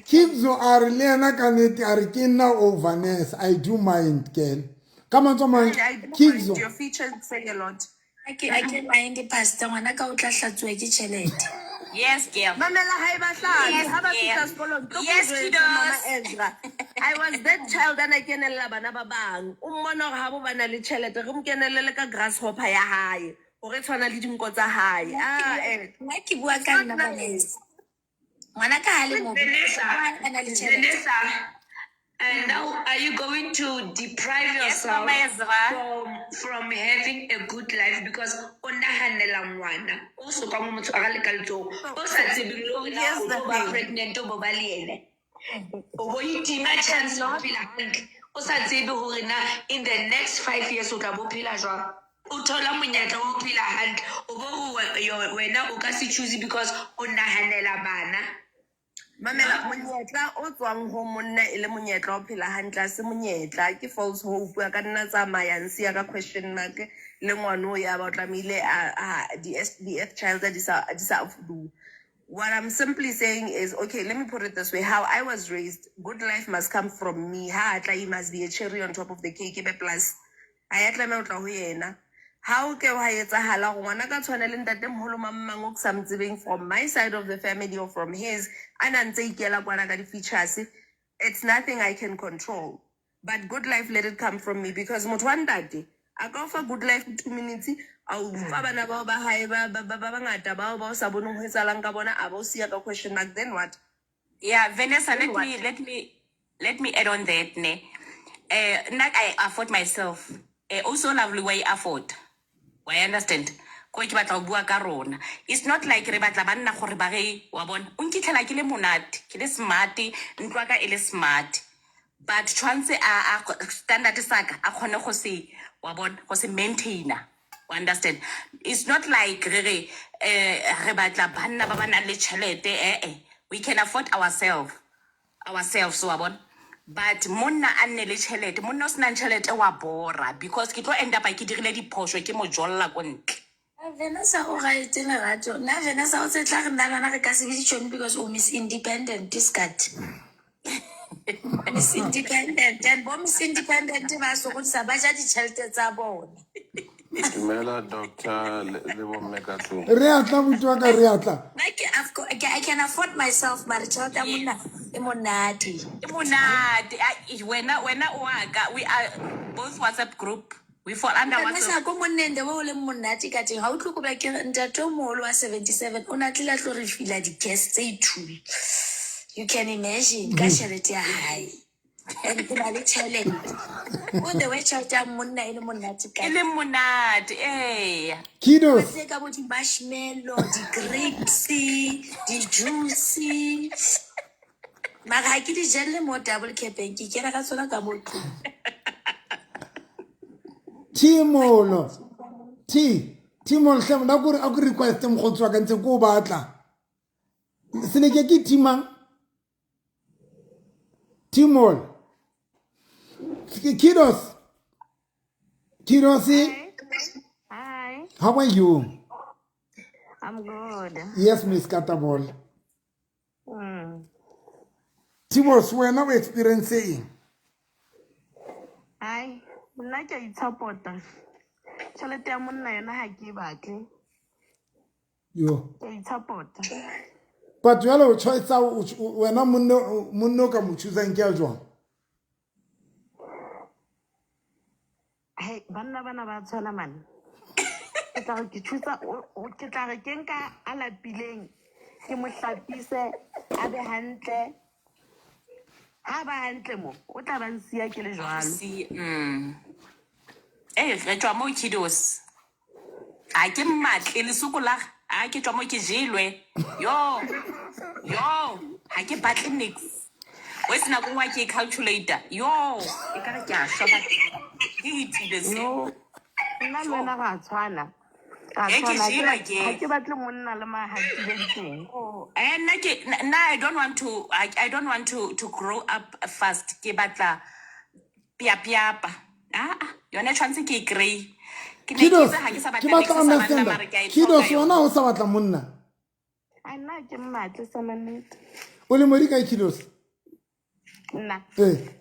Kibzo a re le yena ka nnete a re ke nna o Vanessa I do mind girl ka mantswe mang Kibzo your features say a lot a ke mind pastor ngwana ka o tla hlatsuwa ke tšhelete Yes, girl. mamela ha e bahlale Yes, ha ba yeah. fihla sekolong Yes, Mama kiddos. Ezra I was that child ana kenella bana ba bang o mmona hore ha bo bana le tšhelete re mo kenelele ka grasshopper ya hae hore tshwana le dinko tsa hae nna ke bua ka nna Vanessa ngwana ka ha le mo a na le tšhelete And now, are you going to deprive yourself from having a good life because also come to pregnant chance in the next 5 years o tla bo phela jwang o thola monyetla o phela hantle o bo wena o ka se choose because o nahanela bana mamela monyetla o tswang ho monna e le monyetla o phela hantle se monyetla ke false hope ya ka nna tsamaya nsia ka question mark le ngwana o ya ba tlamile the F child di sa fudu. What I'm simply saying is, okay, let me put it this way. How I was raised, good life must come from me. It must be a cherry on top of the cake. Plus, I how ke wa etsahala go ngwana ka tshwana le ntate moholo mammang o something from my side of the family or from his ana ntse ikela kwana ka di features it's nothing I can control but good life let it come from me because motho wa ntate a ka offer good life 2 minutes au fa bana ba ba hae ba ngata ba ba sa boneng ho etsalang ka bona a ba siya ka question mark then what yeah Vanessa let me add on that not I afford myself also lovely way afford I understand ko ke batla go bua ka rona it's not like re batla banna gore ba ge wa bona o nkitlela ke le monate ke le smart ntwa ka ele smart but tshwantse a standard saka a khone go se wa bona go se maintainer you understand it's not like re batla banna ba bana le tšhelete we can afford ourselves so wa bona but monna a nne le tšhelete monna o sena tšhelete wa bora because ke tlo end up ke dirile diphoso ke mo jolla ko ntle Vanessa o ga etse lerato nna Vanessa o tse tla re nna lana re ka se be ditšhone because o miss independent discat miss independent and bo miss independent ba sokodisa ba ja ditšhelete tsa bona Dumela Dr. Lebomme Katlong. re atla butwa ka re atla I can afford myself but tšhelete ya monna e monate wena o aka we are both WhatsApp group we fall under Vanessa WhatsApp ko monneng de bo le monate ka teng ha o tlo go ba ke ntate o moholo wa 77 o na tlela tlo re fila di guests tse two you can imagine ka tšhelete ya hae and ke na le challenge o the way tšhelete ya monna e le monate ka ele monate Kiddos tse ka bo di marshmallow di grapes di juice mara ha ke di jelle mo double capeng ke kena ka tsona ka mo Timolo Timol hle mna gore a go request mo go tswa ka ntse go batla se ne ke timang Timol Kiddos hi how are you I'm good yes Miss Katabol Tibos wena o experiencing Ai, nna ke a itshapota. Tšhelete ya monna yona ha ke e batle. yo Ke a itshapota. but jalo choice wena munno ka mo choosang ke a jwang Hey, banna bana ba tshwana man. Ke tla re ke thusa ke tla re ke nka a lapileng ke mo hlapise a be hantle. Ha ba hantle mo o tla ba nsia ke le jwalo. Re tswa mo Kiddos. A ke mmatle le sokola. A ke tswa mo ke jelwe. Yo. Ha ke batle nix. We sena go wa ke calculator. Yo, e ka re ke a shaba. Ke itile se. Nna le wena ra tshwana. Ra Ke tshwana. jelwa Ha ke. ke batle monna le mahatile. I don't want to I don't want to grow up fast. Ke batla piapa. Yona chance ke grey. Kiddos ke batla understand Kiddos wona o sa batla monna A nna ke mmatle sa mannete. o le modi ka Kiddos Nna ke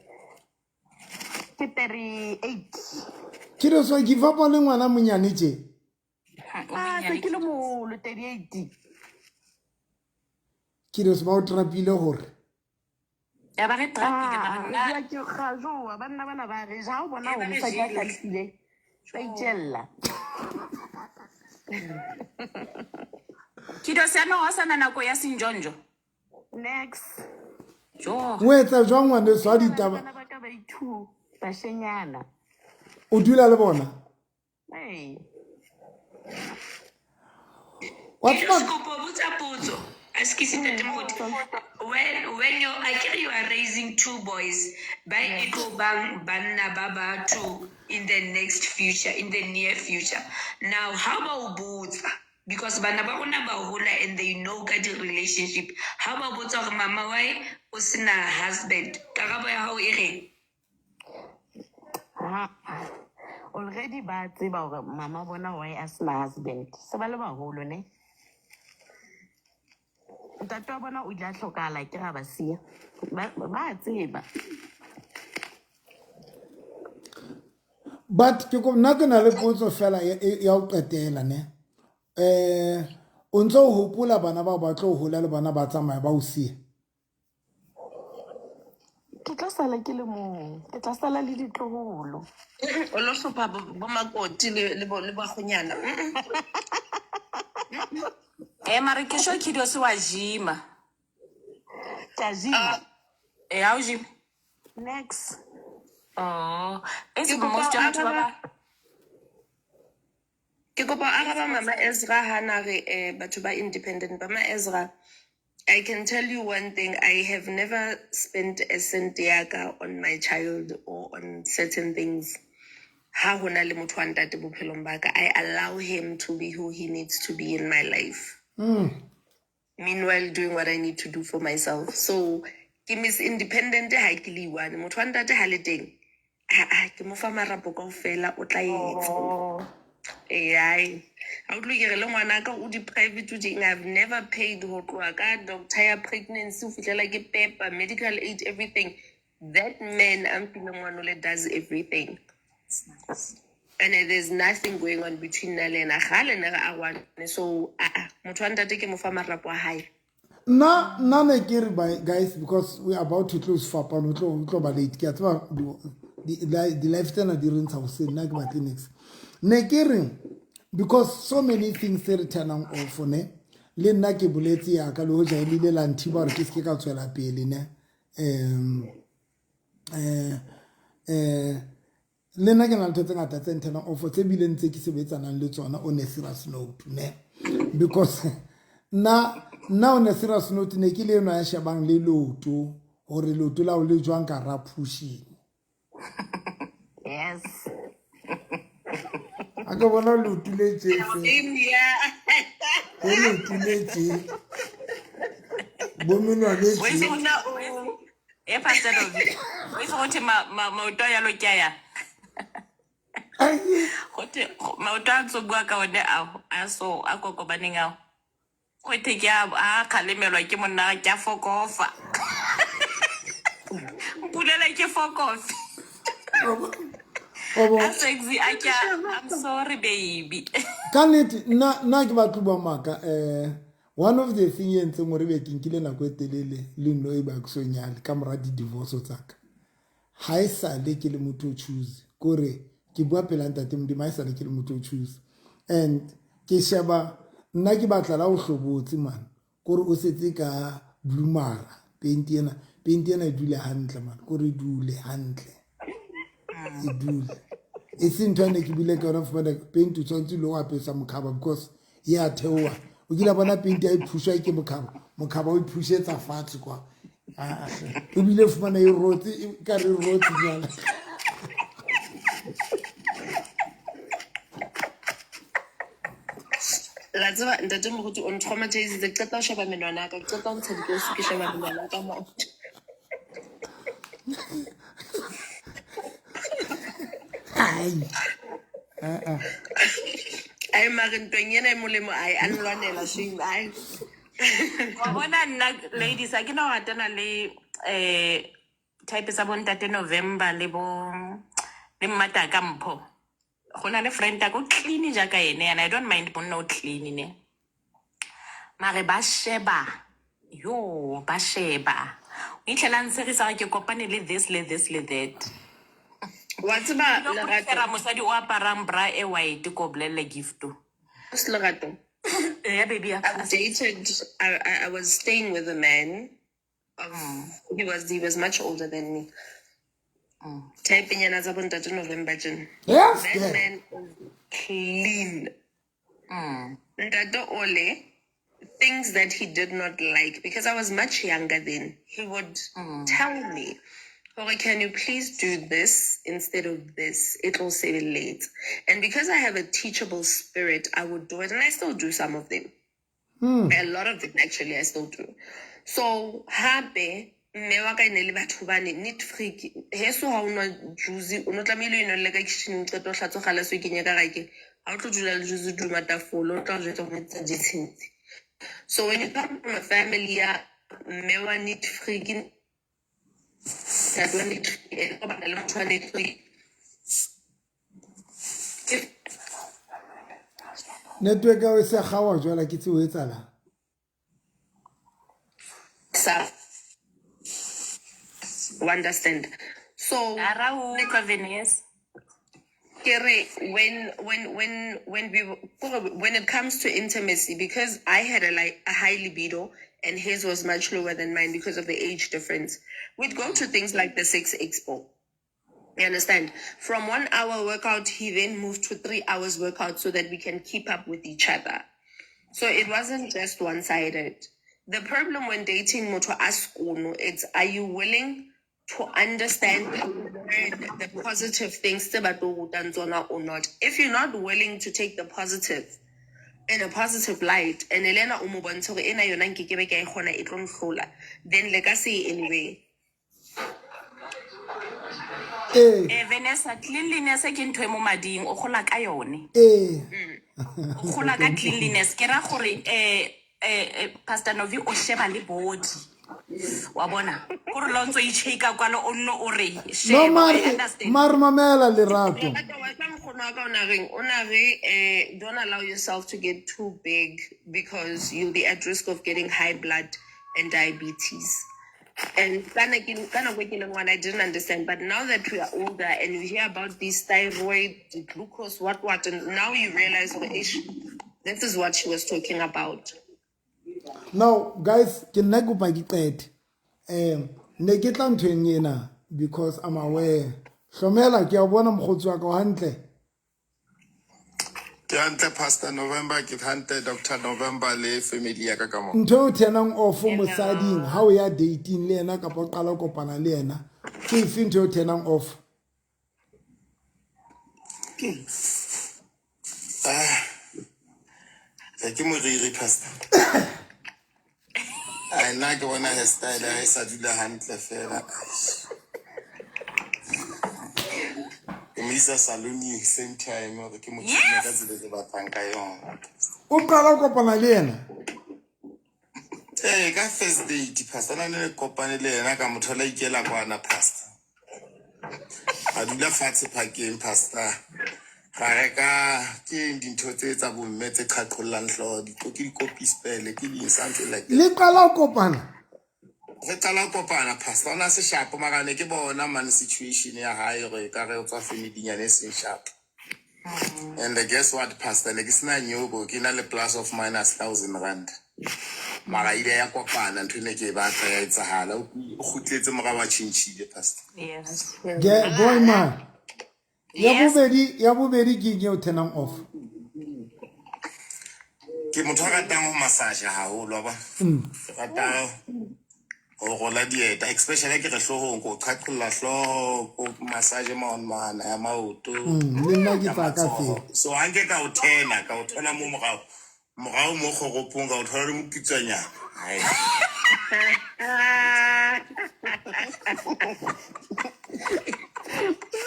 38. Kiddos wa give up le ngwana monyane tje Se ke le mo le 38. Kiddos ba o trapile hore ya ba re trapile Ya ke ga joa banna bana ba re ja o bona o msa ka tlhalefile ba itjella. Kiddos ya no sana nako ya Sinjonjo. Next. Jo. o etsa jwang ngwane swa ditaba Bana ba ka ba ithu ba shenyana. o dula le bona Hey. what's up When you are raising two boys, by equal bang banna baba two in the next future, in the near future. Now, how about both? Because banna ba rona ba hola and they know ka di relationship. How about both of mama why usina husband? Karabo ya hao e Already ba tseba hore mama bona why as my husband. Se ba le baholo ne. Ntate wa bona o ile a hlokala ke ga ba sia. Ba tseba. but ke go nna ke na le potso fela ya o qetela ne o ntse o hopola bana ba ba tlo hola le bana ba tsamaya ba o sie Ke tla sala ke le mo. Ke tla sala le ditloholo. O lo hlopa bo makoti le ba khonyana. Mare ke sho Kiddos wa jima. Tajima. How jim? Next. Oh, it's most of the Ke kopa araba mama Ezra hana re batho ba independent. Mama Ezra, I can tell you one thing, I have never spent a cent yaka on my child or on certain things. Ha hona le motho wa ntate bophelong ba ka, I allow him to be who he needs to be in my life. Meanwhile doing what I need to do for myself. So ke miss independent ha ke le one motho wa ntate ha le teng. Ke mo fa marapo kaofela o tla etsa. AI. I would look at a long one. I got private teaching. I've never paid her doctor pregnancy, like a paper, medical aid, everything. That man, I'm feeling one who does everything. And there's nothing going on between Nale and Awan. So, Mutwanda take him from a rapper high. Na guys, because we are about to close for late. The lifestyle didn't house next. Nekering, because so many things are turning off ne. Le nna ke boletse ya ka le ho ja ile la nthiba re ke se ka tswela pele ne. Le nna ke na le ntse ngata tse turning off tse bile ntse ke sebetsanang le tsona on a serious note ne. Because now on a serious note ne ke le no ya shebang le loto hore loto la o le jwang ka ra pushing. Yes. Aka bona loto le tsefe. Loto le tse. Bomenwa le tse. Pastor Ovi. We so te mauto ya lo kya. Khote mauto a tsogwa ka one a so a koko baneng ao. Khote ke a khalemelwa ke monna ke a fokofa. bulela ke for coffee. Sexy, I'm sorry, baby. Can it na ke batho ba maka one of the things entse mo re be ke nkile nako etelele le no e ba go sonyale ka mora di divorce tsaka ha e sa le ke le motho o choose kore ke bua pela ntate mo di ma isa le ke le motho o choose and ke sheba nna ke batla la o hlobotse man kore o setse ka blumara paint ena e dule hantle man kore dule hantle e dule e sintwane ke bile ka ona fumana paint o tshwantse lo apesa mokhaba because ya theoa o kila bona paint ya iphusha ke mokhaba o iphusetsa fatshe kwa e bile fumana e rotse ka re rotse nyana la tseba ntate mo go on traumatized the qeta o sheba menwana ka qeta o ntsha dikosi ke sheba menwana ka mo ai magentong yena e molemo ai anlwanela shame ai Wa bona nna ladies a ke no atana le type sa bontate November le mmata ka mpho gona le friend ta go clean ja ka ene and I don't mind bonna o clean ne mare ba sheba o itlela ntse re sa ke kopane le this le that wa tseba le ra mosadi o aparang bra e white ko blele gift Lerato. Yeah, baby. I was staying with a man. He was much older than me. Typing in as a bunta to November. Yes, that man was clean. That ole things that he did not like because I was much younger then. He would tell me, "Okay, can you please do this instead of this? It will save it late." And because I have a teachable spirit, I would do it, and I still do some of them. A lot of them actually, I still do. So happy. Me wa ka ine le batho ba ne neat freak heso ha una juice o no tlamile ino le ka kitchen tlo hlatso gala so ikenya ka rake ha o tlo dula le juice du matafolo o tlo jeta go tsa ditshintsi. So when you come from a family ya me wa neat freak that when it go ba le motho wa neat freak network o se gawa jwala ke tse o etsala sa understand. So when it comes to intimacy, because I had a high libido and his was much lower than mine because of the age difference, we'd go to things like the Sex Expo. You understand? From 1 hour workout, he then moved to 3 hours workout so that we can keep up with each other. So it wasn't just one-sided. The problem when dating moto askuno, it's are you willing to understand the positive things or not? If you're not willing to take the positive in a positive light, and Elena umubonto ena yona nkekebe ka ikgona e tlo nhlola, then like I say anyway. Vanessa, cleanliness ke ntwe mo mading o gola ka yone o gola ka cleanliness ke ra gore Pastor Novi o sheba le body wa bona gore lo ntse e cheka kwalo o nno o re sheba mar mamela Lerato don't allow yourself to get too big because you'll be at risk of getting high blood and diabetes. And I didn't understand, but now that we are older and we hear about this thyroid, the glucose, what, and now you realize, this is what she was talking about. Now, guys, can I go back to it? Because I'm aware. Shomela, ke a bona mogotsi wa ka o hantle. Ke hantle Pastor November, ke hantle Dr. November le family ya ka ka mo. Ntho o tenang off mosading, how we are dating le ena ka po qala kopana le ena. Ke ife ntho o tenang off? Ke mo re Pastor. I na ke bona hairstyle ya sa dula hantle fela. Misa saluni same time or ke mo tsena ka tsela tse ba tsanka yona. O qala kopana le ena. Ka first date Pastor na le kopane le ena ka mothola ikela kwana Pastor. a dula fatshe phakeng pastor ra reka ke dintho tse tsa bomme tse qhaqhollang hlooho ke dikopi spele ke di something like that. Le qala ho kopana. Re qala ho kopana pastor ona se sharp mara ne ke bona man situation ya hae re ka re tswa family nyane se sharp. And guess what pastor ne ke sina nyobo ke na le plus of minus 1,000 rand. Mara ile ya kopana ntho ne ke batla ya etsahala o khutletse mora wa chinchile pastor. Yes. Boy man. Ya bobedi ke ke o tenang off. Ke motho a ratang ho massage haholo ba. Ke rata ho rola dieta especially ke re hlohong ko qhaqholla hloho ko massage mana ya maoto. Le nna ke tsa ka fe. So anke ka o tena ka o thola mo morao mo kgoropong ka o thola le mokitsanyana. Hai.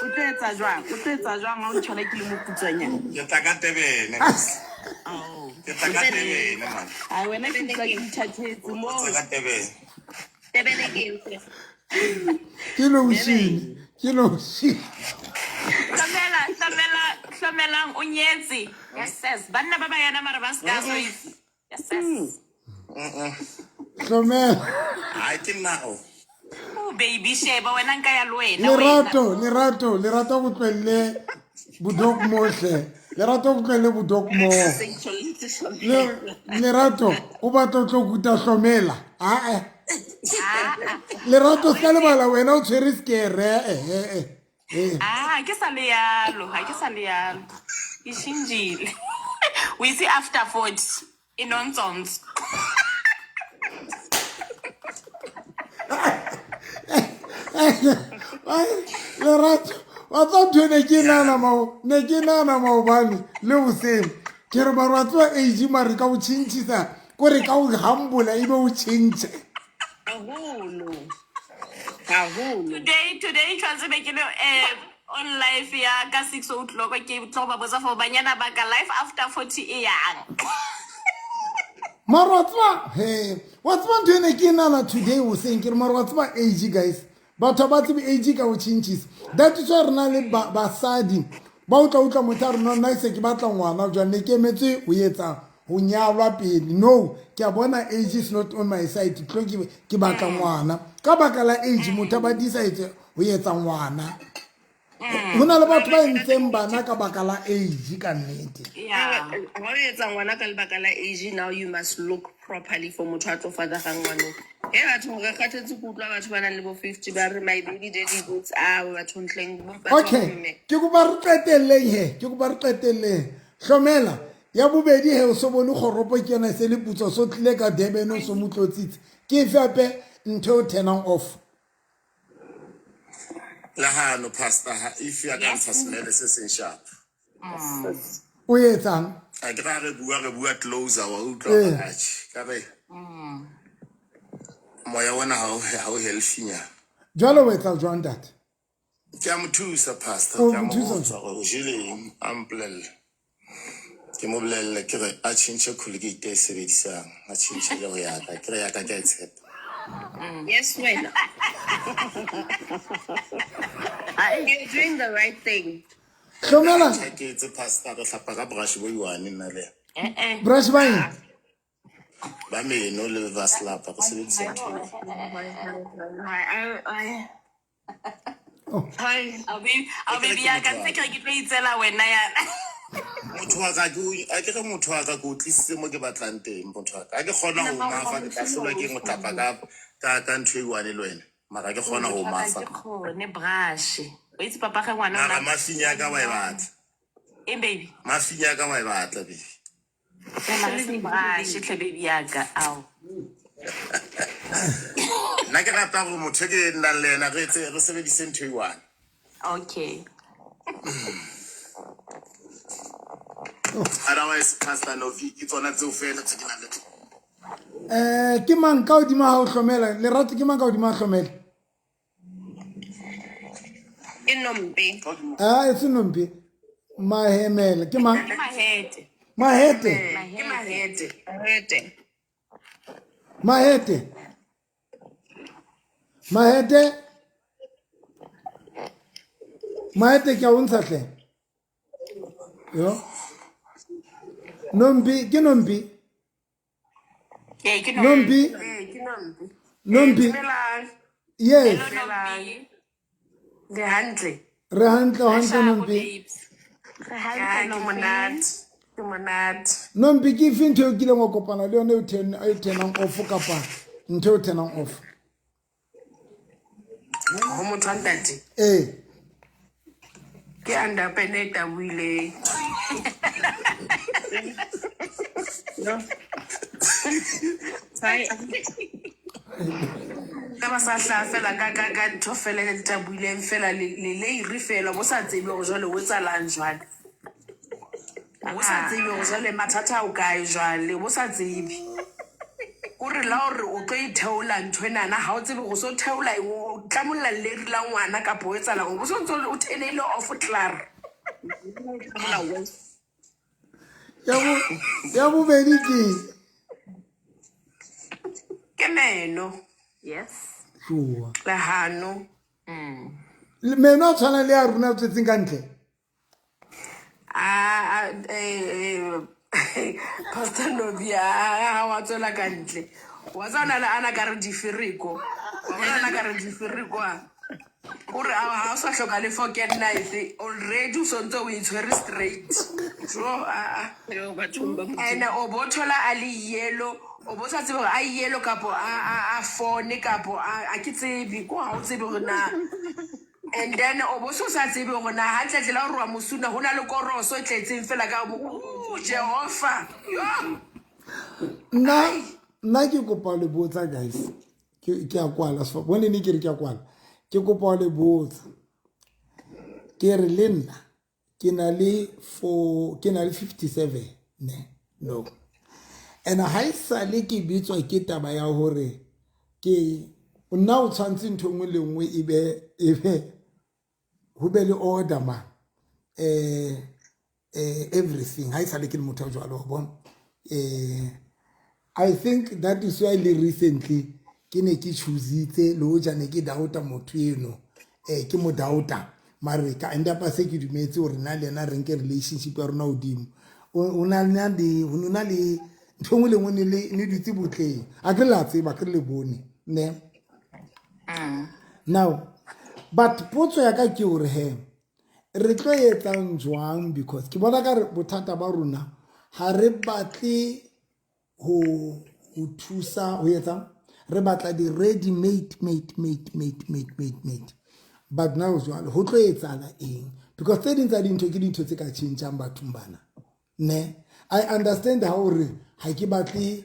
O tletsa jwang ha o tshwana ke le moputsanyana. Ke tla ka Tebene. Ke tla ka Tebene man. Ai wena ke tla ke ithatetse mo. Ke tla ka Tebene. Tebene ke ntse. Ke lo ushini. Hlomelang o nyetse. Yes. Banna ba yana mara ba ska so itse. Yes. Hlomela. Ai ke nao. Oh baby sheba wena nka ya lo wena. Lerato go tlwelle budok mohle. Lerato go tlwelle budok mo. Lerato o batla o tlo kuta Hlomela. Lerato ska le bala wena o tshwere skere. Ke sa le yalo. Ishinjile. We see after 40 in nonsense. Lerato wa tsa ntho ne ke nana maobane le boseng ke re barwatsi wa age mare ka o tšhintšhisa ko re ka o humble ebe o tšhintše. Today tshwanetse be ke le on live ya ka 6 o'clock ke tlo ba botsa for banyana ba ka life after 40 e yang. Mara wa tseba ntho ne ke nana today o seng ke re mara wa tseba age guys batho ba tsebe age ka o tšhintšhisa that is why re na le basadi ba o tla motho a rona nna se ke batla ngwana jwa ne ke emetse o etsa ho nyalwa pele no ke a bona age is not on my side tlo ke batla ngwana ka baka la age motho ba decide ho etsa ngwana. Hona le batho ba ntseng bana ka baka la age ka nnete. Ha o etsa ngwana ka lebaka la age now you must look properly for motho a tlo fada ga ngwana. Ke batho re kgathetse go utlwa batho ba nang le bo 50 ba re my baby daddy goods batho ntleng bo batho. Okay ke go ba re qetelleng Hlomela ya bobedi he o so bone goropo ke yona se le putso so tlile ka Durban o so motlotsitse ke fepe ntho o tenang off. Lahano pastor if you are going to smell se se sharp. O etsang? A ke ra re bua closer wa utlwa batho ka re. Moya wona ha o healthy nya. Jwalo o etsa jwang that? Ke a mothusa pastor ke a mothusa go jileng amplel. Ke mo bolelle ke re a change colgate e sebedisang a change le go ya ka ke re ya ka ke tshepa. Yes, wena. You're doing the right thing. Hlomela ke tse pastor re hlapa ka brush bo iwane nna le. Brush bang. Ba me no le va slapa go sebedisa ntho. I'll be ya ka tse ke tlo itsela wena yana. Motho wa ka a ke re motho wa ka go tlisitse mo ke batlang teng motho wa ka a ke kgona go mafa ke tlahlwa ke go tlapa ka ntho e iwane le wena mara ke kgona go mafa Ne brush o itse papa ga ngwana mara mafinya ka wa e batla baby mafinya ka wa e batla baby brush tle baby ya ka au nna ke rata go motho ke nna le ena re sebedise ntho e iwane. Okay. Otherwise pastor Novi ke tsona tse o fela tse ke nang le ke mang ka odima ha o Hlomela Lerato ke mang ka odima Hlomela Enombe. e se nombe Mahemela ke mang Mahete. maete ke a o ntsha hle yo nombi ke nombi nombi nombi yes Le hantle. re hantle nombi Ke monate. nombi ke fe ntho eo kileng wa kopana le yone e tenang off kapa ntho e tenang off Ho motho wa ntate. Ke underpene tabuile. No. Sai. Ka ba sa hla fela ka ntho fela le tabuile fela le iri fela bo sa tsebe go jwale o etsalang jwale. Bo sa tsebe go jwale mathata o kae jwale bo sa tsebe. O re la hore o tlo itheola ntho enana ha o tsebe go so theola o tlamolla le ri la ngwana ka bo etsalang o so ntse o tenele off clear. ya bobedi Ke meno. Yes. sure La hano. meno a tshwana le a rona tsetseng ka ntle Pastor Novia wa tswela ka ntle. Wa tsana la ana ka re difiriko. Wa bona ka re difiriko a. O re ha o sa hloka le fork and knife already o sontse o itshwere straight. So and o bothola ali yellow o bo sa tsebe a yellow kapo a phone kapo a ke tsebe ko ha o tsebe rona. And then o bo so sa tsebe rona ha tletlela o re wa mosuna hona le koroso e tletseng fela ka mo Jehova. nna ke kopa le botsa guys ke a kwala so bone ne ke re ke a kwala ke kopa le botsa ke re le nna ke na le 57 ne no and ha isale ke bitswa ke taba ya hore ke nna o tshwantse ntho ngwe le ngwe ebe ho be le order man everything ha isale ke le motho jwalo bona I think that is why recently ke ne ke choositse le ho jane ke dauta motho eno ke mo dauta mare ka enda pa se ke dumetse hore na le na re nke relationship ya rona odimo ona le ntho le ngwe ne dutse botleng a ke la tseba ke le bone ne now but potso ya ka ke hore he re tlo etsang jwang because ke bona ka re bothata ba rona ha re batle ho thusa ho etsa re batla di ready made but now jwale ho tlo etsala eng because tse ding tsa dintho ke dintho tse ka tshintshang bathong bana ne I understand how re ha ke batle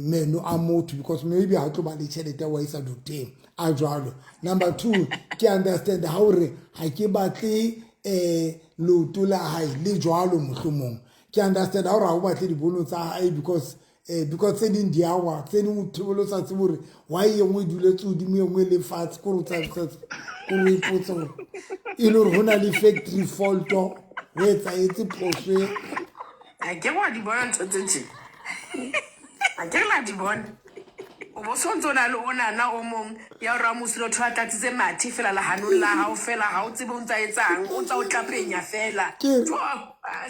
meno a motho because maybe ha tlo ba le tšhelete wa isa docteng a jwalo number 2 ke understand how re ha ke batle loto la hae le jwalo mohlomong ke understand how ra o batle di bono tsa hae because tse ding di awa tse ding o thobolo sa tsebore why ye ngwe dule tsodimo ye ngwe le fatshe ko re tsa ko re ipotsa gore e le gore hona le factory fault o etsa etse phoso a ke wa di bona ntho tse a ke la di bona o bo sontso na le ona na o mong ya ra musilo thwa tatitse mathi fela la hanolla ha o fela ha o tsebe o ntsa etsang o ntsa o tlapenya fela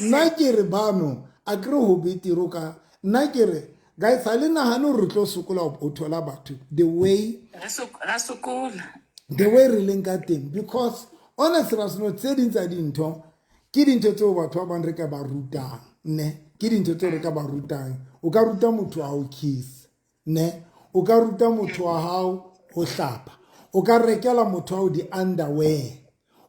nna ke re bano a kre ho betiro ka nna ke re guys ha le nahane re tlo sokola o thola batho the way re leng ka teng because honestly ra seno tse ding tsa dintho ke dintho tseo batho ba bang re ka ba rutang ne ke dintho tseo re ka ba rutang o ka ruta motho wa o kiss ne o ka ruta motho wa hao ho hlapa o ka rekela motho wa di underwear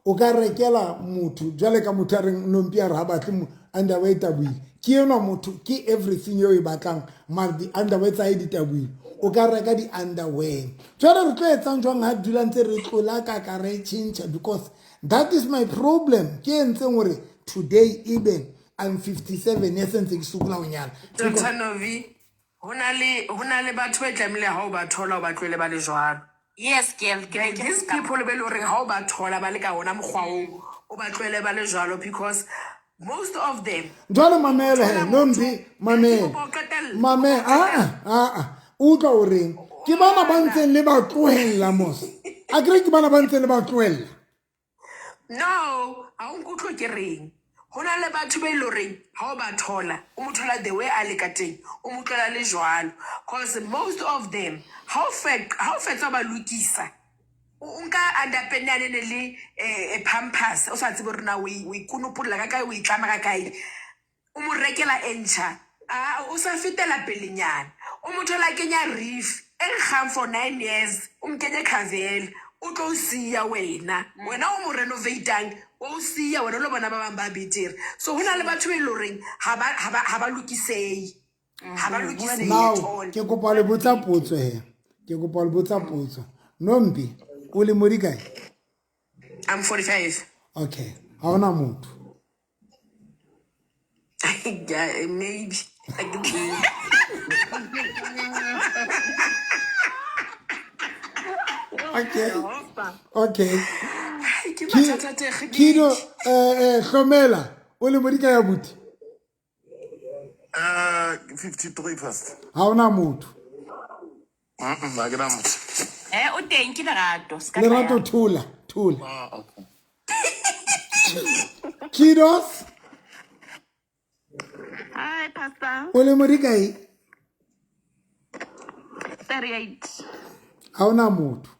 o ka rekela motho jwale ka motho a re nompia re ha batle underwear tabuile ke yona motho ke everything yo e batlang mar di underwear tsa e di tabuile o ka reka di underwear jwale re tlo etsang jwang ha dula ntse re tlola ka re change because that is my problem ke entseng hore today even I'm 57 years ntse ke sukula ho nyala Dr. Novi hona le batho ba tlamile ha o ba thola o ba tlwele ba le jwalo. Yes, girl. These people be lo re ha o ba thola ba le ka ona mokgwa o ba tlwele ba le jwalo because most of them jwale mamele he nombi mame utlwa o reng ke bana ba ntseng le ba tlohella mos a kre ke bana ba ntseng le ba tlohella No, ha o nkutlwe ke reng. Hona le batho ba ile reng ha o ba thola, o mo thola the way a le ka teng, o mo tlola le jwalo. Because most of them, how fetsa ba lokisa. O nka underpennane le pampers, o sa tsebe hore na o ikunopolla ka kae, o itlama ka kae. O mo rekela entsha. O sa fetela pelenyana. O mo thola kenya reef, e nkgang for 9 years, o mo kenye Cavell. O tlo siya wena o mo renovatang o siya wena lo bona ba bang ba betere. So hona le batho ba ile reng ha ba lokisei now ke kopa le botsa potso he ke kopa le botsa potso Nombi o le modi kae? I'm 45. Okay ha ona motho Yeah, maybe okay Kido Khomela o le modi kae ya buti? 53 first. Ha ona motho Ha ke na motho. O teng ke Lerato. Lerato thula Okay. Kidos Hi, Pastor. o le modi kae? 38. Ha ona motho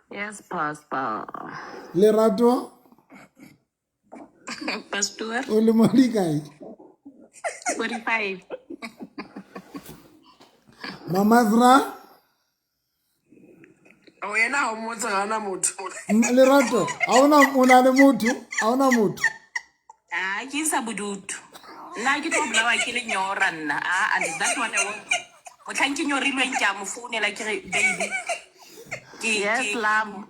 Yes, Pastor. Lerato Pastor. o le modi kae? 45. Mama Zra o yena ha o motse ga na motho. Lerato ha ona le motho ha ona motho Ke sa bodutu. Nna ke tlo blawa ke le nyora nna. And that's what I want. Motlang ke nyorilweng ke a mo founela ke re baby. Yes, lam.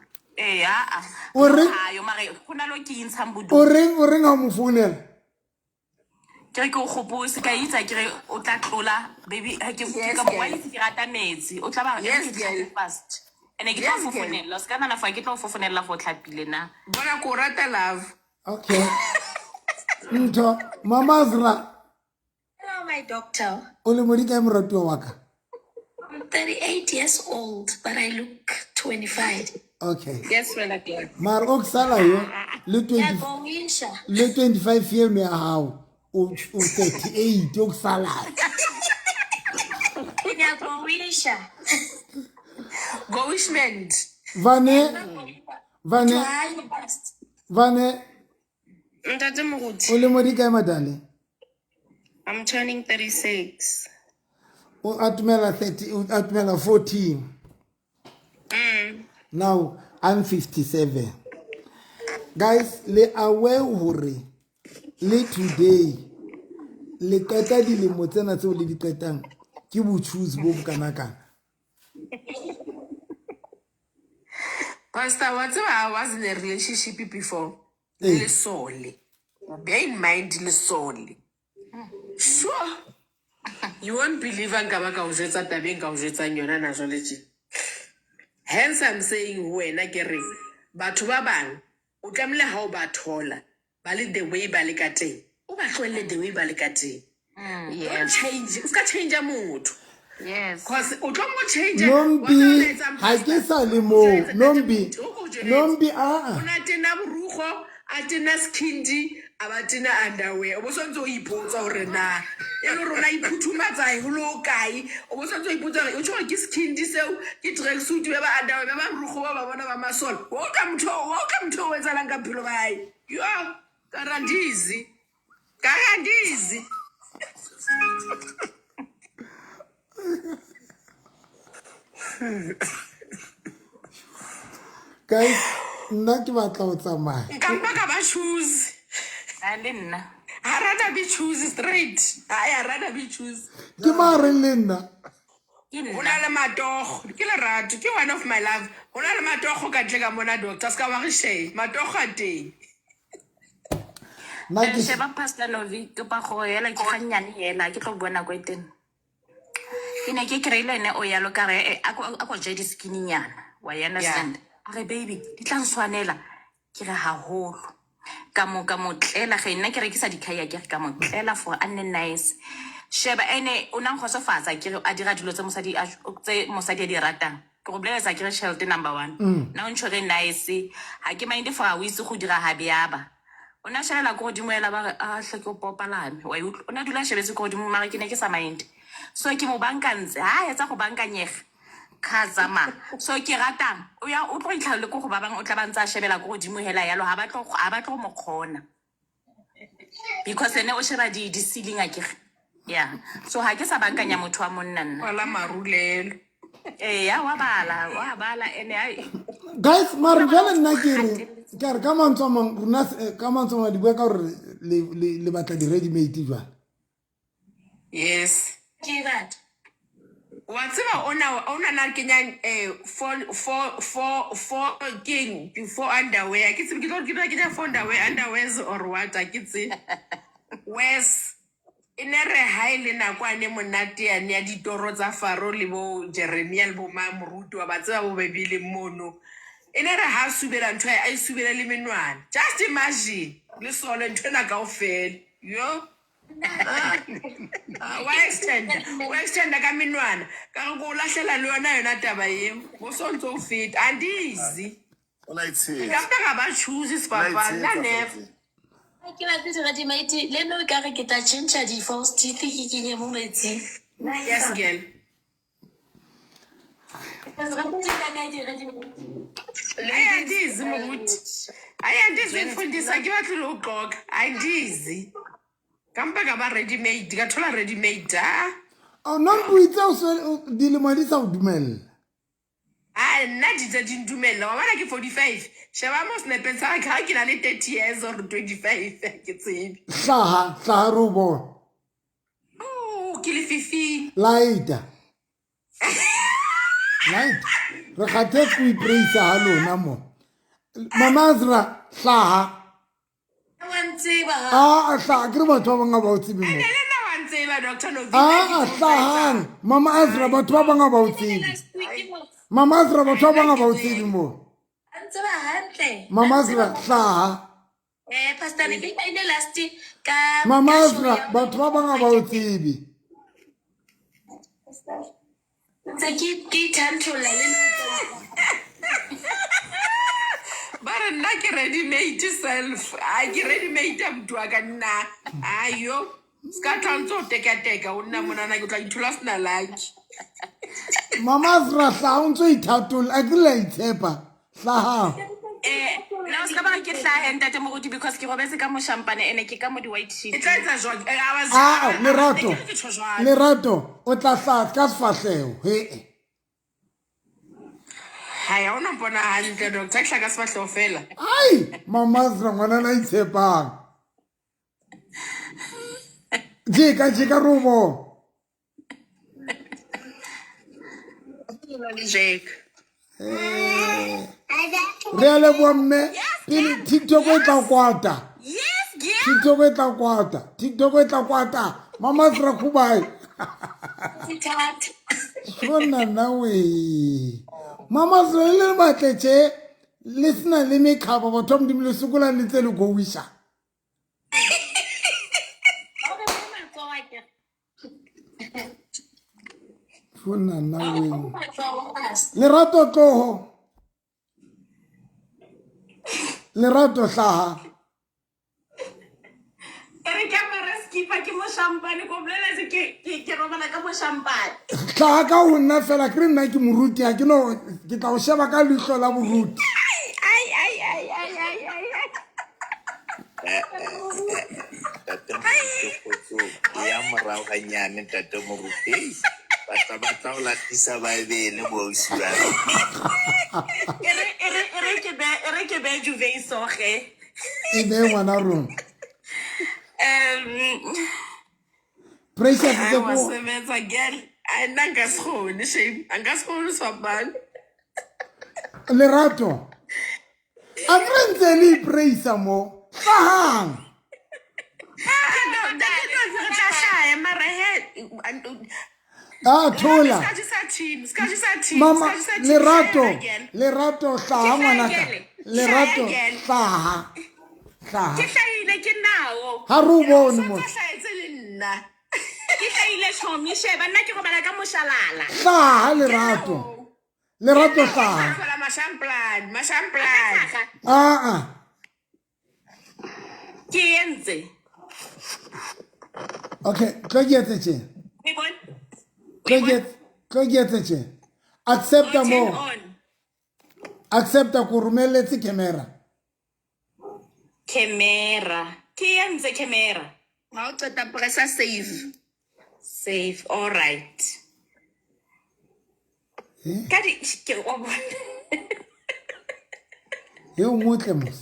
O re Ayo mare khona lo ke intshang bodutu. o reng ha mo founela Ke re ke o gopose ka itsa ke re o tla tlola baby ha ke ka mo wa itse ke rata metsi o tla ba fast. Ene ke tlo fofonela ska nana fa ke tlo fofonela go tlhapile na. Bona ko rata love. Okay Nto Mama Zra Hello my doctor. o le modi kae moratuwa wa ka? I'm 38 years old but I look 25. Okay Yes, wena ke. Mar o ksala yo le Ya 20 gongisha. le 25 year me hao o 38 o ksala Ya gongisha. Goishment. Vane Ntate Moruti, o le modi kae madale? I'm turning 36. O atumela 30 o atumela 14 Now I'm 57 Guys le aware hore le today le keta dilemo tsena tse o le di qetang ke bo choose bo bokanakana. Pastor, whatever I was in a relationship before, le sole. Bear in mind le sole. Sure. You won't believe ngaba ka o jetsa tabeng ka o jetsa yona na jole tje. Hence I'm saying wena ke re batho ba bang o tlamile ha o ba thola ba le the way ba le ka teng. O ba tlwelle the way ba le ka teng. Don't change. O ska change motho. Yes. Cause o tlo mo change. Nombi ha ke sa le mo Nombi Una tena burugo a tena skindi abatina underwear o bosonzo ipotsa hore na e le rona iphuthumatsa e holo kai o bosonzo ipotsa o tshwa ke skindi seo ke track suit ba ba underwear ba burugo ba bona ba masol wo ka mtho o etsalang ka philo bae yo garandizi guys nna ke batla o tsamaya nkampa ka ba shoes le nna I rather be choose straight. I rather be choose. ke mare le nna Una le matogo ke le ratu ke one of my love una le matogo ka tle ka mona doctor ska wa re she matogo a teng na ke sheba Pastor Novi ke pa go yela ke ganyane yela ke tlo bona go eteng. Ke ne ke kreile ne o ya lo ka re a go je di skinny nyana wa you understand are baby di tla nswanela ke re haholo ka mo tlela ge nna ke rekisa dikhaya ke ka mo tlela for anne nice sheba ene o nang go sofatsa ke re a dira dilo tse mosadi a di ratang go bolela ke re Shelty number 1 na o ntshore nice ha ke mind for a wise go dira habiaba ona shela go dimela ba a hle ke popalame wa utlo ona dula shebetse go dimo mara ke ne ke sa mind so ke mo bankantse ha etsa go bankanyega khazama so ke ratang o ya o tlo itlhale go ba bang o tla bantsa shebela go dimo hela yalo ha ba tlo mo khona because ene o sheba di ceiling a ke yeah so ha ke sa bankanya motho wa monna nna wala marulelo ya wa bala ene ai guys mar jana nna ke re ka mantso mang runa ka mantso ma di bua ka re le batla di ready made jwa yes ke that what's ona na kenya for king before underwear ke tsebe ke for underwears or what ke tse wes inere haile na kwane monate ya ne ditoro tsa Faro le bo Jeremiah le bo Mamruti wa batsa bo bebile mono inere ha subela ntwe a subela le menwana just imagine le solo ntwena ka ofela yo wa extend ka menwana ka go lahlela le yona yona taba eo go sontso o fit andizi Ola itse. ka ba choose papa na never ke la tse ready mate le no ka re ke ta change di false teeth ke kenye mo metsing yes girl Andizi mukuthi ayandizi mfundisa ke bathi lo gqoka andizi kampa ka ba ready made ka thola ready made oh non buitse o so di le madi sa o dumella nna ditse di ndumella wa bana ke 45 sheba mo snapeng sa ka ke na le 30 years or 25 ke tsebe hlaha rubo ke le 15 laita re khathe ku ipreisa ha lona mo mamazra hlaha wantsiba hlaha ke re batho ba banga ba o tsibi mo na wantsiba Dr. Novi hlaha mama azra batho ba banga ba o tsibi mama azra batho ba banga ba o tsibi mo antsiba hantle mama azra hlaha pastor ne ke ine last ka mama azra batho ba banga ba o tsibi ke tantola le bara nna ke ready made self ke ready made mntu aka nna ayo ska tlanzo teka una mona na ke tla ithola sna lunch mama azra hlaha o ntso ithatula a ke la itshepa hlaha na ska ba ke hlaha ntate mo godi because ke robetse ka mo champagne ene ke ka mo di white sheet tla etsa jwa lerato o tla hlaha ka sefahlego haya ona mpona hantle doctor ke hlaka sefahlego fela ai mama azra ngwana na itshepang jeka rubo Jake re le bomme pele TikTok e tla kwata TikTok e tla kwata mama azra kubai shona nawe mama azra le batleche listen le me khaba botho mdimo le sukula le tse le go wisha shona nawe lerato tloho lerato hlaha ere ke mara skipa ke mo champagne go bolela se ke robala ka mo champagne hlaha ka ho nna fela ke nna ke moruti ha ke no ke tla o sheba ka lehlo la boruti ya morao ganyane tate moruti batla o latisa baebele boosiwa ere ke be juve isoge e be ngwana rona precious ke go wasebenza girl anangasikghoni shame angasikghoni swabani lerato a re ntse le ipreisa mo hlahang thola mama lerato hlaha ngwanaka lerato hlaha ke hlahile ke nao ha re o bone mo ke hlahile shomi sheba nna ke robala ka moshalala hlaha lerato Lerato hlaha. Fela mashamplan. Ke entse. Okay, tlo get tje. Tlo get tje. Accepta mo. Accepta ku rumelletse camera. Camera. Ke entse camera. Ha o qeta pressa save. Safe, all right. Kadi ke wa bona. Yo motle mos.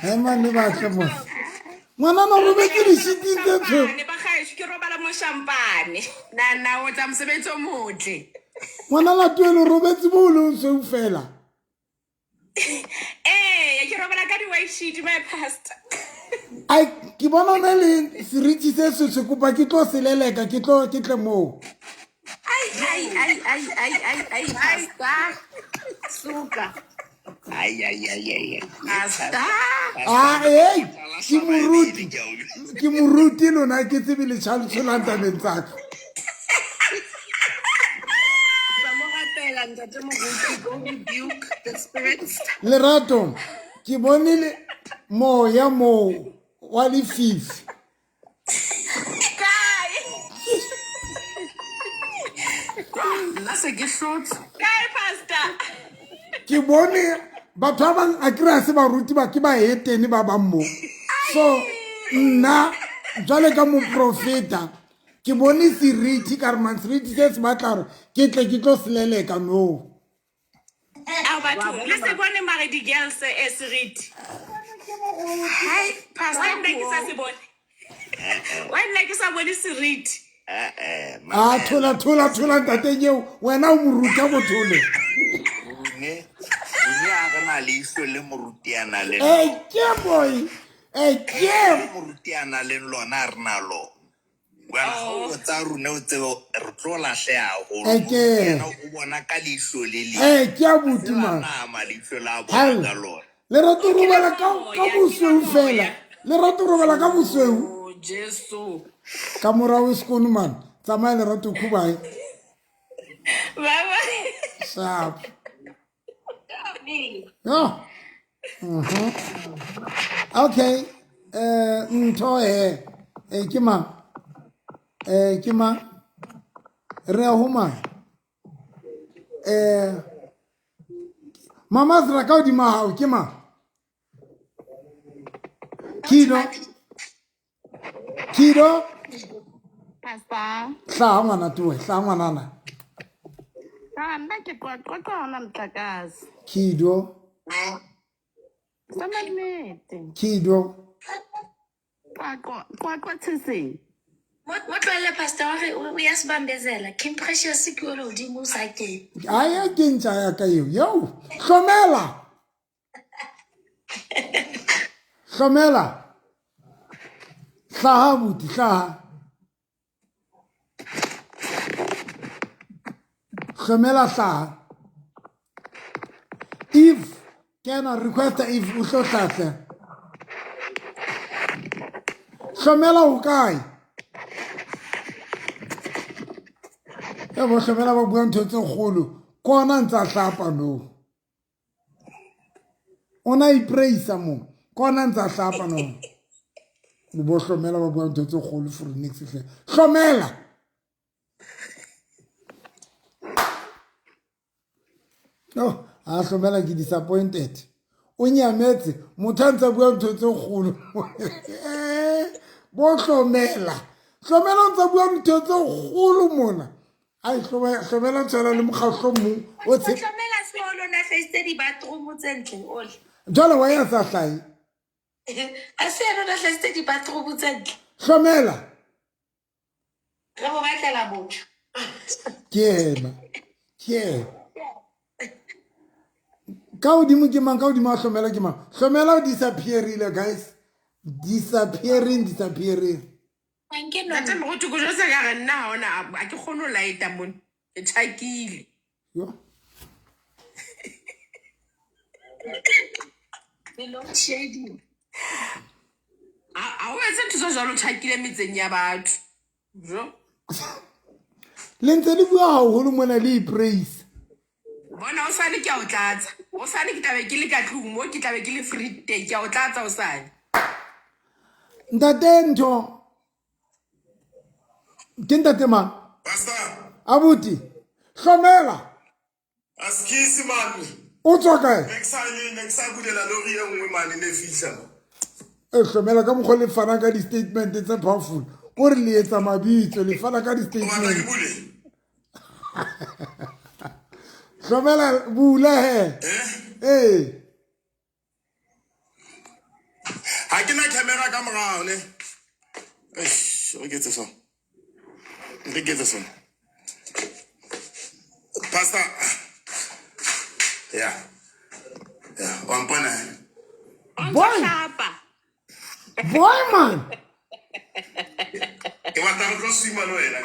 Hai man le batle mos. Ngwana no robetse di shititse tso. Ne ba gae ke robala mo champagne. Na o tsa mosebetsi o motle. Ngwana la tuelo robetse bo lo so fela. Ke robala ka di white sheet my pastor. Ai ke bona na le seriti se se kopa ke tlo seleleka ke tle mo. Ai, pastor. Suka. Ai. Pastor. Hey, ki muruti lona ke tsebile tshwantshulanta mentsaka. Lerato ke bonile moya mo wa lefifi. Kai pastor. Ke bone batho ba bang a kry-a se baruti ba ke ba etene ba bang mo. So nna jwale ka moprofeta ke bone seriti ka re man seriti se se batla re ke tle ke tlo seleleka no. Le se bone mare di girls seriti. Hai pastor nna ke sa se bone. Wena ke sa bone seriti. Thola ntate nyeo wena o moruta go thole. Na le iso le morutiana le. Ke boy. Ke morutiana le lona rena lo. Wa o tsa rune o tsebo re tlo lahle haholo. Yena o bona ka leiso le le. Ke a butima. Na ma leiso la bona ka lona. Le rato robala ka bosweu fela. Le rato robala ka bosweu. Jesu. Ka morao sekone man. Tsamaya le rato khubai. Baba. Sharp. No. Okay. Ntho kima. Re homa. Mama zra ka di ma ha kima. Kido. Pastor. Sa ngwana tuwe, sa ngwana na. Nna ke kwa ona motlakase. Kido. Sa magnete. Kido. Kwa tsese. Mo tlwele pastor wa re o ya se bambezela. Kim Precious ke o le hodimo sa ke. Aya ke ntja ya ka yo. Hlomela. Hlaha buti hlaha. Hlomela hlaha. If can I request if o tlo hlahle. Hlomela o kae? Ya bo hlomela ba bua ntho tse kgolo. Kona ntsa hlapa no. Ona ipraisa mo. Kona ntsa hlapa no. Bo hlomela ba bua ntho tse kgolo for next hle. Hlomela. No, a hlomela ke disappointed. O nyametse motho ntse bua ntho tse kgolo. Bo hlomela. Hlomela ntse bua ntho tse kgolo mona. Ai hlomela tsela le mokgahlo mo o tse. Hlomela solo na face di bathroom tse ntle ole. Jwale wa ya sa hlai. A se yena na face di bathroom tse ntle. Hlomela. Re bo batlela botho. Ke ka odimo ke mang ka odimo a hlomela ke mang hlomela o disappearile guys disappearing Ntate mo go go se ka re nna ona a ke kgone ho laeta mon ke tshakile yo Hello shady a o etsa ntho jalo tshakile metseng ya batho jo le ntse le bua haholo mona le praise bona o sane ke a o tlatsa o sane ke tlabe ke le ka tlung mo ke tlabe ke le free day ke a o tlatsa o sane ntate ntho ke ntate mang Pastor, abuti hlomela askisi man. o tswa kae Next bulela lori e nngwe man ne fihla. hlomela ka mokgwa le fana ka di-statement tse powerful ko re le etsa mabitso le fana ka di-statement hlomela bula he Ha ke na camera ka morao ne. Re get this one. Pastor. Yeah. One point. boy man Ke batla go swima lo ela.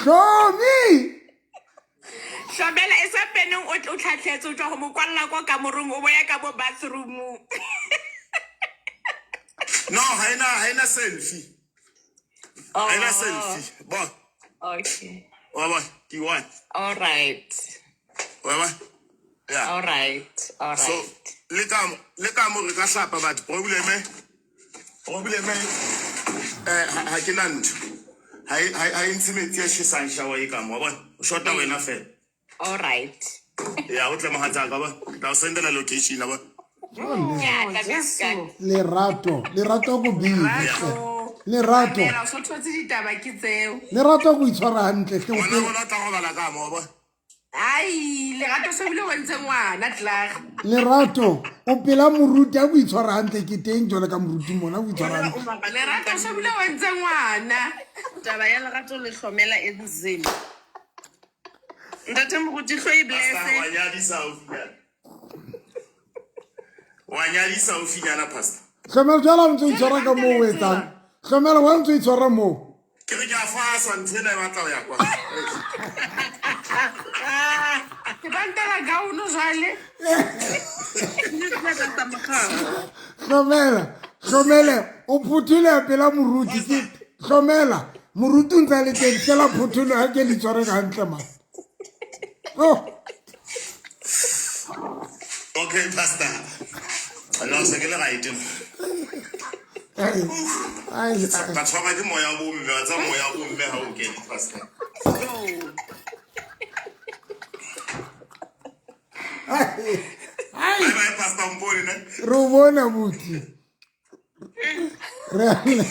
show me Hlomela e sa peneng o tlhatlhetse o tswa go mo kwalla kwa kamorong o boya ka mo bathroom No, haina selfie. Haina selfie. Bon. Okay. Baba, you want? All right. Baba. Yeah. All right. So, le ka mo re ka hlapa but problem ha ke na ntho. Ha intimate ya shisang shower e ka mo bona. O shota wena fela. All right. Yeah, o tla mo hatsa ka ba. Tla o sendela location ba. lerato go bile lerato Mela o so thotse ditaba ke tseo lerato go itshwara hantle ke Bona bona tla go bala ka mo ba. ai lerato se bile wentse ngwana tlaga lerato o pela moruti a go itshwara hantle ke teng jole ka moruti mona go itshwara hantle lerato se bile wentse ngwana taba ya lerato le hlomela e nzima ntate moruti hlo e blesse Wa nyadisa o finyana pastor. hlomela jala o ntse o itshwara ka mo o etsang hlomela wa ntse o itshwara mo Ke re ke a fasa ntshena e batla ho ya kwa. ke bantela gauno jale hlomela o phuthile pela moruti ke hlomela moruti o ntse a le teng fela phutholo ha ke le itshware ka hantle man Okay, pastor. No, se ke le right. Ba tshwara ke moya bo mme, wa tsa moya bo mme ha o kene pastor. Bye pastor Mponi ne. re o bona buti re a le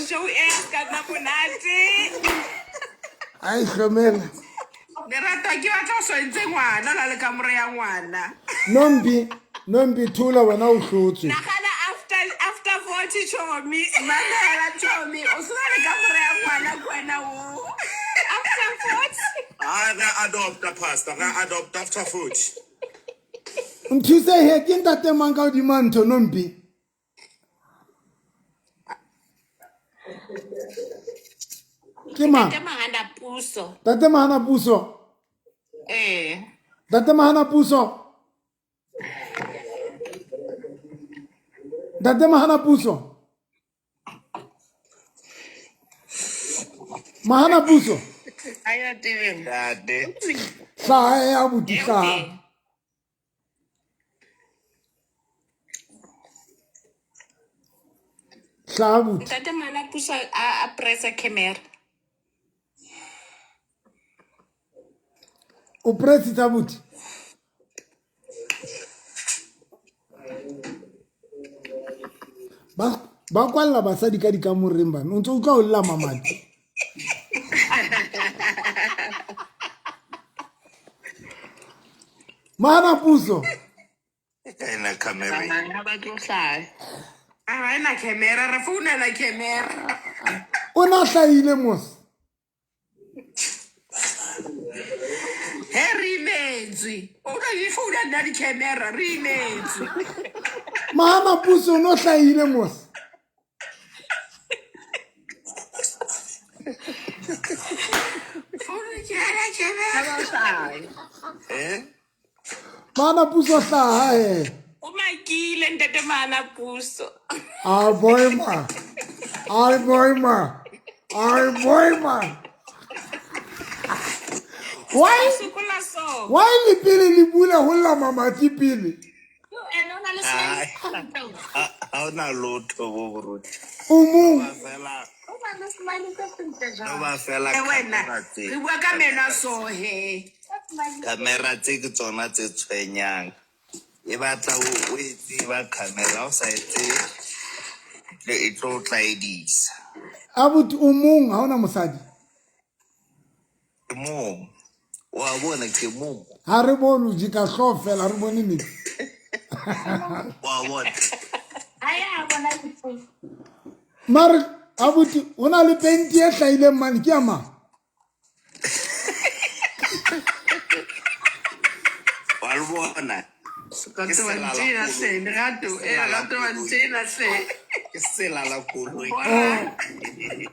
show ass ka na monate ai hlomela lerato ke batla o swentse ngwana la le kamore ya ngwana nombi thula wena o hlotswe nagana after 40 chomi manela chomi o sona le kamore ya ngwana kwena o after 40 Re adopt pastor, re adopt after 40. nthuse he ke ntate mang ka hodima ntho nombi ke mang ke mahana puso tate mahana puso tate mahana puso tate mahana puso mahana puso aya teng Dade. hlaha ya buti hlaha hlaha buti ntate mana puso a pressa camera o presita buti ba kwalla basadi ka dikamoreng bana o ntse o tla o lla mamati mana puso Ena camera. ha ba tlo hlaya a ena camera re founela camera o na hlahile mos he re imetswe o tla di founa nna di camera re imetswe mana puso no hlahile mos founu ke ala camera Mana Puso hlaha he. O makile ntate Mana Puso. Ay boy ma. Ay boy ma. Ay boy ma. Why? Sokola so. Why le pele le bula holla mamati pele? And ona le se. Ha ona lotho bo boruti. Umu. Fela O ba le smile ka pinta ja. no ba fela wena camera re tse. bua ka mena so he Camera tse ke tsona tse tshwenyang. E batla o etse ba camera o sa etse e tlo tlaedisa. Abuti umung ha ona mosadi. Mo wa bona ke mo Ha re bone di ka hlofela re bone ni. wa bona. Aya bona ditso. Mar abuti ona le penti e hlaile man ke ama. Wa le bona. ka twa ntsena se ne gato ga twa ntsena se Ke sela la koloi.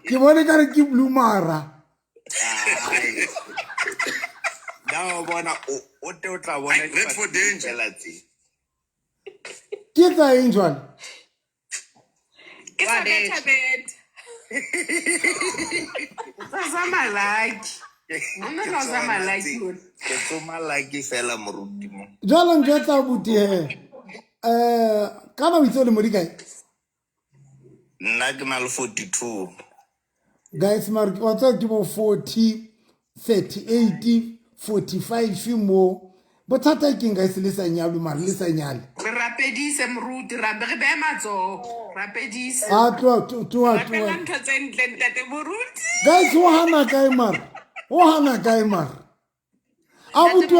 Ke bone ka re ke blue mara. Now bona o te o tla bona Red for danger. Ke tsa eng jwale? Ke sa betha bet. sa malaki ona ka sa malaki Ke tsoma like fela moruti mo. Jwale njwetsa abuti he. Kana o itse le modikae? Nna ke na le 42. Guys, mar o tsa ke bo 40, 38, 45 mo. Bothata ke guys le sa nyalo mara le sa nyale. re rapedise moruti ra be re be matso rapedise A twa. Pela ntho tse ntle ntate Moruti. Guys, o hana kae mara? O hana kae mara? Abuti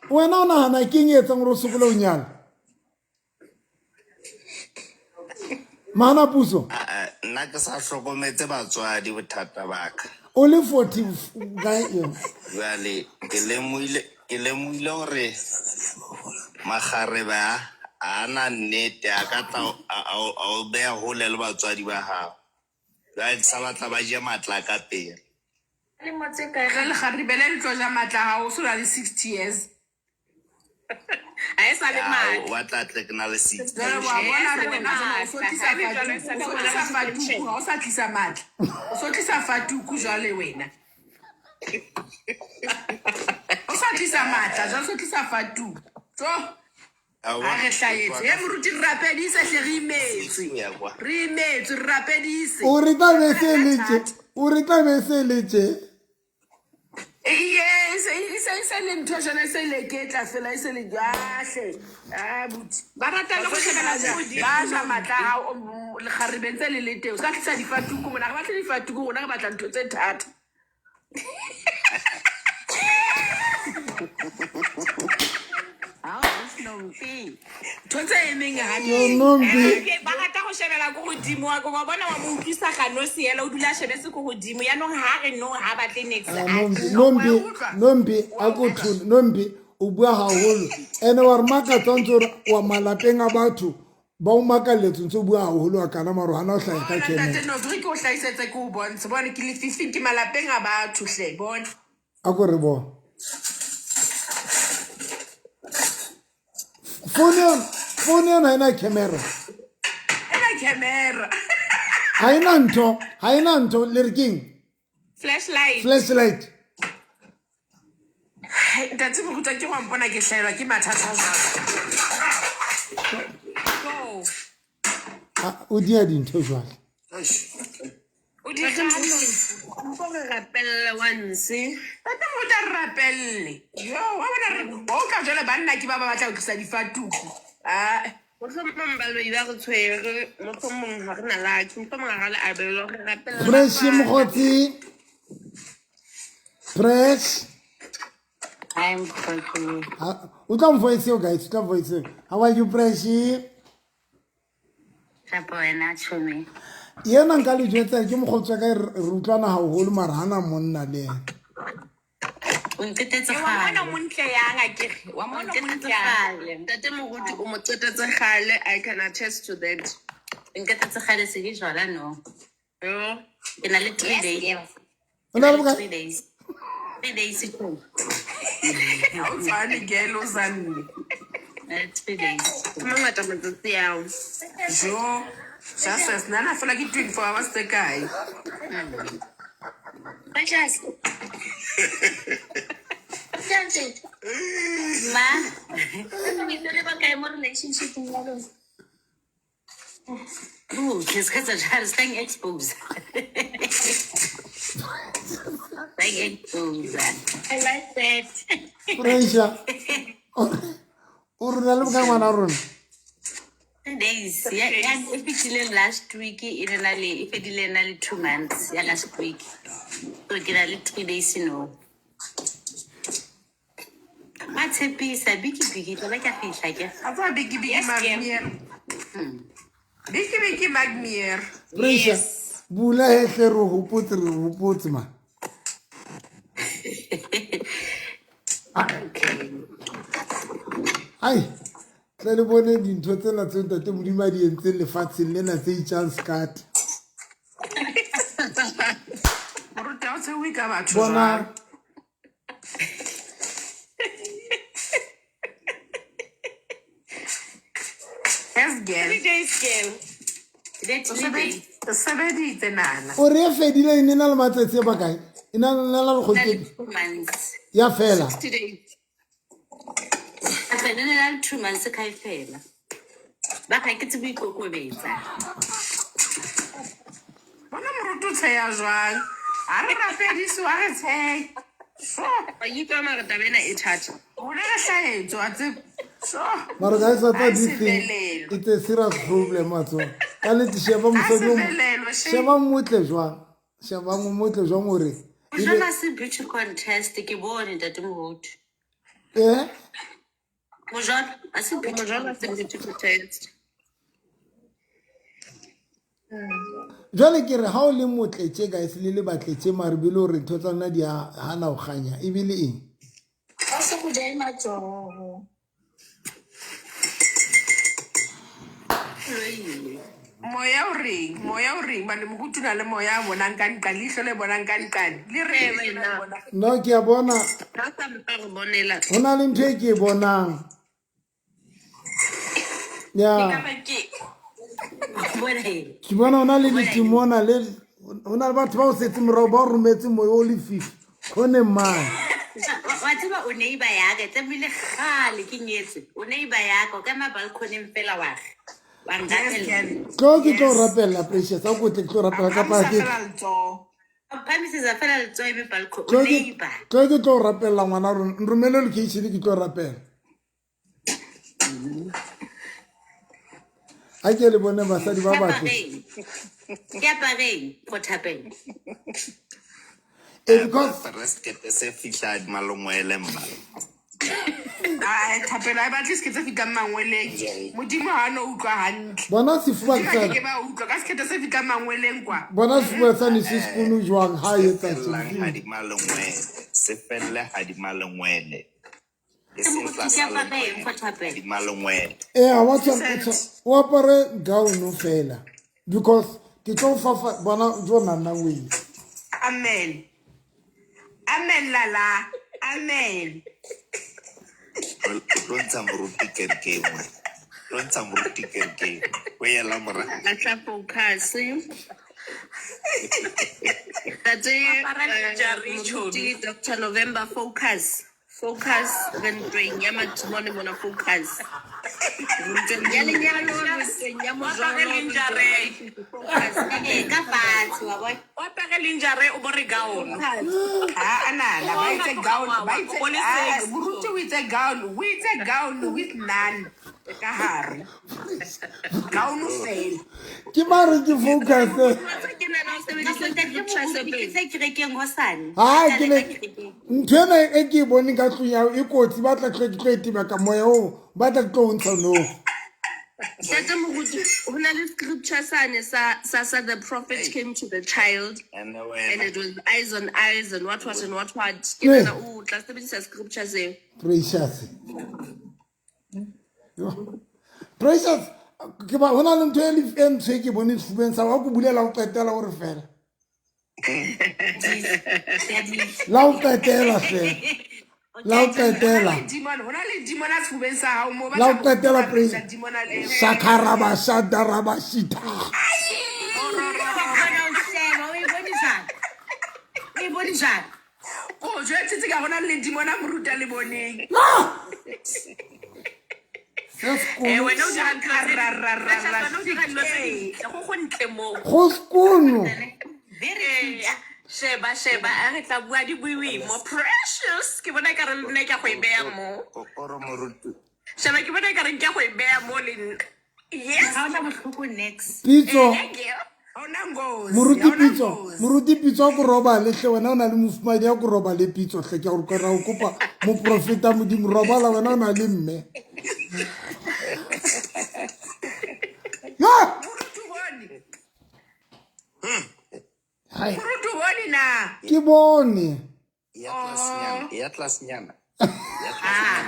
wena o nahana ke eng e etsang gore o sokole o nyala? Mana Puso, Nna ke sa hlokometse batswadi bothata ba ka. o le 40 guy. Jwale ke lemohile gore magareba a na nnete a ka tla a o beya hole le batswadi ba hao. Jwale sa batla ba je matla ka pele. Le motse kae ge le garibele le tlo ja matla ga o so na le 60 years a e sa le mane. O batla tle ke na le 60. jale wa bona re wena o so tlisa fatuku ga o sa tlisa matla o so tlisa fatuku jale wena o sa tlisa matla jale o so tlisa fatuku so a re hlaetse e moruti re rapedise hle re imetse re rapedise O re tla be se letse. O re tla be se letse. yes se le ntho jana se le ke tla fela se le jahle buti Ba rata le go shebela Modimo. ba ja matla o le garibentse le le teo sa tlisa difatuku mona ga batla difatuku gona ga batla ntho tse thata ntho tse emeng Yo nombi. Ba rata go shebela ko godimo wa go ba bona wa mo utlwisa ka no siela o dula shebetse ko godimo ya no ha re no ha batle next Nombi a go thula. Nombi o bua haholo. Ene wa re maka tsantso wa malapeng a batho. Ba o makalletse ntse o bua haholo wa kana maro hana o hlaya ka kene. tate novre ke o hlaisetse ke o bontshe bone ke le 15 ke malapeng a batho hle bone A go re bo. Phone yana ina camera. ena camera Haina ntho le re keng? Flashlight. ntate moruta ke wa mpona ke hlaelwa ke mathata jwalo O dia dintho jwale. o di gano Mpo re rapelle once. tate moruta re rapelle yo wa bona re o ka jwale banna ke ba batla go tlisa difatuku Mohlomong ba lo ila go tshwere, mohlomong ha re na laki, mohlomong ha re le abelo re rapelle. Fresh mkhotsi. Fresh. I'm fucking O tla voice yo guys, o tla voice. How are you Fresh? Chapo ena chumi. Yena nka le jwetsa ke mkhotsi ka re utlwana haholo mara hana monna le. O ntetetse Wa gale. mona montle yang a ke re, wa mona montle yang. Ntate Moruti o mo tsetetse gale, I can attest to that. O ntetetse gale se di jwala no. Yo. Ke na le 3 days. O na le 3 days. 3 days too. Ha o tshwane girl o zanne. 3 days. Mangata matsatsi ao. Jo. Just nana fela ke 24 hours tse kae. Precious. Jansen. Ma. We don't have a more relationship in your room. Ooh, this guy's a child staying exposed. Staying exposed. I like that. Pressure. O rona le ka ngwana rona. 3 days. Yeah, if it's last week, if it's 2 months, yeah, last week. So get 3 days, you know. What's a piece? A biggie, like a fish, I guess. A fa biggie magmier. Biggie magmier. Pressure. Bula hehle ro hopotse ma. Ai. Tlale bone dintho tsena tse ntate modimo a di entse lefatsheng lena tse itjang skat. Moruta o tse o ka batho Bona Yes, girl. 3 days girl. That's 3 days. Sebeditse nana. o re fedile ine na le matsatsi a bakae ina na la go That's 2 months. ya fela 2 days. I've been 2 months. I fail. But I get to be cool with it. Bona moruta o tsheya jwang. A re rapedisi wa re tsheya. So, Ba itwa mara tabena e thata. o le re hlahetso a tse. So, mara guys what Ai, this thing sebelelo. it's a serious problem atso ka le sheba mosadi o sebelelo, she- sheba motle jwang sheba motle jwang hore We don't have a beauty contest. Ke bone that mood. eh Mojon, I see beauty Mojana contest. se to test. jwale ke re ha o le motle tse guys le batletse mare bile hore ntho tsa nna di hana o ganya e bile eng Also, good day, my job. moya o reng bane moruta o na le moya a bonang ka nqane leihlo le bonang ka nqane le re wena. no ke a bona Ra sa mpa go bonela. ho na le ntho e ke e bonang ya ke bona ho na le ditimona le ho na le batho ba o setse morao ba o rometse moya o le 5 ho ne mang Wa tseba o neighbor ya ka tsemile gale ke nyetse o neighbor ya ka ka mabalcony fela wa wa ngatela ke tlo rapella precious a go tle ke tlo rapella ka pa ke pamisisa fela le tsoe me balcony o neighbor ke tlo rapella ngwana rona nromele location ke tlo rapella a ke le bone basadi ba batho ke apareng go thapeng because Reskete se fihla malongwele mma. a thapela a batle se ke tse fitang mangweleng modimo ha no utlwa hantle bona sefuba ke sa ba utlwa ka sekete se fitang mangweleng kwa bona sefuba sa ne se spoonu jwang ha e etsa Fellang tse ha di malongwele. Se felle ha di malongwele. E seng ke tlasa apareng go ha thapeng di malongwele. a wa o apare gown fela because ke tlo fa bona jona nna wele amen amen lala amen Rontsha moruti kerekeng. Rontsha moruti kerekeng. O yela mora. A tla focus. That's Dr. November focus. Focus rentweng ya mathimone mona focus. Ya lenyalo rentweng ya mojolo. ka fatshe wa bona o apere linjare o bore gown ha anana ba itse gown ba itse moruti o itse gown with none ka hare gown fela ke mare ke focus Ke na na o sebedisa ke se kerekeng go sane ha ke le ntho ena e ke e bone ka tlong ya e kotsi ba tla tlo ke tlo etima ka moya o ba tla tlo o ntsha no Tata Moruti, ho na le scripture sane sa the prophet came to the child And and it was eyes on eyes and what. Ke Yeah. nana o tla sebedisa scripture seo. precious precious ke ba hona le ntho e le ntse ke bone sefubeng sa wa go bulela o qetela gore fela la o qetela fela La o qetela. Hona le demon a tshubeng sa hao mo La o qetela praise. demon a le. Shakaraba shadaraba shita. Oh, je tshitse ka hona le demon a moruta le boneng. Wena o dira go ntle mo. Go skono. Sheba a re tla bua di buiwi mo precious ke bona ka re nne ka go e beya mo. Oro moruti. Sheba ke bona ka re ke go e beya mo le nna. Yes. Ha ona bohloko next. Pitso. Haona ngozi. Moruti pitso go roba le hle wena o na le mofumadi ya go roba le pitso hle ke go ra go kopa mo profeta modimo roba la wena o na le mme. Ya. Hai. Moruti bone na. Ke bone. Ya class nyana.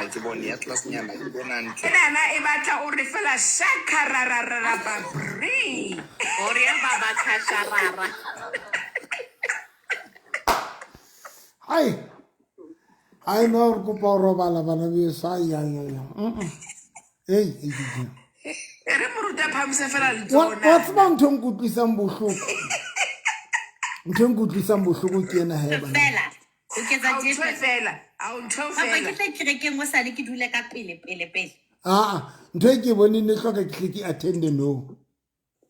Ke bone ya class nyana ke bona ntle. Nana e batla o re fela shakararara babri. Ore ya baba khasharara. Ai no go pa roba la bana be sa ya. Hey. Ere moruta phamse fela le What's bang thong kutlisang bohloko? Ntong kutlisang bohloko ke ena ha bana. Fela. O ke tsa je fela. A o ntho Papa fela. ke tla kerekeng mo sale ke dule ka pele. Ntho e ke bone ne hloka ke attend no.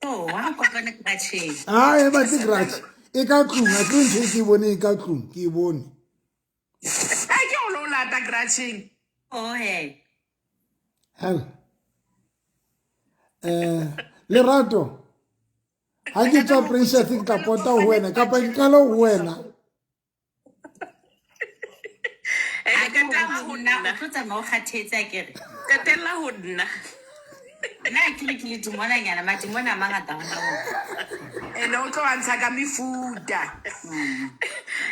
Oh, wa kopana ka tsheng. E ba tse grats. E ka tlung a tlo ntho e ke bone e ka tlung ke bone. A ke o lo lata gratching. Oh he. Hell. Lerato. Ha ke tswa precious ke tla pota ho wena kapa ke kala ho wena. O tla mo kgathetsa kere. Katela ho nna. Na ke le dimona nyana matimona mangata hona mo. Ene o tlo antsha ka mefuta.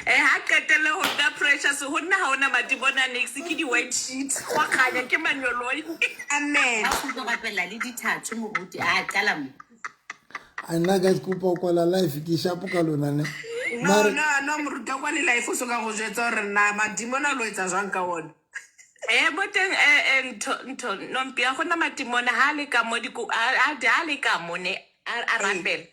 Ha katela ho nna precious ho nna ha ona matibona next ke di white sheets. Wa khanya ke manyoloi. Amen. Ha o tlo rapela le dithathu mo ruti a qala mo. Ana guys kupa kwa la life ke shapo ka lona ne. No moruta kwa le life o soka go jetsa hore na madimona lo etsa jwang ka ona. Boteng ntho nompia gona matimona ha le ka mo diku a le ka mone a rapela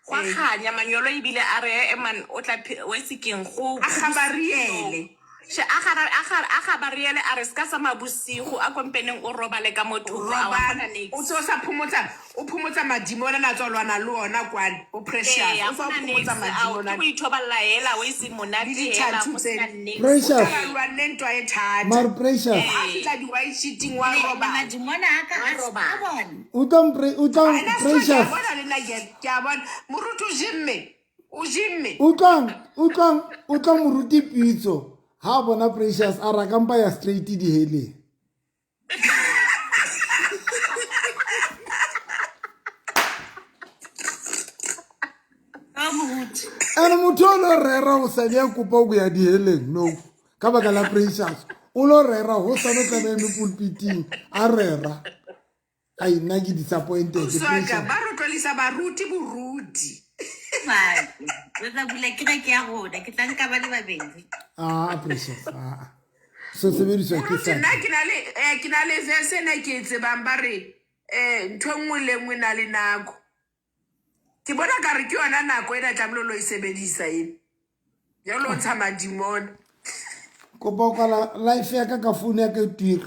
gwa khanya manyolo ibile a re man o tla we sekeng go a gabariele she a gabariele a re ska sa mabusigo a kompeneng o robale ka motho a wa bona next o tso sa phumotsa madimona na tsolwana le ona kwane o precious o sa phumotsa madimona go ithoballa hela we se monate hela go sa next Precious. ntwa e thata Mar precious. a fitla di white sheeting wa roba Madimona aka a roba. Utam precious. bona le nna ke a bona morutu o jimme Utang moruti pitso. Ha bona precious a rakampa ya straight di hele. Ana motho lo rera o sa dia kopa go ya di heleng no. Ka baka la precious. O lo rera ho sa no tla be me pulpiting a rera. Ai nna ke disappointed so ka precious. ba rotlisa baruti borudi Le tla bula ke ya rona ke tla nka ba le babedi. Precious. So se be ditso ke sa. nna ke na le verse na ke tsebang ba re ntho nngwe le nngwe na le nako ke bona ka re ke yona nako e tlamelo lo isebedisa ene ya lo ntsha madimona Kopa kwa life ya ka phone ya ka twir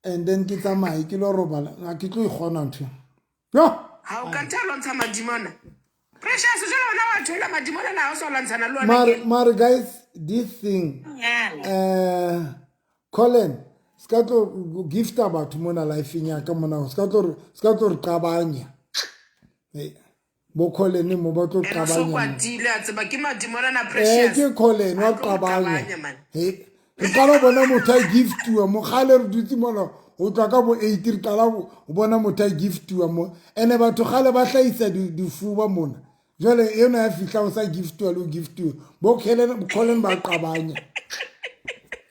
and then ke tsamaye ke lo robala ga ke tlo igona ntho. Yo ha o ka tla ntsha madimona precious jalo na wa thola madimona na o so lantshana le ona Mar guys this thing Colin ska tlo gifta batho mona life nya ka mona ska tlo re qabanya bo Colin mo ba tlo so qabanya kwatile a tseba ke madimona na precious ke Colin wa qabanya re kala bona motho a giftiwa mo gale re dutse mona o tla ka bo 8 re kala o bona motho a giftiwa mo ene batho gale ba hlaisa difuba mona jole yena ya fihla o sa giftiwa lo giftiwa bo Colin ba qabanya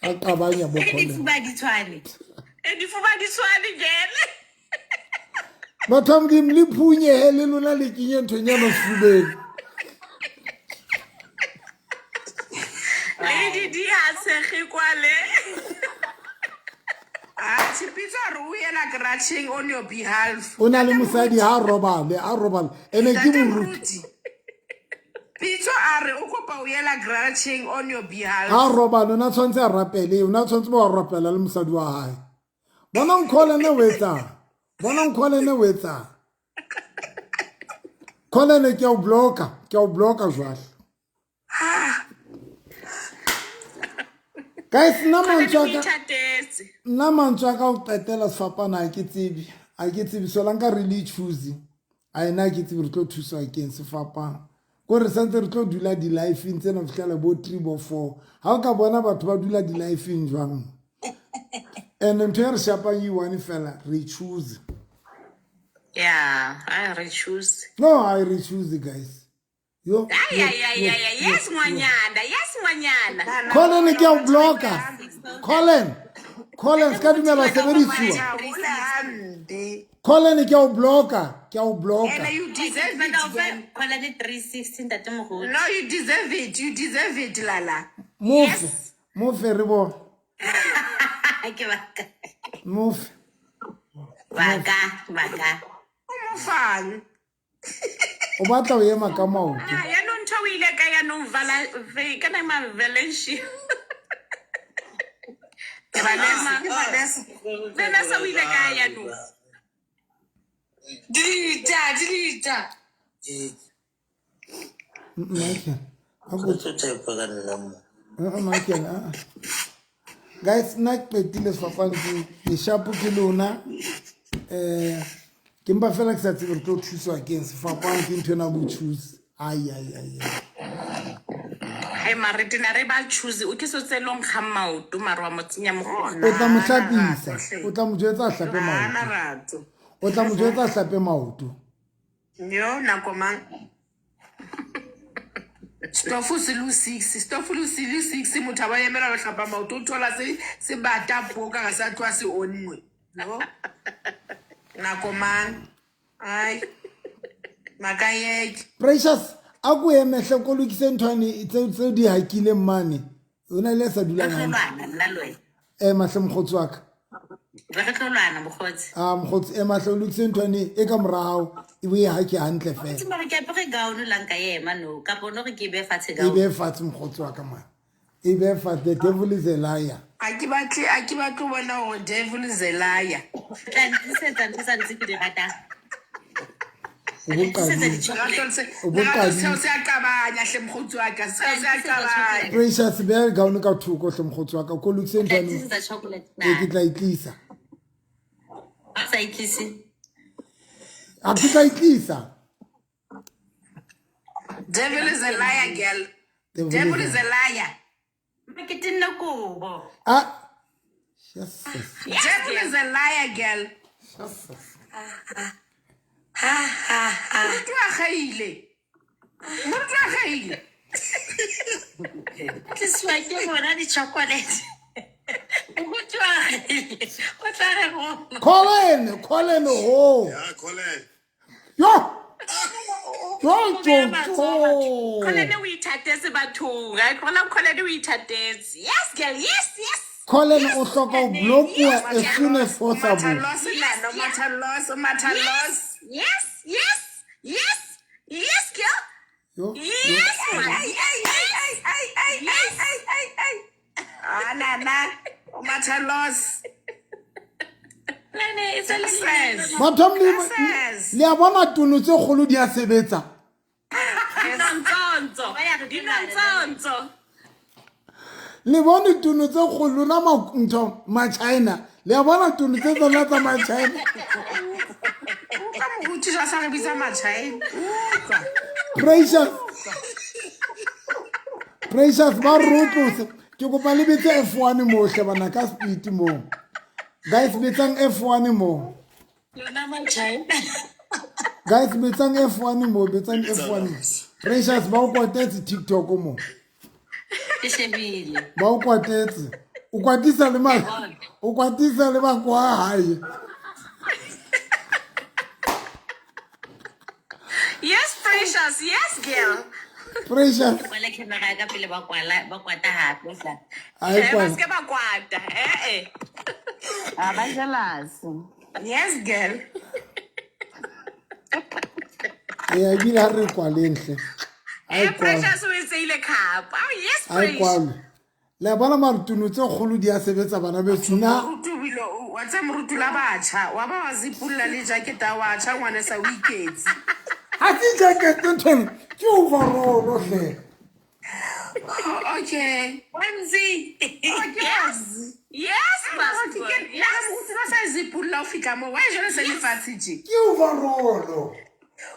a qabanya bo Colin Difuba di tshwane. difuba di tshwane jele Batham di mliphunye hele lona le kinye ntho nyana sefubeng le di ha sege kwale Pitso a re o ela grudging on your behalf. O na le mosadi ha robale ene ke moruti Pitso a re o kopa o ela grudging on your behalf. ha robale o na tshwantse a rapele o na tshwantse ba rapela le mosadi wa hae bona nkhola ne wetsa khola ne ke o bloka jwale guys nna mantswe ka o qetela sefapana a ke tsebe so la nka really choose a ena ke tsebe re tlo thusa akeng sefapana ko re santse re tlo dula di-life ntse na fitlhela bo 3 bo 4 ha o ka bona batho ba dula di-life jwang and ntho e re shapang e one fela re choose Yeah, I re-choose. no I re choose guys yo Yes, ngwanyana. Colin ke o bloka Colin ska dumela sebediswa Colin ke o bloka And you deserve it. Kola le 316 ntate mogolo. No, you deserve it, Lala. move re bo Ke baka. move Baka. Fun. o batla o ema ka maoto Ya no ntho o ile ka ya no vala kana ma Valencia. Vanessa o ile ka ya no. Delita. guys na petile sefapane ke shapo ke lona ke mpa fela ke sa tsebe re tlo thuswa keng sefapane ke ntho ena bo choose ai Hey Maritina re ba choose o ke so tselong ga maoto mara wa motsenya mogolo. o tla mo hlapisa o tla mo jwetsa hlape maoto o tla mo jwetsa hlape maoto Yo, nakomang. Stofu silu 6 motho ba emela go hlapa maoto o thola se bata poka ga sa twa se onwe. No. Nakomang. Ai. Makayek. Precious a go emehle ko lokise nthwane tse di hakile mmane o na le sa dula nna mahle mogotsi wa ka re tlolwana mogotsi mogotsi mahle o lokise nthwane e ka morao e bo e hake hantle fela tsi mara ke apere gaono lanka yema no ka pono re ke be fatshe e gaono be fatshe mogotsi wa ka man e be fatshe the devil is a liar a ke batlo bona go devil is a liar tla ntse ntse ke di rata se a qabanya hle mogotsi wa ka se a qabanya Precious be gaono ka thuko hle mogotsi wa ka ko lokise nthwane e ke tla itlisa sa itlisi a ke tla itlisa devil is a liar girl devil is a liar ke tinna kubo yes devil is a liar girl Motho a gaile ke swa ke bona di chocolate motho a gaile o tla re go Colin ho Yeah, Colin. yo Colin o ithatetse bathong ga tlola Colin o ithatetse yes girl yes Colin o hloka o blokiwa as soon as possible Matalos. Yes girl yes Nana Matalos. Lene it's a stress batho le a bona tunu tse kgolo di a sebetsa dinontsonso le bone tunu tse kgolo na ntho ma China le a bona tunu tse tsona tsa ma China Ka moruti ja sa re bitsa Machina. Precious ba rotlose ke kopa le betse F1 mo hle bana ka speed mo guys betsang F1 mo lona Machina guys betsang F1 mo betsang F1 Precious ba o kwatetse TikTok mo ke shebile ba o kwatetse o kwatisa le ba kwa hae yes Precious yes girl Precious wala ke mara ka pele ba kwata hape ai kwa ba ske ba kwata Ba jealous. Yes, girl. e bile ha re kwalenhle ai Precious o itseile cup. Oh yes, ai Precious. kwalo le bona marutunu tse kgolo di a sebetsa bana be sina Morutu wa tsa morutu la batjha wa ba wa zipulla le jacket wa tjha ngwana sa weekends. ha ke jacket ntone ke overall hle Okay. Wenzi. Yes. Yes, Pastor. Yes. Morutu la sa zipulla o fitla mo. Wa jona se le fatshe. ke overall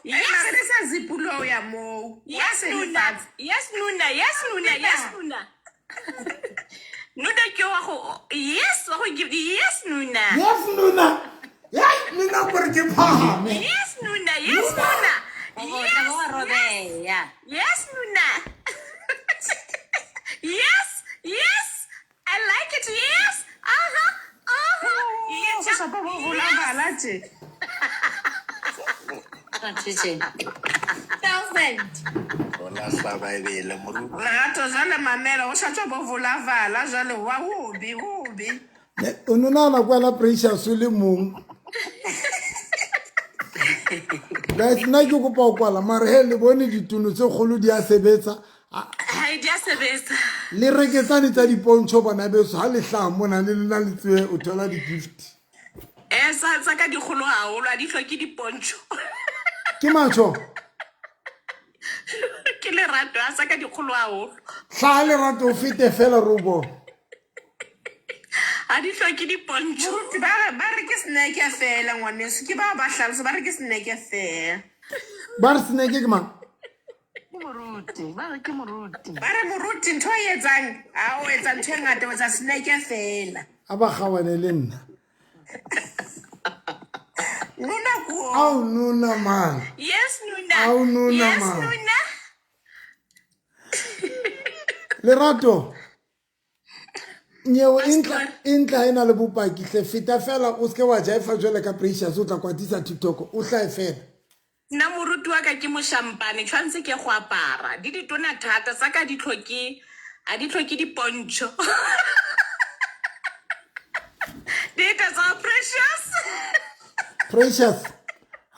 Yes, se sa zipulla o ya mo. Yes, Nuna. Yes, Nuna. Yes, Nuna. Yes, Nuna. Nuna ke wa go yes, wa go give yes, Nuna. yes nuna ya nina gore ke phahame Yes, Nuna. Yes, Nuna. Yes, Robeya. Yes, Nuna. Yes, yes. I like it. Yes. Yes, sa pa bo la bala tje. Ola sa ba ebele moruti. Lerato jale mamela o sa tswa bo vola vala jale wa hobi. o nona na kwa la Precious o le mong guys nna ke kopa o kwala mare he le bone dituno tse kgolo di a sebetsa Hi, dear Sebesa. le reketsane tsa dipontsho bona beso ha le hlaha mona le lena le tswe o thola di-gift Sa ka di kholo haholo a di hloke dipontsho. ke matsho Ke le rato a sa ka di kholo haholo. hlaha lerato o fete fela re o bone A di hloke dipontsho. Moruti ba re ke snack ya fela ngwaneso ke ba hlalosa ba re ke snack ya fela. ba re seneke ke mang Ba re moruti ntho e etsang a o etsa ntho e ngata o etsa snack ya fela. a ba kgawane le nna Nuna ko. ao nuna man Yes, Nuna. Au, Nuna, Yes, ma. Nuna. lerato nyeo intla e na le bopaki hle feta fela o seke wa jaifa jwale ka Precious o tla kwatisa TikTok o hlae fela Na moruti wa ka ke mo champagne tshwantse ke go apara. Di tona thata sa ka di tlhoke a di tlhoke dipontsho. Data sa Precious. Precious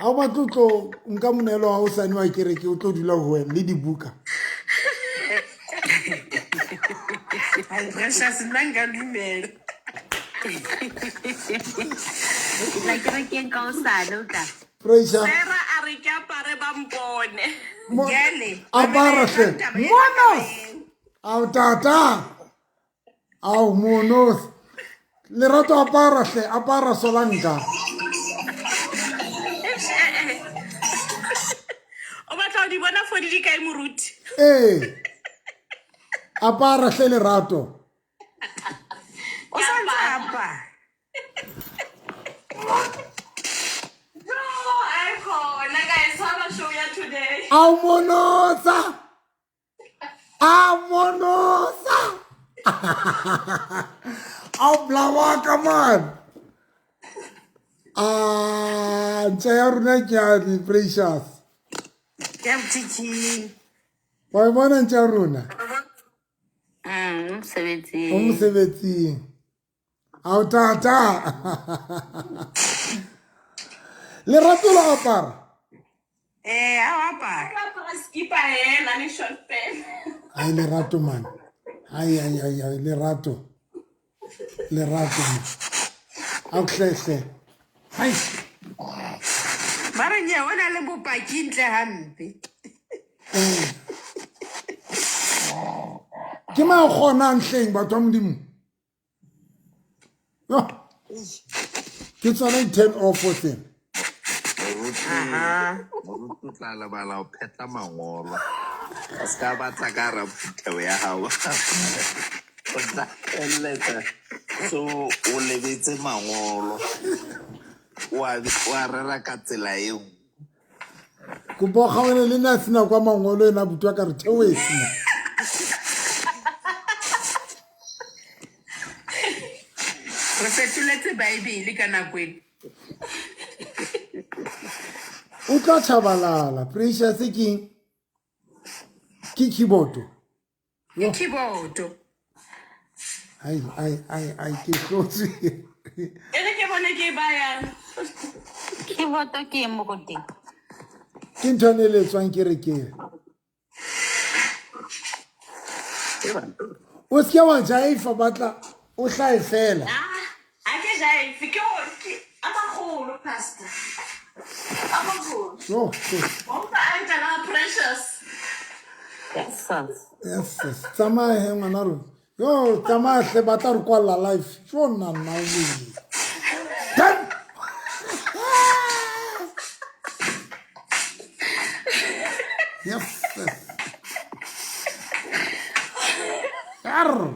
ha o batlo tlo nka monelo wa o sane wa kereke o tlo dula ho wena le dibuka Ai Precious nanga dumela. La kerekeng ka hosane o tla. Precious Sera a re ke apare ba mpone. Gele. apara hle monos ao tata ao monos lerato apara hle apara solanka O batla ho di bona for di kae moruti. apara hle lerato O sa ntapa. No, I khona guys, how show ya today. ao monosa ao blawaka man ntša ya rona ke a di Precious Ya mtiki. wa e bona ntša ya rona Mosebetsing. o mosebetsing ao tata lerato la apara A apa. Apara skipa hela ni short pen. ai lerato man ai lerato man ao hleshle hai Ba re nya ona le bopaki ntle hampe. ke ma kgonang hleng batho ba modimo yo ke tsona i-10 off o tsena Moruti o tla lebala o phetla mangolo. A ska batla ka raphutheo ya hao. O tla eletsa so o lebetse mangolo. Wa rera ka tsela eo. kopa o kgaone le nna sena kwa mangolo ena butwa ka re theo e sena Re fetoletse Bible ka nako ena. o tla tšhabalala Precious ke keyboard Keyboard. ai ke hlotswe Ere ke bone ke ba yang. Ke voto ke mo go teng. Ke ntshwane le tswang ke re ke o se wa jaifa batla o hlae fela A ke jaife ke o ke amagolo pastor. Amagolo. so Mompa a ntala precious. yes tsamaya he ngwana rona yo tsamaya hle batla re kwalla life jo nna nna o le yes arr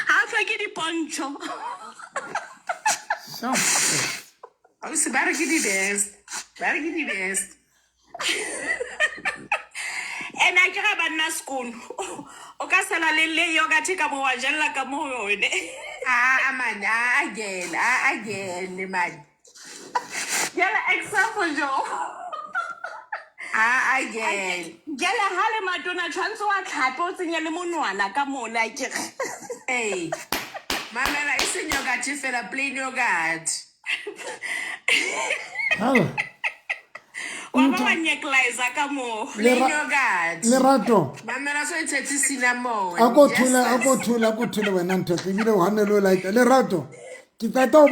Ha fa ke di poncho. I was about to get the best. About to get the best. And I can't have a school. O ka sala le yogurt ka mo wa jella ka mo yone. Man, again, man. Yala example jo. Again. Yala hale madonna tshwantse wa tlhapo tsenya le monwana ka mo la ke. Hey, Mamela, it's in yogurt, you feel a plain yogurt. Wa ba wa nyeklize ka mo. Plain yogurt. Lerato Mamela, so it's a cinnamon. ako thula wena ntho ke bile wa nelo like Lerato ke qeta ho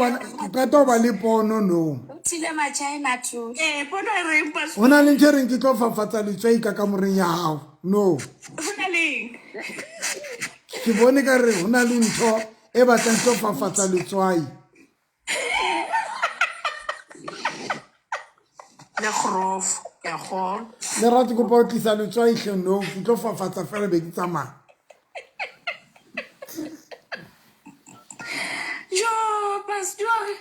ba le pono no Tile ma China too. Pono re mpa. ona le nthereng ke tlo fafatsa letswai ka kamoreng ya hao no Hona leng. ke bone ka re hona le ntho e batlang tlo fafatsa letswai Le grof, ja gewoon. Lerato ko pa tlisa letswai hle no ke tlo fafatsa fela be ke tsamaya Yo, pastor.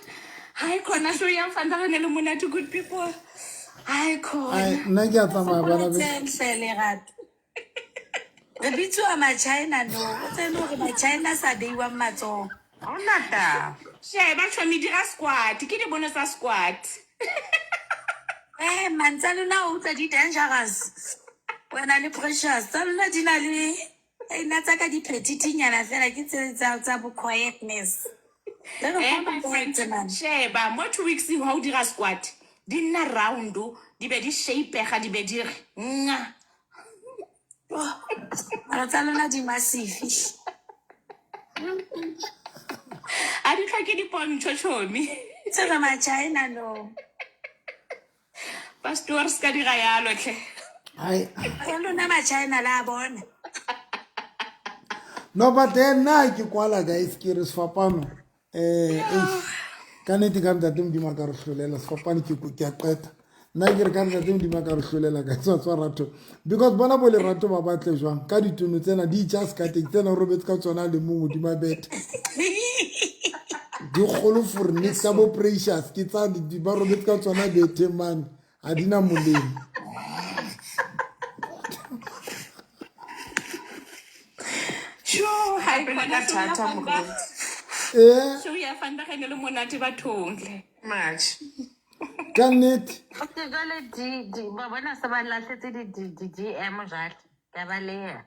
Hi, Kona, so young Fandana Lumuna to good people. Hi, Kona. ai nna ke a tsamaya bana be The bitu ama China no. Tell no ma China sa dey wa matso. Oh, nada. She ba tshwami dira squat. Ke di bonus a squat. Man, tsaluna o tsa di dangerous. Wena le precious. Tsaluna di na le na tsa ka di petitinyana fela ke tsa bo quietness. My friend, Sheba, mo 2 weeks in how dira squat. Di na round di be di shape ga di be di nga. Ara tsaluna di massive. A di tlhoke di pontsho chomi. Tsena ma China no. Pastor ska di ga yalo tle. ai Lona ma China la bona. no but then na ke kwala guys ke re sfapano ka nete ka ntate modimo ka re hlolela sfapane ke a qeta nna ke re ka ntate modimo ka re hlolela ka tswa rato because bona bo le rato ba batle jwang ka ditono tsena di just ka teng tsena robetse ka tsona le mo modimo bete di kholo for next ka bo precious ke tsa di ba robetse ka tsona bete man a dina molemo Sure, hi Peleka thata mo. So ya fanda ga le monate bathong tle. Much. ka nnete Okay, jale di ba bona sa ba lahletse di GM jale. Ka ba le.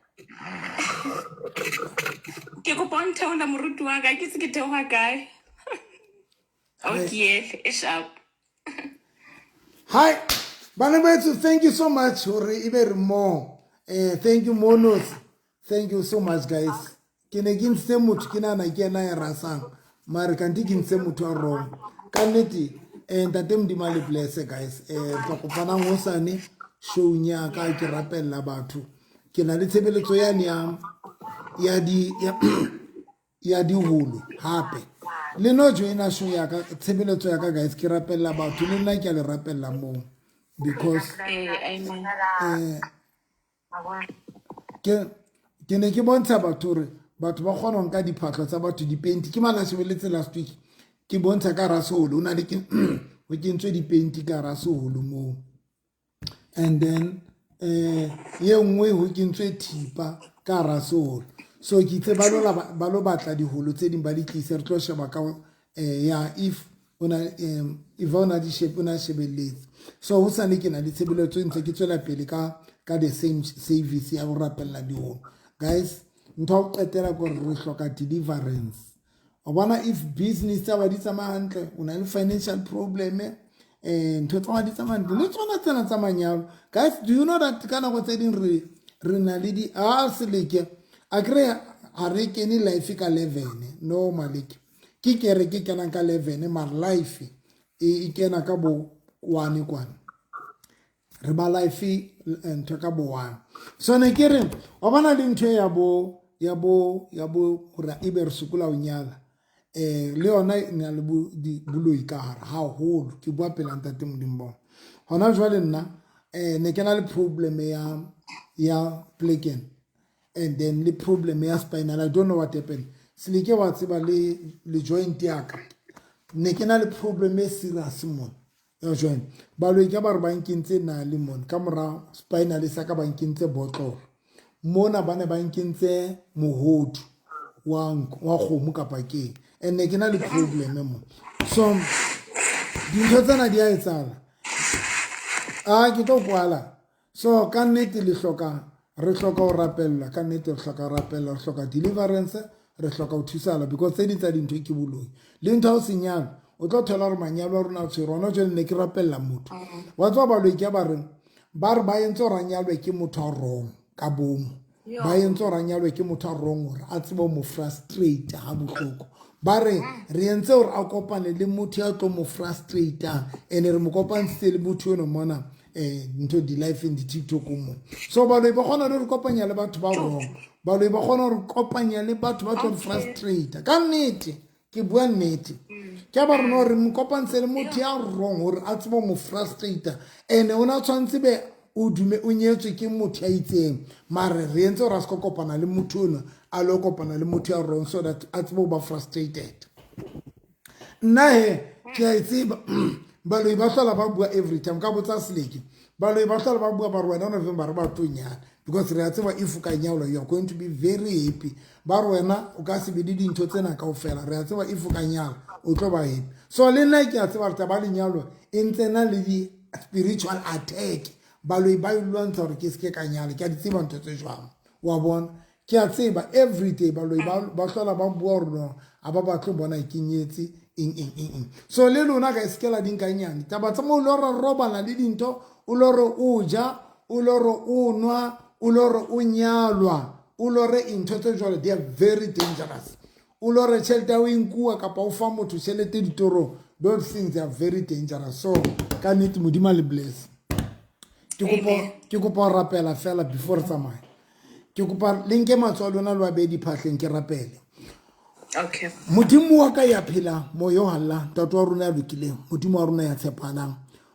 Ke go pontsha ona moruti wa ka ke se ke theoga kae. Okay, e sharp. hi bana bethu thank you so much hore ibe re mo thank you monos thank you so much guys ke ne ke ntse motho ke nana ke ena ya rasang mare ka ndi ke ntse motho a wrong ka nnete ntate modimo le bless guys tlo kopana ngosane show nya ka ke rapella batho ke na le tshebeletso ya di hulu hape le no joina show ya ka tshebeletso ya ka guys ke rapella batho le nna ke a le rapella mo because Amen. ke ne ke bontsha batho re batho ba kgona nka diphatlo tsa batho dipainti ke mala sebeletse last week ke bontsha ka rasolo una le ke go kentswe dipainti ka rasolo mo and then ye nngwe go kentswe thipa ka rasolo so ke tse ba lo batla diholo tse ding ba di tlise re tlo sheba ka ya if ona di shape ona shebeletse so ho sane ke na le tshebeletso ntse ke tswela pele ka the same service ya go rapella diholo guys ntho o qetela gore re hloka deliverance o bona if business tsa ba di tsamaya hantle o na le financial problem ntho tsa di tsamaya hantle le tsona tsena tsa manyalo. Guys, do you know that kana go tse ding re na le di seleke a kry a re kene life ka 11 no maliki ke kere ke kena ka 11 mar life e kena ka bo 1 kwana re ba life ntho ka bo 1. So ne ke re o bona le ntho ya bo ra ibe re sukula o nyala le yona ina le boloi ka hara ha holo ke bua pela ntate modimbo hona jwale nna ne ke na le problem ya pleken and then the problem ya spinal. I don't know what happened. Silike wa tseba le joint yaka ne ke na le problem e serious mo ya joint ba lo ke ba re bankintse na le mon ka mora spinal sa ka bankintse botlo mona ba ne bankintse mohodu wa khomu ka pakeng and ne ke na le problem mo so dintho tsena di a etsala ke tlo kwala so ka nnete le hloka re hloka o rapella ka nnete re hloka rapella re hloka deliverance re hloka o thusala because tse di tsa dintho ke boloi le ntho o senyalo o tlo thola re manyalo rona o tshirona jole ne ke rapella motho wa tswa ba lo ke ba re ba entse o ranyalwe ke motho a rong ka bomo ba entse o ranyalwe ke motho a rong gore a tsebo mo frustrate ha bohloko ba re entse gore a kopane le motho ya tlo mo frustrate ene re mo kopantse le motho eno mona into di life in the TikTok mo so ba lo ba gona re kopanya le batho ba rong ba lo ba gona re kopanya le batho ba tlo frustrate ka nnete ke bua nnete ke ba re no re mo kopantse le motho ya rong gore a tsebo mo frustrate ene ona tshwantse be o dume o nyetswe ke motho ya itseng mare re entse re ska kopana le motho ono a lo kopana le motho ya rong so that a tsebo ba frustrated nna ke a itseba ba lo ba hlola ba bua every time ka botsa seleke ba lo ba hlola ba bua ba rwena November ba tonyana because re a tseba if ka nyalo you are going to be very happy ba rwena o ka se be di ntho tsena ka ofela re a tseba if ka nyalo o tlo ba happy so le nna ke a tseba re taba le nyalo e ntsena le di spiritual attack ba lo ba lwantsha re ke se ka nyalo ke a di tseba ntho tse jwang wa bona ke a tseba every day ba lo ba hlola ba bua rona aba ba tlo bona ikinyetse so le lona ga iskela dinkanyane taba tsa mo lo re robala le dinto o lo re o ja o lo re o nwa o lo re o nyalwa o lo re into tse jwale they are very dangerous o lo re tšhelete o inkua kapa o fa motho tšhelete ditoro those things are very dangerous so ka nnete modimo le bless ke kopa rapela fela before tsamaya ke kopa le nke matso a lona lo abedi phatleng ke rapele. Okay. Modimo wa ka ya phela mo yo halla ntate wa rona ya lokileng modimo wa rona ya tshepalang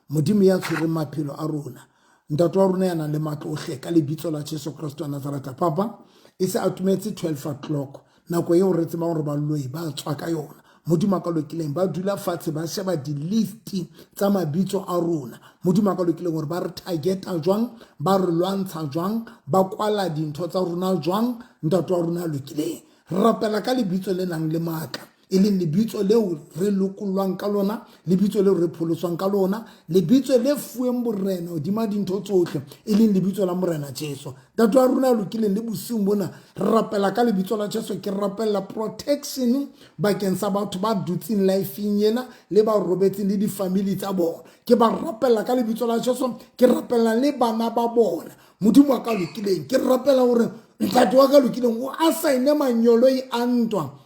modimo ya tshwereng maphelo a rona ntate wa rona ya nang le matlo ohle ka lebitso la Jesu Kristo wa Nazareta papa e se atumetse 12 o'clock nako eo re tseba gore ba loi ba tswa ka yona modimo ka lokileng ba dula fatshe ba sheba di list tsa mabitso a rona modimo ka lokileng gore ba re targeta jwang ba re lwantsha jwang ba kwala dintho tsa rona jwang ntate wa rona lokileng rapela ka lebitso le nang le matla e leng lebitso leo re lokolwang ka lona lebitso leo re pholoswang ka lona lebitso le fueng borena hodima dintho tsohle e leng lebitso la morena Jesu ntate wa rona lokileng le bosiung bona rapela ka lebitso la Jesu ke rapela protection bakeng sa batho ba dutseng life-eng yena le ba robetseng le di family tsa bona ke ba rapela ka lebitso la Jesu ke rapela le bana ba bona modimo wa ka lokileng ke rapela hore ntate wa ka lokileng o a saene manyoloi a ntwa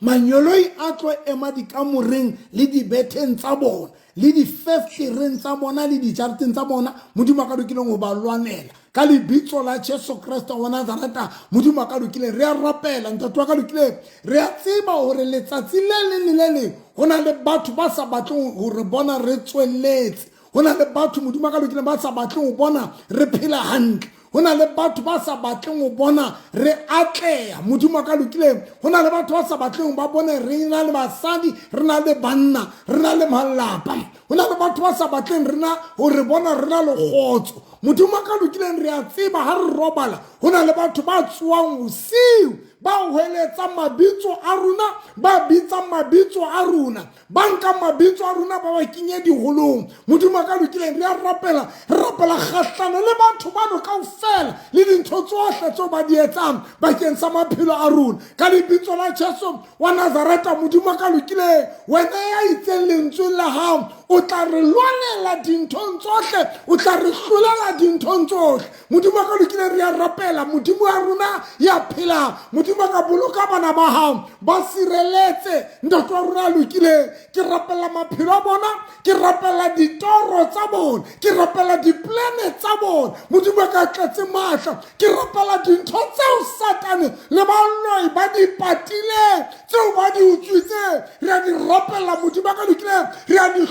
manyoloi a tlo ema dikamoreng le dibetheng tsa bona le difeftereng tsa bona le dijareteng tsa bona modimo ka lokileng go ba lwanela ka lebitso la Jesu Kristo wa Nazareta modimo ka lokileng re a rapela ntate wa ka lokileng re a tseba hore letsatsi le le go na le batho ba sa batleng hore bona re tsweletse go na le batho modimo ka lokileng ba sa batleng go bona re phela hantle go na le batho ba sa batleng go bona re atleya modimo ka lokileng go na le batho ba sa batleng ba bone re na le basadi re na le banna re na le malapa go na le batho ba sa batleng rena gore bona re na le kgotso modimo ka lokileng re a tseba ha re robala go na le batho ba tswang bosiu ba hweletsa mabitso a rona ba bitsa mabitso a rona ba nka mabitso a rona ba ba kenye diholong modimo ka lokileng re a rapela kgahlano le batho bano kaofela le dintho tsohle tseo ba di etsang bakeng sa maphelo a rona ka lebitso la Jesu wa Nazareta modimo ka lokileng wena ya itseng lentsweng la hao o tla re lwanela dinthong tsohle o tla re hlolela dinthong tsohle modimo ka lokileng re a rapela modimo wa rona ya phela modimo ka boloka bana ba hao ba sireletse ntate wa rona lokileng ke rapela maphelo a bona ke rapela ditoro tsa bona ke rapela diplane tsa bona modimo ka tletse matla ke rapela dintho tseo Satane le baloi ba di patile tseo ba di utswitse re a di rapela modimo ka lokileng re a di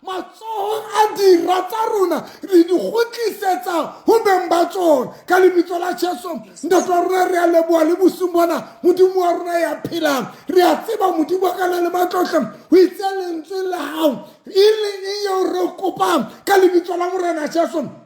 matsohong a dira tsa rona re di kgutlisetsa ho beng ba tsona ka lebitso la Jesu ntate wa rona re a leboha le bosung bona modimo wa rona ya phelang re a tseba modimo ka le matlohle ho itse lentswe la hao ile eo re kopang ka lebitso la morena Jesu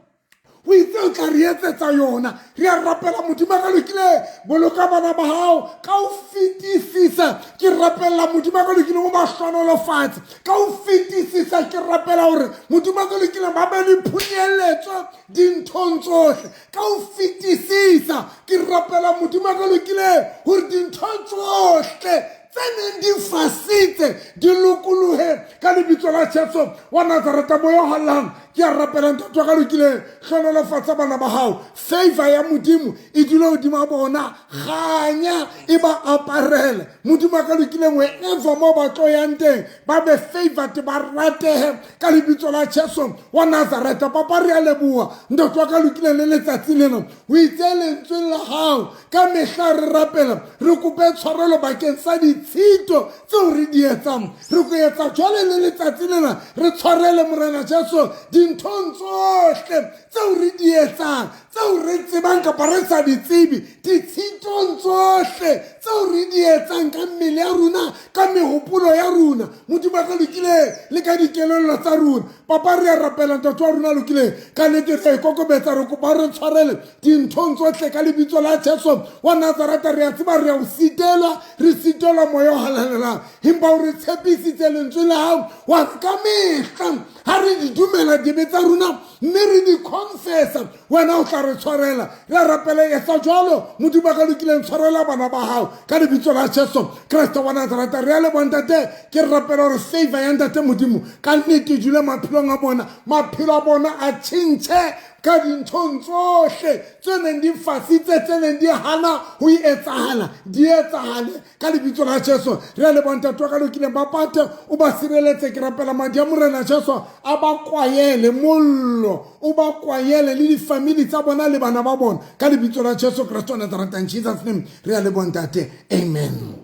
o itse o tla re etsetsa yona re a rapela modimo ka lokile boloka bana ba hao ka o fetisisa ke rapela modimo ka lokile mo mahlonolofatse ka o fetisisa ke rapela hore modimo ka lokile ba be le phunyeletso dinthong tsohle ka o fetisisa ke rapela modimo ka lokile hore dinthong tsohle tseneng di fasitse di lokolohe ka lebitso la Jesu wa Nazareta moya o hallang ke a rapela ntate ka lokile hlonolofatsa bana ba hao favor ya modimo e dula hodima bona ganya e ba aparele modimo ka lokile wherever mo ba tlo yang teng ba be favored ba ratehe ka lebitso la Jesu wa Nazareta papa re a leboha ntate ka lokile le letsatsi lena o itse lentswe la hao ka mehla re rapela re kope tshwarelo bakeng sa ditshito tseo re di etsang re go etsa jwale le letsatsi lena re tshwarele morena Jesu dinthong tsohle tseo re di etsang tseo re tsebang kapa re sa di tsebe ditshitong tsohle tseo re di etsang ka mmele ya rona ka mehopolo ya rona modimo ka lokile le ka dikelello tsa rona papa re a rapela ntate wa rona lokile ka nnete re ikokobetsa re kopa re tshwarele dinthong tsohle ka lebitso la Jesu wa Nazareta re a tseba re a o sitelwa re sitelwa moya o halalelang empa o re tshepisitse lentswe la hao wa ka mehla ha re di dumela dibe tsa rona mme re di confessa wena o tla re tshwarela re a rapela etsa jwalo modimo ka lokileng tshwarela bana ba hao ka lebitso la Jesu Kriste wa Nazareta re a leboha ntate ke rapela hore favor ya ntate modimo ka nnete dule maphelong a bona a tjhentjhe ka dinthong tsohle tse neng di fasitse tse neng di hana ho etsahala di etsahale ka lebitso la Jesu re a leboha ntate ka lokileng ba pate o ba sireletse ke rapela madi a morena Jesu a ba kwayele mollo o ba kwayele le difamili tsa bona le bana ba bona ka lebitso la Jesu Kriste wa Nazareta in Jesus name re a leboha ntate amen.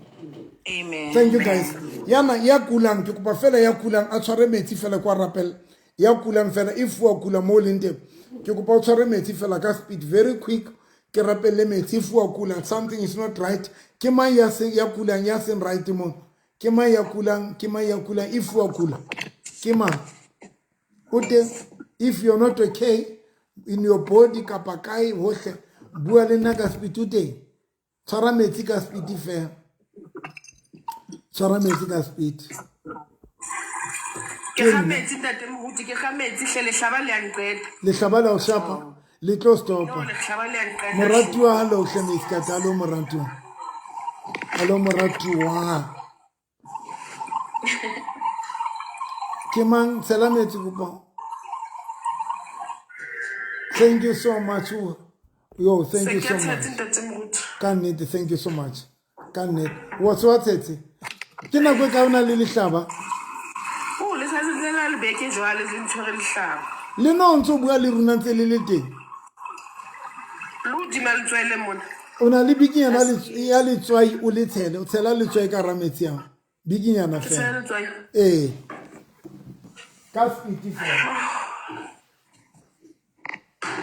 Amen. Thank you guys. Yana ya kulang ke kopa fela ya kulang a tshware metsi fela kwa rapela ya kulang fela if wa kula mo lente ke kopa o tshware metsi fela ka speed very quick ke rapelle metsi if wa kula something is not right ke mang ya kulang ya seng right mo ke mang ya kulang if wa kula ke mang ute if you're not okay in your body kapa kai hohle bua le nna ka speed ute tshwara metsi ka speed fela tshwara metsi ka speed Ke khametse ntate moruti ke khametse hle lehlaba le anqeta le hlaba la o shapa le tlo stopa lehlaba le anqeta morati wa halo o hle miskata alo morati wa ke mang tsela metsi kopa thank you so much yo thank you so much ka nnete thank you so much ka nnete what's ke nako ka ona le lehlaba le sa tsela le beke jwale le ntshware lehlaba le no ntse bua le runa ntse le teng lo di mal tswele mona ona le bikinyana ya letswai o le tshele o tshela letswai ka rametsi ya bikinyana fela ka spiti fela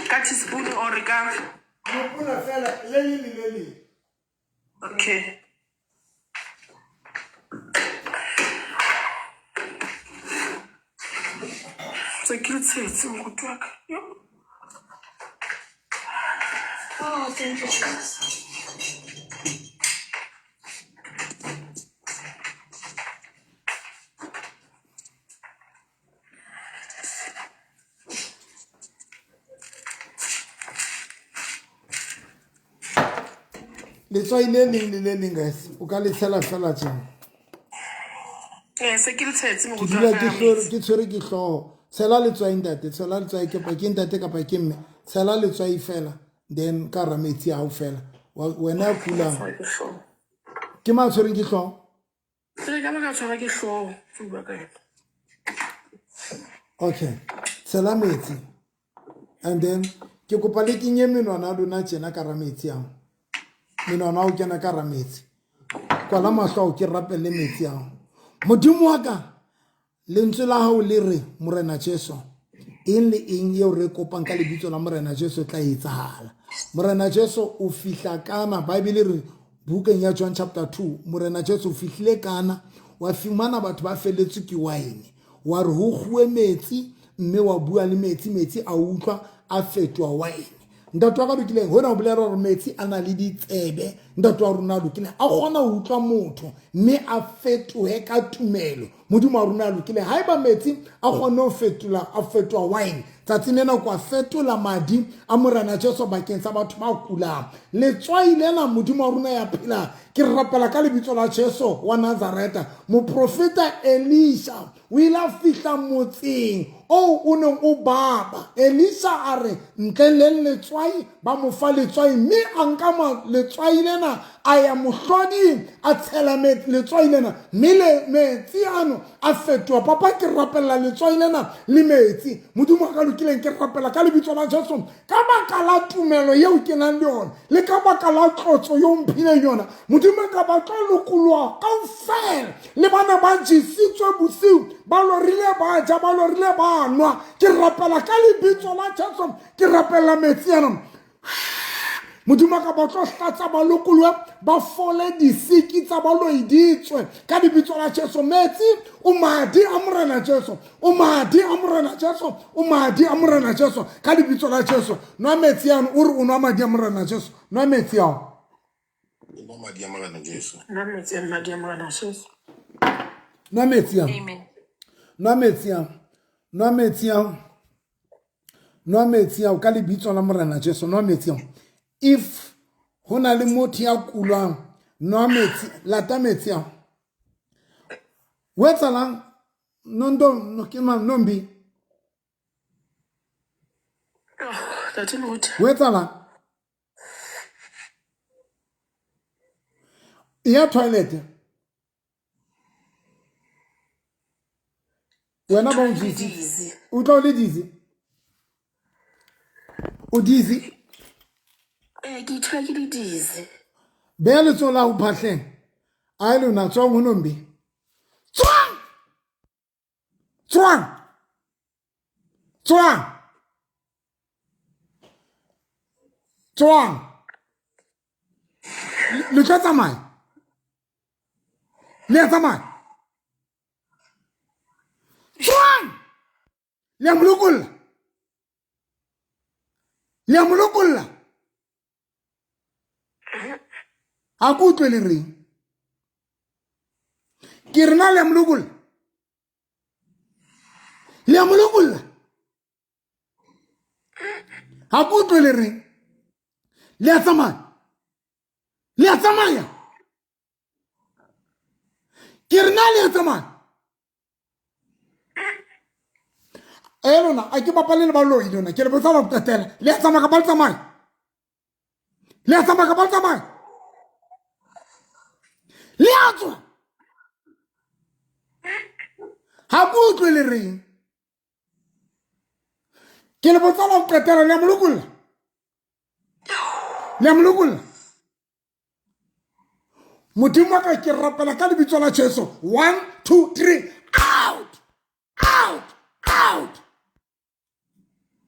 ka teaspoon or ka no fela le okay so it's Oh, thank you, Jesus. letswai le leng le le leng guys o ka le tshela fela tjena se ke le tshetse mo ke go dula ke tshwere ke hlooho tshela letswai ntate tshela letswai ke ntate kapa ke mme tshela letswai fela then ka hara metsi a hao fela wena ya kulang ke mang a tshwereng ke hlooho ka baka tshwara ke hlooho ke bua ka yona okay tshela metsi and then ke kopa le kenye menwana ya lona tjena ka hara metsi ao menwana o kena ka hara metsi kwala mahlo ao ke rapelle metsi ao modimo wa ka lentswe la hao le re morena Jesu eng le eng eo re kopang ka lebitso la morena Jesu tla etsahala morena Jesu o fihla kana Bible re bukeng ya John chapter 2 morena Jesu o fihlile kana wa fumana batho ba felletswe ke wine wa re ho khuwe metsi mme wa bua le metsi a utlwa a fetwa wine ntate wa ka lokileng hona o bolela hore metsi a na le ditsebe ntate wa rona lokileng a kgona ho utlwa motho mme a fetohe ka tumelo modimo wa rona lokileng haeba metsi a kgona ho fetwa wine tsatsing lena kwa fetola madi a morena Jesu bakeng sa batho ba kulang letswai lena modimo wa rona ya phela ke rapela ka lebitso la Jesu wa Nazareta moprofeta Elisha o ile a fihla motseng o neng o baba Elisha a re ntle le letswai ba mo fa letswai mme a nka letswai lena a ya mohloding a tshela letswai lena mme metsi ano a fetwa papa ke rapela letswai lena le metsi modimo ka lokileng ke rapela ka lebitso la Jesu ka baka la tumelo yeo ke nang le yona le ka baka la tlotso yeo mphileng yona modimo ka ba tlo lokolwa kaofela le bana ba jesitswe bosiu ba lorile ba ja ba lorile ba nwa ke rapela ka lebitso la Jesu ke rapela metsi ana modimo ka ba tlo hlatsa ba lokolwe ba fole disiki tsa ba loiditswe ka lebitso la Jesu metsi o madi a morena Jesu o madi a morena Jesu o madi a morena Jesu ka lebitso la Jesu nwa metsi ano o re o nwa madi a morena Jesu nwa metsi ao nwa madi a morena Jesu nna metsi a madi a morena Jesu nwa metsi ao amen nwa metsi ao nwa metsi ao nwa metsi ao ka lebitso la morena Jesu nwa metsi ao if hona le motho ya kulwang nwa metsi lata metsi ao wetsalang nondo nokima nombi that's not wetsalang ya toilet wena ba untsi o tlo le dizi o dizi ke tshwa ke dizi be le tsola ho phahleng a ile na tswa ho nombi tswang tswang tswang tswang le tla tsamaya le tsamaya tswang le molokolla a ku utlwe le reng ke rena le molokolla a ku utlwe le reng le a tsamaya ke rena le a tsamaya lona a ke bapale le baloi lona ke le botsa ba tatela le a tsamaya ka ba tsamaya le a tsamaya ka ba tsamaya le a tswa ha ku utlwe le reng ke le botsa ba tatela le a molokolla modimo wa ka ke rapela ka lebitso la Jesu 1 2 3 out out out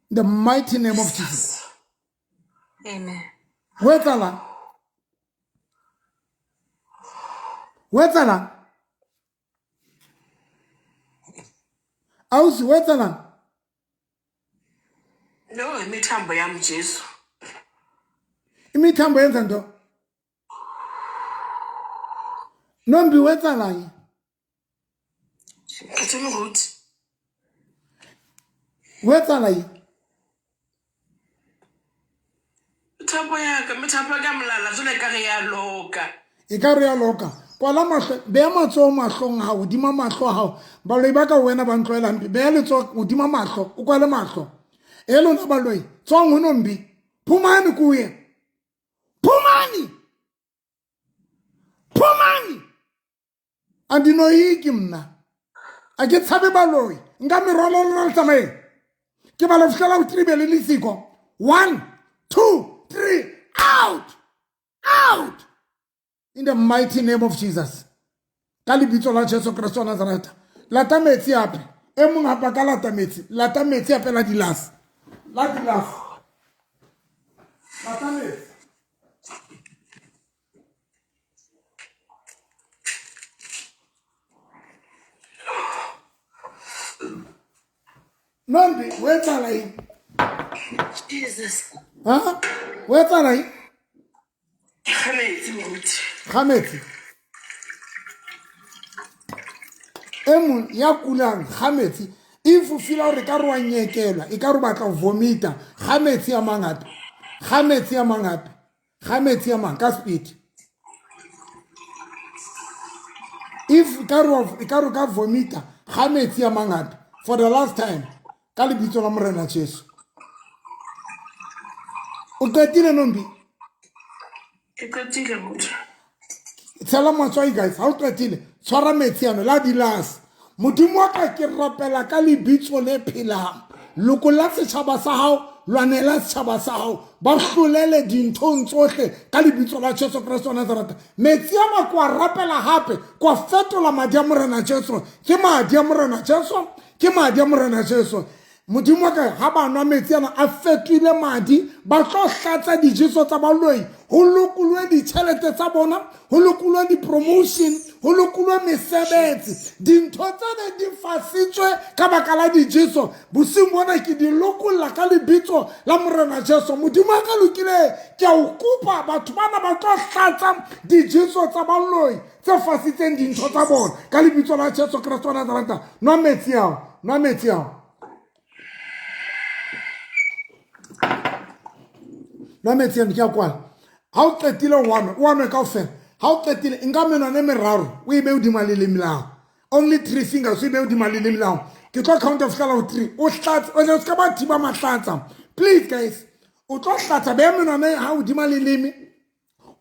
the mighty name of Jesus amen wetsala ausi wetsala no imithambo yam Jesu imithambo yenza nto nombi wetsala ke ukuthi wetsala mithambo ya ka molala jwale ka re ya loka. E ka re ya loka. Kwala mahlo, beya matsoho mahlong a hao, hodima mahlo a hao. Baloi ba ka wena ba ntloela mpe. Beya letsoho hodima mahlo, o kwale mahlo. E lona baloi, tswang ho nombi. Phumani kuye. Phumani! Phumani! Andinoyiki mna. A ke tshabe baloi. Nka merwalo lona le tsamaye. Ke ba le fihlela ho tribele le siko. 1, 2, 3, out! Out! In the mighty name of Jesus. Ka lebitso la Jesu Kristo wa Nazareta. Lata metsi ape. E mong hapa ka lata metsi. Lata metsi ape la dilas. La dilas. Lata metsi. Nombi, where's Alai? Jesus. Huh? Where's Alai? Khameti. Emun ya kulang khameti. If you feel like ka rwa nyekelwa, e ka re batla vomita, khameti ya mangata. Khameti ya mangata. Khameti ya mang ka speed. If ka vomita, khameti ya mangata for the last time. Ka lebitso la Morena Jesu. O qetile nombi. Ke qetile motho. Tshela matswai guys, ha o qetile, tshwara metsi ano la dilas. Modimo wa ka ke rapela ka lebitso le phelang. Lokola setjhaba sa hao, lwanela setjhaba sa hao, ba hlolele dinthong tsohle ka lebitso la Jesu Kristo wa Nazareta. Metsi a makwa rapela hape, kwa fetola madi a Morena Jesu. Ke madi a Morena Jesu, ke madi a Morena Jesu. Modimo wa ka ha ba nwa metsi ana a fetoile madi, ba tlo hlatsa dijeso tsa baloi, ho lokolwe ditjhelete tsa bona, ho lokolwe di-promotion, ho lokolwe mesebetsi. Dintho tsena di fasitswe ka baka la dijeso. Bosing bona ke di lokolla ka lebitso la Morena Jesu. Modimo wa ka lokile, ke a o kopa batho bana ba tlo hlatsa dijeso tsa baloi tse fasitseng dintho tsa bona ka lebitso la Jesu Kristo wa Nazareta. Nwa metsi ao, nwa metsi ao. No metsi a nka kwala. Ha o qetile wa me kaofela. Ha o qetile nka menwana e meraro o e be hodima leleme lao. Only 3 fingers o e be hodima leleme lao. Ke tlo count of fela ho 3. O hlatsa o ska ba thiba mahlatsa. Please guys, o tlo hlatsa be menwana ha hodima leleme.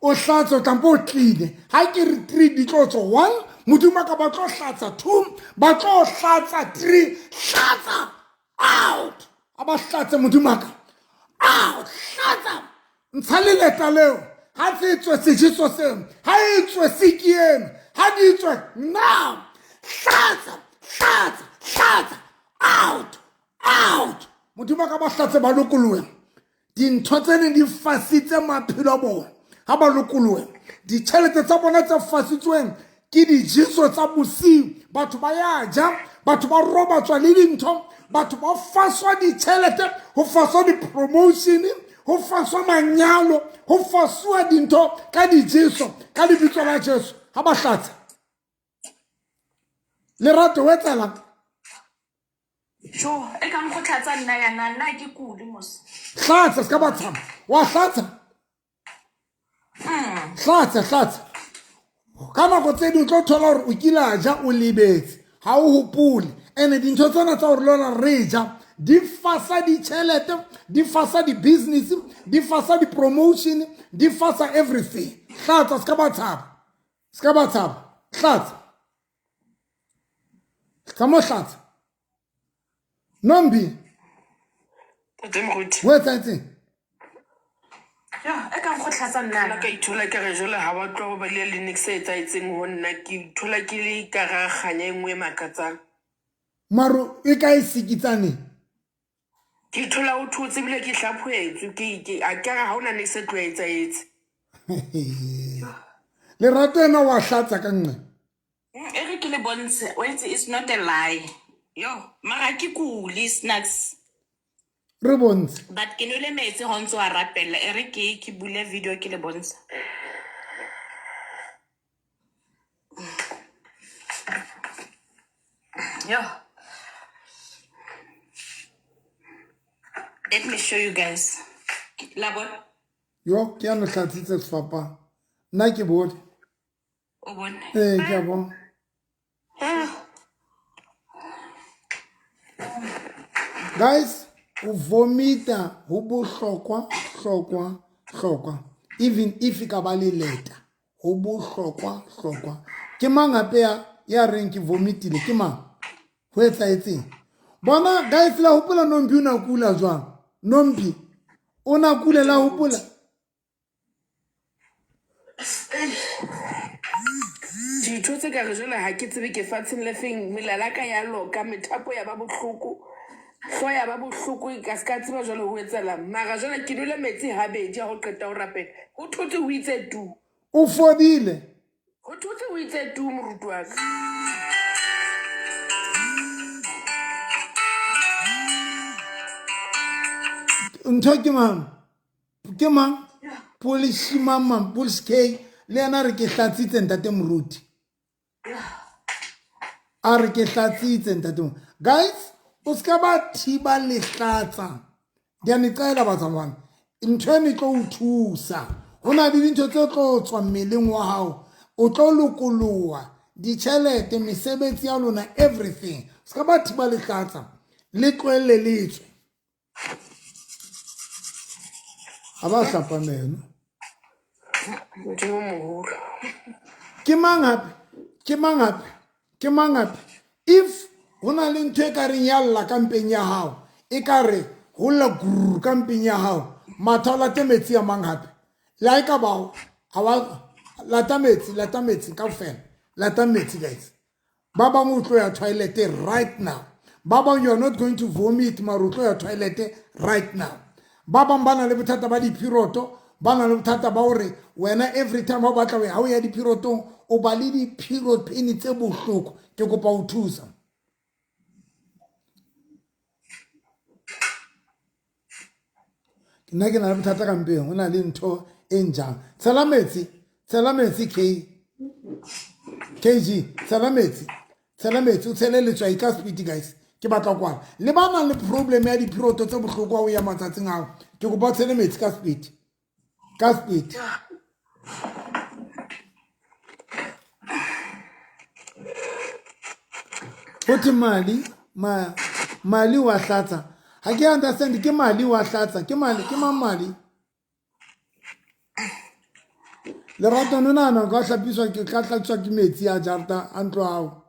O hlatsa o tlampo o clean. Ha ke re 3 di tlo tswa 1, modimo ka ba tlo hlatsa 2, ba tlo hlatsa 3, hlatsa out. Aba hlatsa modimo ka. Out, hlatsa. Ntsale leta leo. Ha se tswe sejeso seo. Ha e tswe sikieng. Ha di tswe now. Hlatsa, hlatsa, hlatsa. Out, out. Modimo ka ba hlatse ba lokolohe. Dintho tsene di fasitse maphelo a bona. Ha ba lokolohe. Ditjhelete tsa bona tse fasitsweng ke dijeso tsa bosiu. Batho ba ya ja, batho ba roba tswa le dintho, batho ba faswa ditjhelete, ho faswa di-promotion, ho faswa manyalo, ho faswa dintho ka dijeso, ka lebitso la Jesu. Ha ba hlatsa. Lerato o etsela. Jo, e ka mo tlhatsa nna yana nna ke kule mos. Hlatsa ska ba tshama. Wa hlatsa. Hlatsa. Ka nako tse di tlo thola hore o kila ja o lebetse. Ha o hopole. Ene dintho tsena tsa hore lona re ja. Di fasa ditjhelete, di fasa di business, di fasa di promotion, di fasa everything. Hlatsa ska ba tshaba. Ska ba tshaba. Hlatsa. Ka mo hlatsa. Nombi. Tatemoruti. Wa etsang? Ja, e ka mo tlhatsa nna. Nna ka ithola ke re jole ha ba tlo ba le Linux e etsaetseng ho nna ke ithola ke le ka ga kganya engwe makatsang. Maro e ka isikitsane. Ke ithola o thotse bile ke hlaphoetswe ke a ke ga hona ne se tlo etsaetse. Lerato ena wa hlatsa ka nqe. E re ke le bontshe, it's not a lie. Yo, mara ke kule snacks. Re bontshe. But ke nwele metsi ho ntse wa rapella, e re ke bule video ke le bontshe. Yo. Let me show you guys. Labo. Yo, ke ana hlatsitse sefapa. nna ke bone O bone. ke a bona guys o vomita ho bohlokwa even if ka ba le leta ho bohlokwa ke mang hape ya reng ke vomitile ke mang ho etsahetseng bona guys la hopola nombi una kula jwang nombi una kula la hopola Ditho tse ka re jole ha ke tsebe ke fatsheng le feng melala ka ya loka methapo ya ba bohloko hlo ya ba bohloko ka ska tseba jole ho etsela mara jole ke dule metsi habedi ha ho qeta ho rapela ho thotse ho itse tu o fodile ho thotse ho itse tu moruti wa ka ntho ke mang polish mama polish k le yena re ke hlatsitse ntate moruti a re ke hlatsitse ntate guys o ska ba thiba lehlatsa di a niqela batsamana ntho ene tlo o thusa hona le dintho tse tlo tswa mmeleng wa hao o tlo lokoloa ditjhelete mesebetsi ya lona everything ska ba thiba lehlatsa le tlohelle letswe aba hlapa meno ke mang hape if hona le ntho e ka reng ya lla ka mpeng ya hao e ka re ho lla guru ka mpeng ya hao matha o late metsi a mang hape la e ka bao lata metsi kaofela lata metsi guys ba bang o tlo ya toilet right now ba bang you're not going to vomit mara o tlo ya toilet right now ba bang ba na le bothata ba diphiroto ba na le bothata ba hore wena every time ha batla ha o ya diphirotong o ba le diphirot pain tse bohloko ke kopa o thusa nna ke na le bothata ka mpeng ho na le ntho e njang tshela metsi kg tshela metsi o tshele letswai ka speed guys ke batla kwana le ba nang le problem ya diphiroto tse bohloko ha o ya matsatsing ao ke kopa o tshele metsi ka speed Hote mali wa hlatsa ha ke understand ke mali wa hlatsa ke mali le rato nona na ka hlapiswa ke ka tlatswa ke metsi a jarta a ntlo ao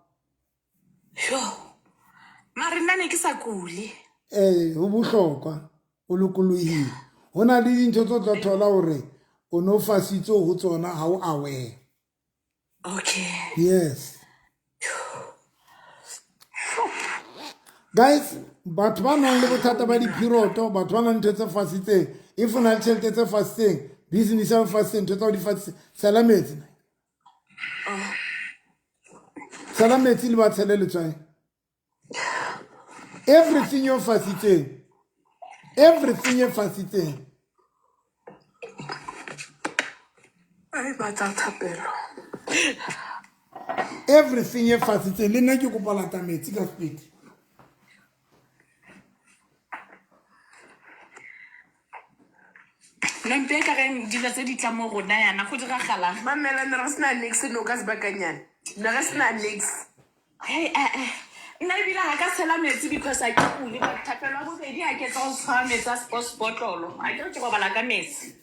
Mara nna ne ke sa kule. ho bohlokwa o lokolohile hona le dintho tse tlo thola hore o no fasitse ho tsona ha o aware Okay. yes guys batho ba nang le bothata ba diphiroto batho ba nang ntho tse fasitseng if na le tjhelete tse fasitseng business ya fasitseng ntho tsa di fasitseng salametsi le ba tshele letswai everything you fasitseng ai ba tsa thapelo everything e fasitseng le nna ke kopa lata metsi ka speed Nompi ka reng dilo tse di tla mo rona yana go dira galang. mamela ne re sena nix no ka sebakanyana ne re sena nix Hey nna ebile ha ka tshela metsi because I ke kule ba thapelo a bobedi ha ke tsa go tshwara metsi a sports bottle a ke go bala ka metsi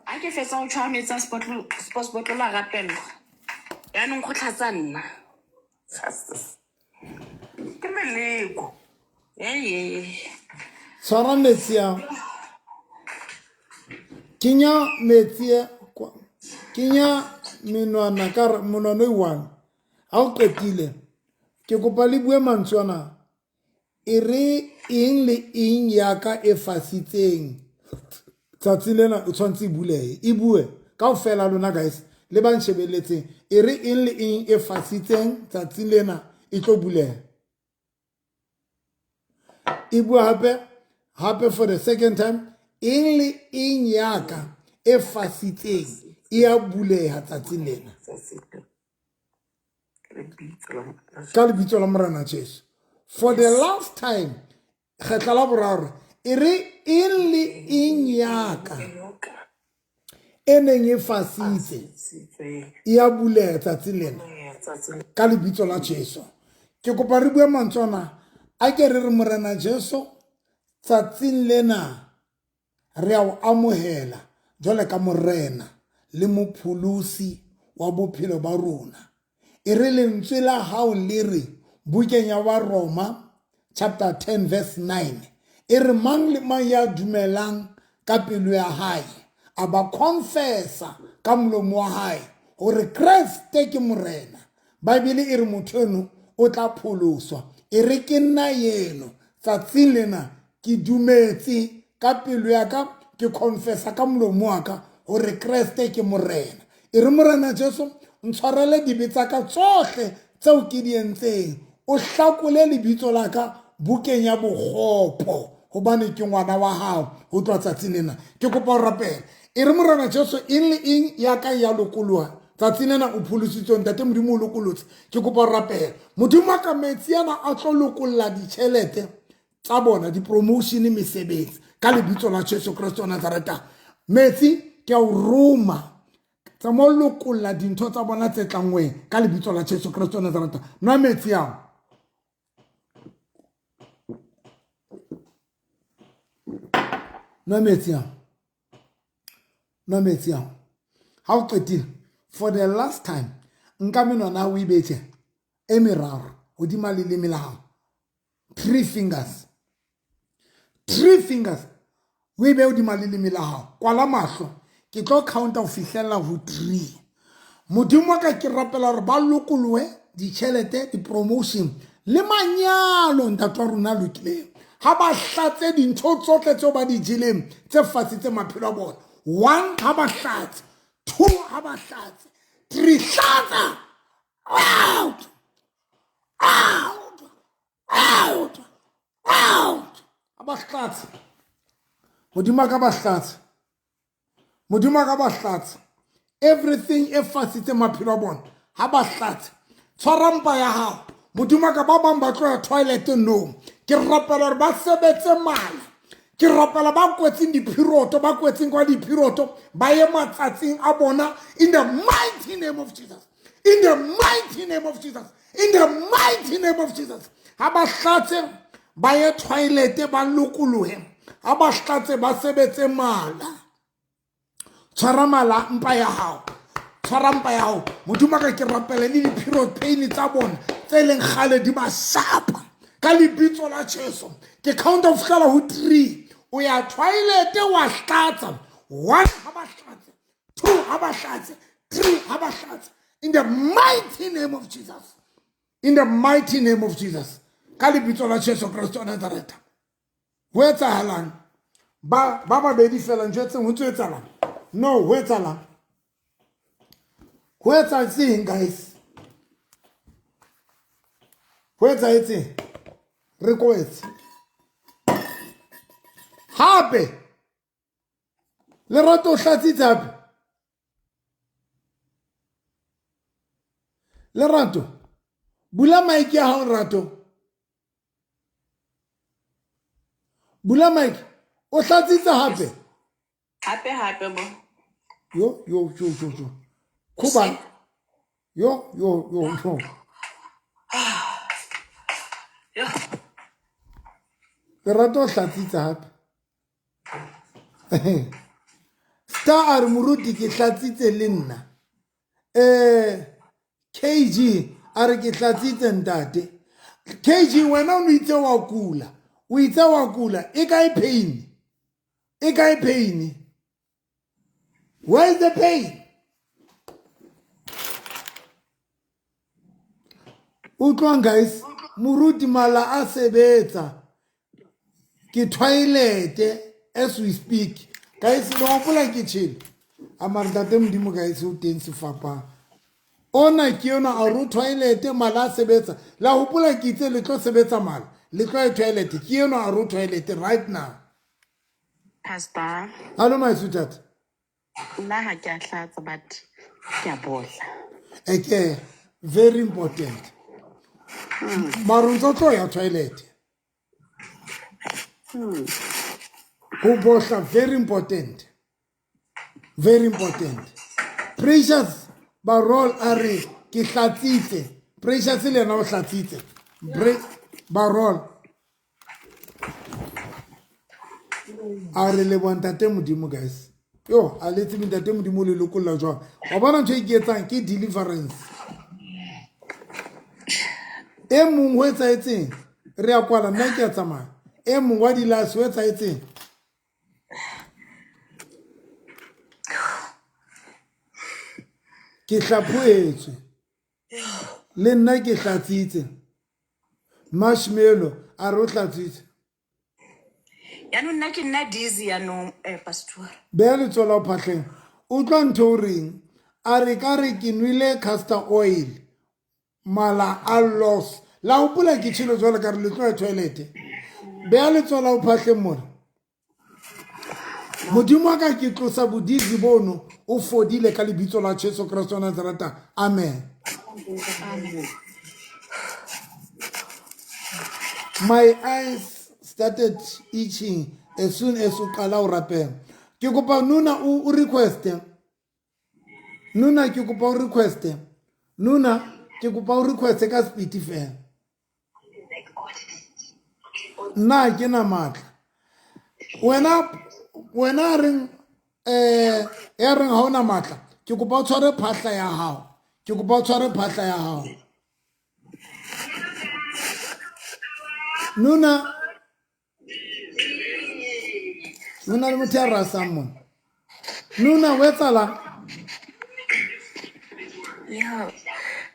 a ke fetsa go tshwara metsi a sports bottle a rapelwa yaanong go tlhatsa nna ke meleko tshwara metsi ya Kenya metsi Kenya menwana ka monano I one ha o qetile ke kopa le bue mantswana e re eng le eng ya ka e fasitseng tsatsi lena o tshwantse e bue kaofela lona guys le ba nshebeletseng e re eng le eng e fasitseng tsatsi lena e tlo buleha e bue hape for the second time eng le eng ya ka e fasitseng e a buleha tsatsi lena ka lebitso la Morena Jesu for the last time kgetla la boraro e re eng le eng ya ka neng e fasitse e a buleha tsatsing lena ka lebitso la Jesu. Ke kopa re bue mantswana a ke re morena Jesu tsatsing lena re a o amohela jwale ka morena le mopholosi wa bophelo ba rona. E re lentswe la hao le re bukeng ya wa Roma chapter 10 verse 9 e re mang le mang ya dumelang ka pelo ya hae a ba confessa ka molomo wa hae hore Kriste ke morena. Bible e re motho eno o tla pholoswa. E re ke nna yeno tsatsing lena ke dumetse ka pelo ya ka ke confessa ka molomo wa ka hore Kriste ke morena. E re morena Jesu ntshwarele dibetsa ka tsohle tseo ke di entseng o hlakole lebitso la ka bukeng ya bokgopo hobane ke ngwana wa hao ho tloha tsatsing lena. Ke kopa o rapele e re morena Jesu eng le eng ya ka ya lokoloha tsatsing lena o pholositswe ntate modimo o lokolotse. Ke kopa o rapele modimo ka metsi yana a tlo lokolla ditjhelete tsa bona di-promotion mesebetsi ka lebitso la Jesu Kristo wa Nazareta. Metsi ke a o roma tsa mo lokolla dintho tsa bona tse tlangweng ka lebitso la Jesu Kristo wa Nazareta. Nwa metsi ao. Nwa metsi ao. Nwa metsi ao. Ha o qetile for the last time nka menwana o ibetse e meraro hodima leleme la hao. 3 fingers. 3 fingers. O ibe hodima leleme la hao. Kwala mahlo. Ke tlo counta ho fihlela ho 3. Modimo ka ke rapela hore ba lokolohe ditjhelete di-promotion le manyalo ntate wa rona lokileng. Ha ba hlatse dintho tsohle tseo ba di jeleng tse fasitse maphelo a bona. 1 ha ba hlatse. 2 ha ba hlatse. 3 hlatsa. Out. Out. Out. Out. Ha ba hlatse. Modimo ka ba hlatse. Modimo ka ba hlatse. Everything e fasitse maphelo a bona ha ba hlatse. Tshwara mpa ya hao. Modimo ka ba bang ba tloya toilet no. Ke rapela hore ba sebetse mala. Ke rapela ba kwetseng diphiroto ba kwetseng kwa diphiroto ba ye matsatsing a bona in the mighty name of Jesus. In the mighty name of Jesus. In the mighty name of Jesus. Ha ba hlatse ba ye toilet ba lokolohe. Ha ba hlatse ba sebetse mala. Tshwara mala mpa ya hao. Tshwara mpa ya hao. Modimo ka ke rapela le diphiroto pain tsa bona tse leng gale di ba shapa. Ka lebitso la Jesu ke count of fihlela ho 3 o ya toilet wa hlatsa 1 ha ba hlatse 2 ha ba hlatse 3 ha ba hlatse in the mighty name of Jesus. In the mighty name of Jesus. Ka lebitso la Jesu Kristo wa Nazareta. Ho etsahalang ba babedi fela ntse ho etsahalang no ho etsahalang ho etsahetseng guys ho etsahetseng re kwetse hape Lerato hlatsitse hape Lerato bula mic ya hao Lerato bula mic o hlatsitse hape hape bo yo kuba yo Lerato hlatsitse hape Star a re moruti ke hlatsitse le nna KG a re ke hlatsitse ntate KG wena o itse wa kula o itse wa kula e kae pain where is the pain utlwang guys moruti mala a sebetsa ke toilet as we speak guys no hopola ke chill amare tate modimo guys o teng sefapa ona ke yona a ro toilet mala a sebetsa la hopola ke itse le tlo sebetsa mala le tlo toilet ke yona a ro toilet right now Pastor hello my sweetheart nna ha ke a hlatsa but ke a bohla okay very important marunzo tlo ya toilet go bohla very important Very important. Precious Barol are ke hlatsitse. Precious le na o hlatsitse. Barol are le bontate modimo guys. Yo, a let's me ntate modimo le lokolla jwa. Wa bona ntwe ke etsang ke deliverance. E mong ho etsa etseng? Re a kwala nna ke a tsamaya. E mong wa dilas ho etsa etseng? Ke hlaphoetswe. Le nna ke hlatsitse. Marshmallow a re o hlatsitse. Yaanong nna ke nna dizzy yaanong pastor. Beya letsola o phatleng. O tla ntho o reng? A re ka re ke nwile castor oil. Mala a loss. La o pula ke tshilo jwale ka re le tloya toilet. Beya letsola o phatleng mona. Modimo ka ke tlosa bodidi bono o fodile ka lebitso la Jesu Kristo wa Nazareta. Amen. My eyes started itching as soon as u qala o rapela. Ke kopa Nuna o request. Nuna ke kopa o request. Nuna ke kopa o request ka speed fela. Na ke na matla. Wena reng ya reng ha ona matla. Ke kopa o tshware phahla ya hao. Ke kopa o tshware phahla ya hao. Nuna le motho ya rasang mona. Nuna o etsala? Yo,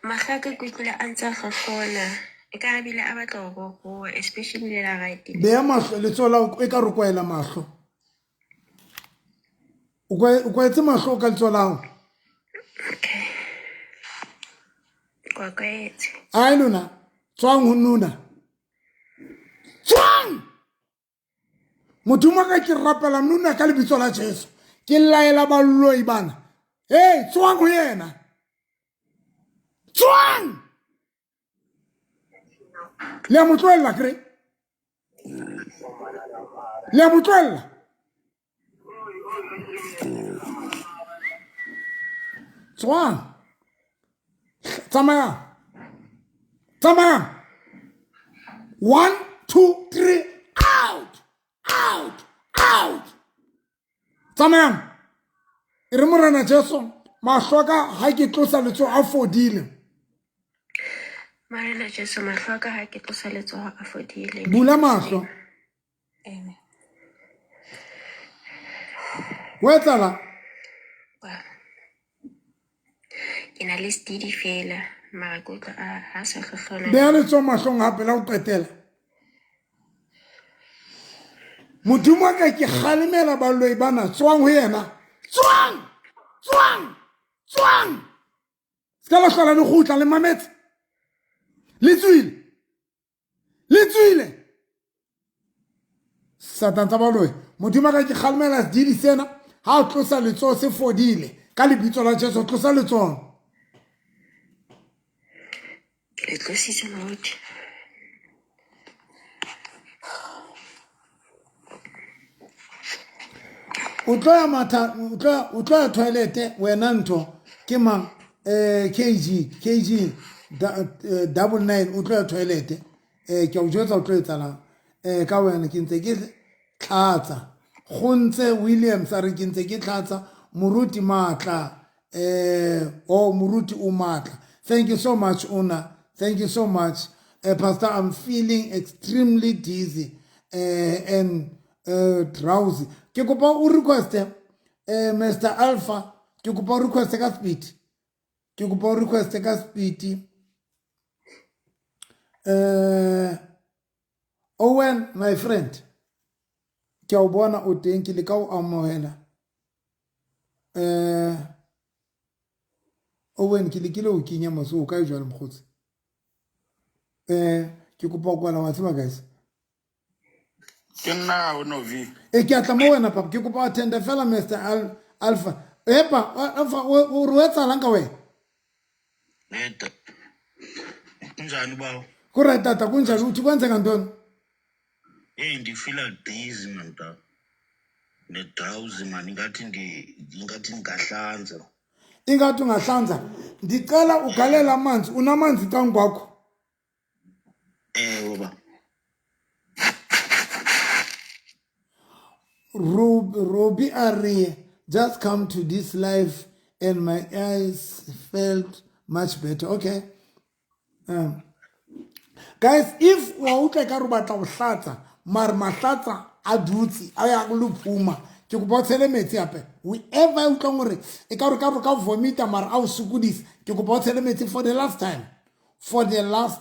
magaka ke utlwile a ntse a gogola. E ka bile a batla go go especially la right. Beya mahlo letsola e ka re kwaela mahlo. O kwaetse mahlo ka letsola. Okay. Kwakwetse. Ai Nuna, tswang ho Nuna. Tswang! Modimo ka ke rapela Nuna ka lebitso la Jesu. Ke laela balloi bana. Hey, tswang ho yena. Tswang! Le a mo tlohella kre. Le a mo tlohella. Tswang! Tsamaya. Tsamaya. 1, 2, 3, out! Out! Out! Tsamaya. E re morena Jesu, mahloka ha ke tlosa letso a fodile. Marena Jesu mahloka ha ke tlosa letso a fodile. Bula mahlo. Amen. O etsala? Ke na le stidi fela. Mara go ha sa gogola. Beya letso mahlong hape la o qetela. Modimo ka ke kgalemela balloi bana tswang ho yena. Tswang! Tswang! Tswang! Ska la hlola le kgutla le mametse. Le tswile. Le tswile. Satan tsa balloi. Modimo ka ke kgalemela sedidi sena. Ha o tlosa letso se fodile. Ka lebitso la Jesu tlosa letso. Le tlositse mauti. O tloya matha, o tloya toilet wena ntho ke mang kg 99 o tloya toilet ke o jwetsa o tlo etsalang ka wena ke ntse ke tlhatsa Gontse Williams a re ke ntse ke tlhatsa moruti matla moruti o matla. Thank you so much Una. Thank you so much Pastor. I'm feeling extremely dizzy and drowsy. Ke kopa o request Mr. Alpha, ke kopa o request ka speed. Ke kopa o request ka speed. Owen, my friend. Ke o bona o teng ke le ka o amohela. Owen ke le o kinya maso o ka e jwala mkhotsi. Ke kopa o kwala wa tseba guys. Ke nna o novi. Ke atla mo wena papa ke kopa attend fela Mr. Alpha. Epa Alpha o ruetsa langa we. Leta. Kunjani bawo? Kura tata kunjani uthi kwenze ngantoni? Hey, ndifila dizzy manta. ne-drowsy man ingathi ngahlanza. Ingathi ungahlanza. Ndicela ugalela amanzi. Unamanzi tangu kwakho? Baba. Robbie Ari just come to this life and my eyes felt much better. Okay. Guys, if wautle ka rubatla go hlatsa mar mahlatsa a dutsi a ya go lupuma ke go botsele metsi ape whoever u tla gore e ka re ka vomita mar a o sukudisa ke go botsele metsi for the last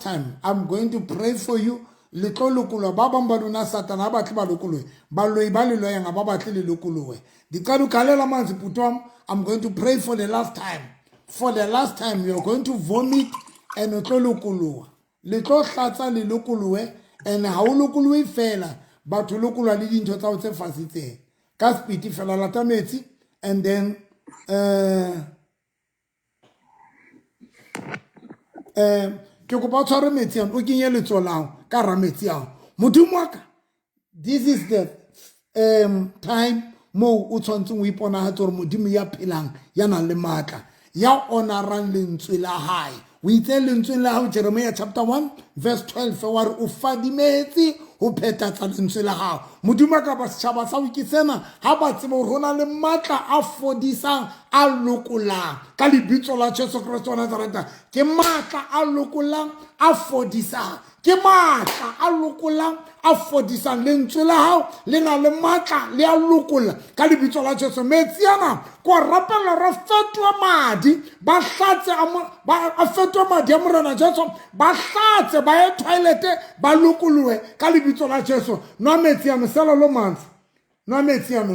time. I'm going to pray for you. Le tlo lokolwa ba bang ba lona satana ba tle ba lokolwe ba loi ba le loyang ba ba tle le lokolwe di ka du kalela manzi putom. I'm going to pray for the last time you're going to vomit and o tlo lokolwa le tlo hlatsa le lokolwe and ha o lokolwe fela batho lokolwa le dintho tsa o tse fasitseng ka speed fela lata metsi and then ke go ba tshware metsi o kenye letsolao ka ra metsi ao modimo wa ka. This is the time mo o tshwantseng o ipona ha tsore modimo ya phelang ya nang le matla ya onarang lentswe la hae o itse lentswe la hao Jeremiah chapter 1 verse 12 wa re o fadimetse ho phethatsa lentswe la hao modimo ka ba setjhaba sa ukisena ha ba tsebe ho rona le matla a fodisang a lokolang ka lebitso la Jesu Kristo wa Nazareta ke matla a lokolang a fodisang ke matla a lokolang a fodisang lentswe la hao le na le matla le a lokola ka lebitso la Jesu metsi ana ko rapela ra fetwa madi ba hlatse a fetwa madi a morena Jesu ba hlatse ba e toilet ba lokolwe ka lebitso la Jesu no metsi a mesela lo manzi no metsi ano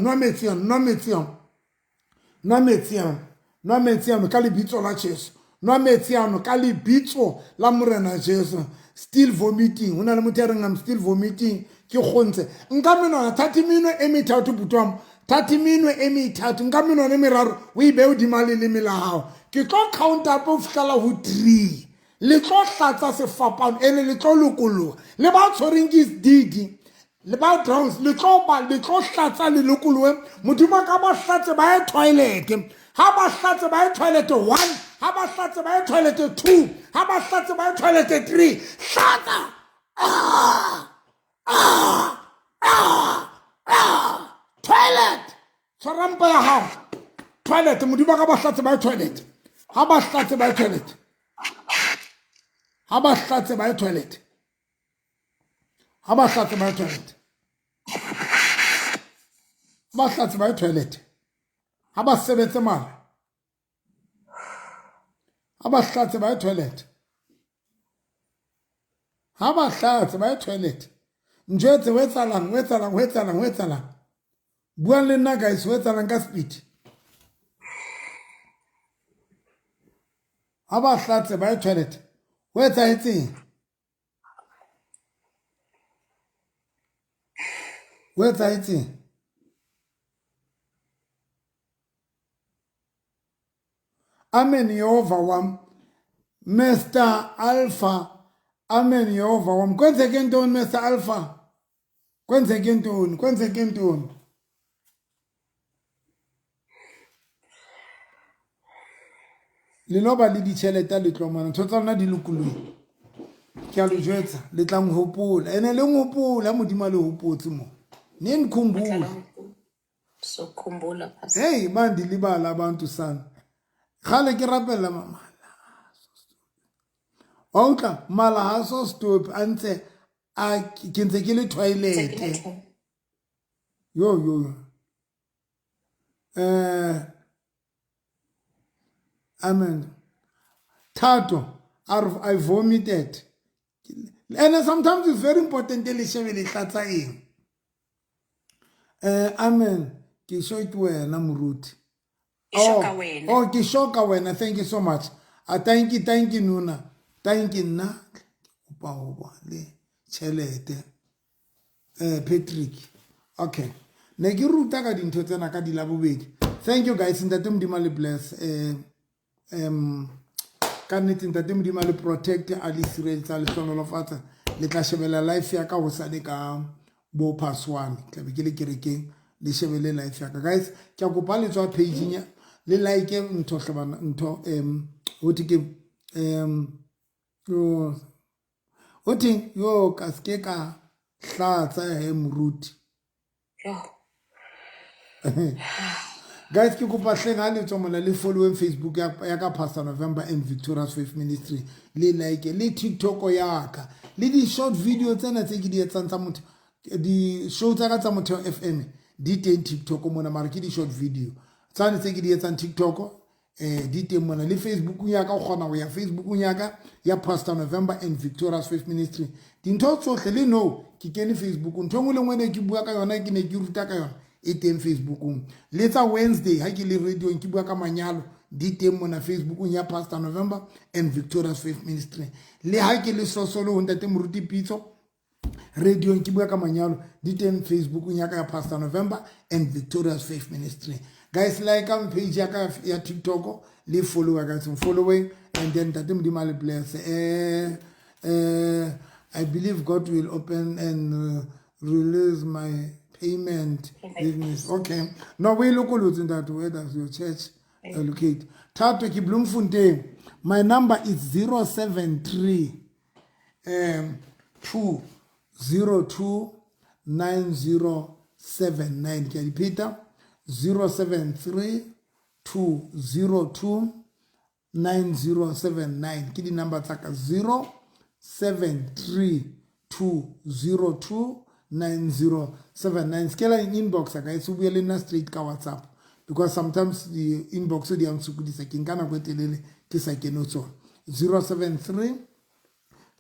ka lebitso la Jesu no metsi ano ka lebitso la morena Jesu. Still vomiting. Una le motho I'm still vomiting. Ke gontse. Nka menwana 30 minute e methatho butwam. 30 minute e methatho. Nka menwana e meraro. O ibe o dimale le mela hao. Ke tlo count up o fihlela ho 3. Le tlo hlatsa sefapano ene le tlo lokoloha. Le ba tshwereng ke didi. Le ba drowns le tlo hlatsa le lokolohe. Modimo ka ba hlatse ba e toilet. Ha ba hlatse ba e toilet 1. Ha ba hlatse ba e toilet 2. Ha ba hlatse ba e toilet 3. Hlatsa. Toilet. Tshwarampa ya hao. Toilet. Modimo ka ba hlatse ba e toilet. Ha ba hlatse ba e toilet. Ha ba hlatse ba e toilet. Ha ba hlatse ba e toilet. Ba hlatse ba e toilet. Ha ba sebetse mala. Ha ba hlatse ba e toilet. Ha ba hlatse ba e toilet. Njwetse ho etsalang. Buang le nna guys ho etsalang ka speed. Ha ba hlatse ba e toilet. Ho etsahetseng? Ho etsahetseng? Amen Yehova wam. Mr. Alpha. Amen Yehova wam. Kwenzeke ntoni Mr. Alpha? Kwenzeke ntoni? Lenoba le ditjhelete le tlomana ntho tsa lona di lokolwe. Ke a le jwetsa le tla nghopola ene le nghopola modimo le hopotse mo. Ne nkhumbula. So khumbula pastor. Hey man dilibala abantu sana. Khale ke rapela mama. Onka mala ha so stop antse a ke ntse ke le toilet. Yo. Amen. Tato, I vomited. And sometimes it's very important to listen. Amen. Ke shock wena muruti. Oh, ke shock wena. Thank you so much. Thank you Nuna. Thank you na. Upa le chelete. Patrick. Okay. Ne ke ruta ka dintho tsena ka dilabobedi. Thank you guys. Ntate modimo le bless. Ka nnete ntate modimo le protect a le sireletsa le hlonolofatsa le tla shebela life ya ka go sale ka bo pass 1 tla be ke le kerekeng le shebe le live ya ka guys ke a kopa le tswa page nya le like ntho hlabana ntho hothi ke yo ka ske ka hlatsa he moruti guys ke kopa hleng ha le tswa mona le follow Facebook ya ka Pastor November and Victoria's Faith Ministry le like le TikTok ya ka le di short video tsena tse ke di etsang tsa motho di show tsa ka tsa motho FM di teng TikTok mona mara ke di short video tsane tse ke di etsang TikTok di teng mona le Facebook ya ka o kgona go ya Facebook ya ka ya Pastor November and Victoria's Faith Ministry dintho tsohle le no ke kene Facebook ntho ngwe le ngwe ke bua ka yona ke ne ke ruta ka yona e teng Facebook le tsa Wednesday ha ke le radio ke bua ka manyalo di teng mona Facebook ya Pastor November and Victoria's Faith Ministry le ha ke le sosolo ho ntate moruti pitso radio ke bua ka manyalo di teng Facebook ya ka Pastor November and Victoria's Faith Ministry guys like am page ya ka ya TikTok le follow guys following and then tate modimo le bless I believe God will open and release my payment business. Okay. Now we look at that. Where does your church allocate? Tato ki Bloemfontein. My number is 073 202 9079. Can you repeat that? 073 202 9079. Kidi number taka 073 202 9079. Skela in inbox guys we are in straight ka WhatsApp because sometimes the inbox di amsukudisa kinkana kwetelele ke sa keno tsona 073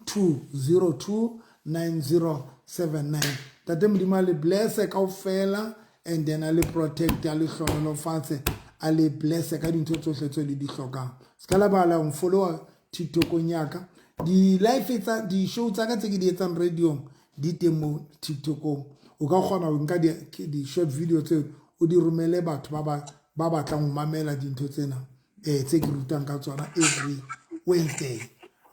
202 9079. Tate modimo le bless ka ofela and then ale protect ale hlono fatse ale bless ka dintho tsohle tse le di hlokang. Skala bala on follow TikTok nyaka di live etsa di show tsa ka tse ke di etsang radio di temo TikTok o ka kgona ho nka di short video tse o di romele batho ba batlang ho mamela dintho tsena tse ke rutang ka tsona every Wednesday.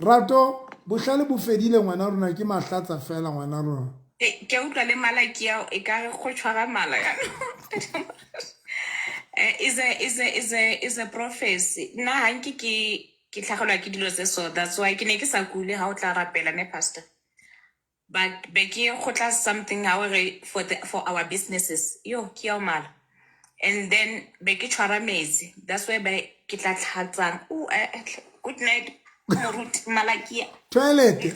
Rato bohlale bo fedile ngwana rona ke mahlatsa fela ngwana rona ke utlwa le malaki ya e ka go tshwara mala ya is a prophecy na hanki ke tlhagelwa ke dilo tse so that's why ke ne ke sa kule ha o tla rapela ne pastor but beke go tla something for our businesses yo ke ya mala and then beke tshwara mezi that's why ke tla tlhatsang good night moruti malaki toilet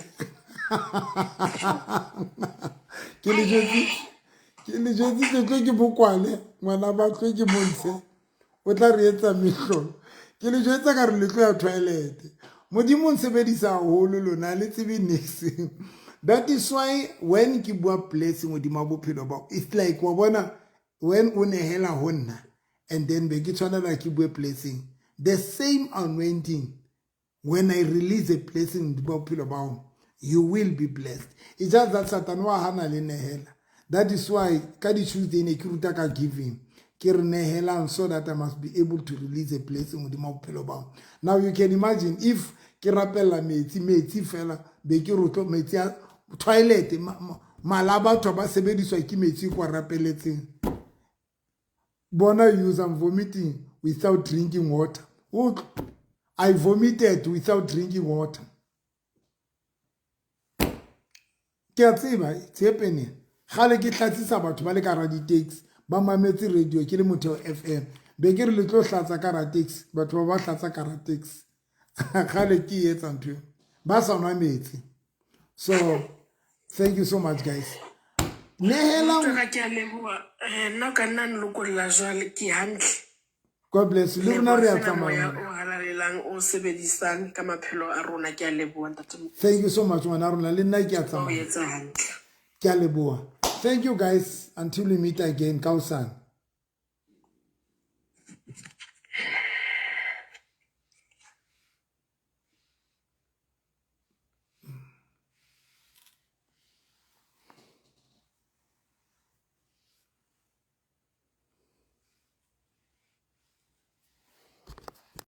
ke le jodi ke ke bokwale ngwana ba tlo ke bontshe o tla re etsa mehlolo ke le jotsa ka re le tlo ya toilet modimo nsebedisa holo lona le tsebe next. That is why when ke bua blessing modimo bophelo ba it's like wa bona when o nehela honna and then be ke tshwana la ke bua blessing the same anointing when I release a blessing bophelo ba you will be blessed. It's just that Satan wa hana le nehela. That is why ka di Tuesday ne ke ruta ka giving ke re nehela so that I must be able to release a blessing modimo bophelo ba. Now you can imagine if ke rapella metsi fela be ke rutlo metsi toilet malaba to ba sebediswa ke metsi kwa rapeletseng bona use am vomiting without drinking water. I vomited without drinking water. Ke a tseba it's happening gale ke hlatsisa batho ba le ka radio taxi ba mametse radio ke le Motheo FM be ke re le tlo hlatsa ka radio taxi batho ba hlatsa ka radio taxi gale ke etsa ntwe ba sa nwa metsi. So thank you so much guys. Nehela ke a leboha nna ka nna nlokolla jwale ke hantle. God bless you. Luna re a tsamaya. O halalelang o sebedisang ka maphelo a rona ke a leboha ntate. Thank you so much ngwana rona le nna ke a tsamaya. O etsa hantle. Ke a leboha. Thank you guys until we meet again. Kausana.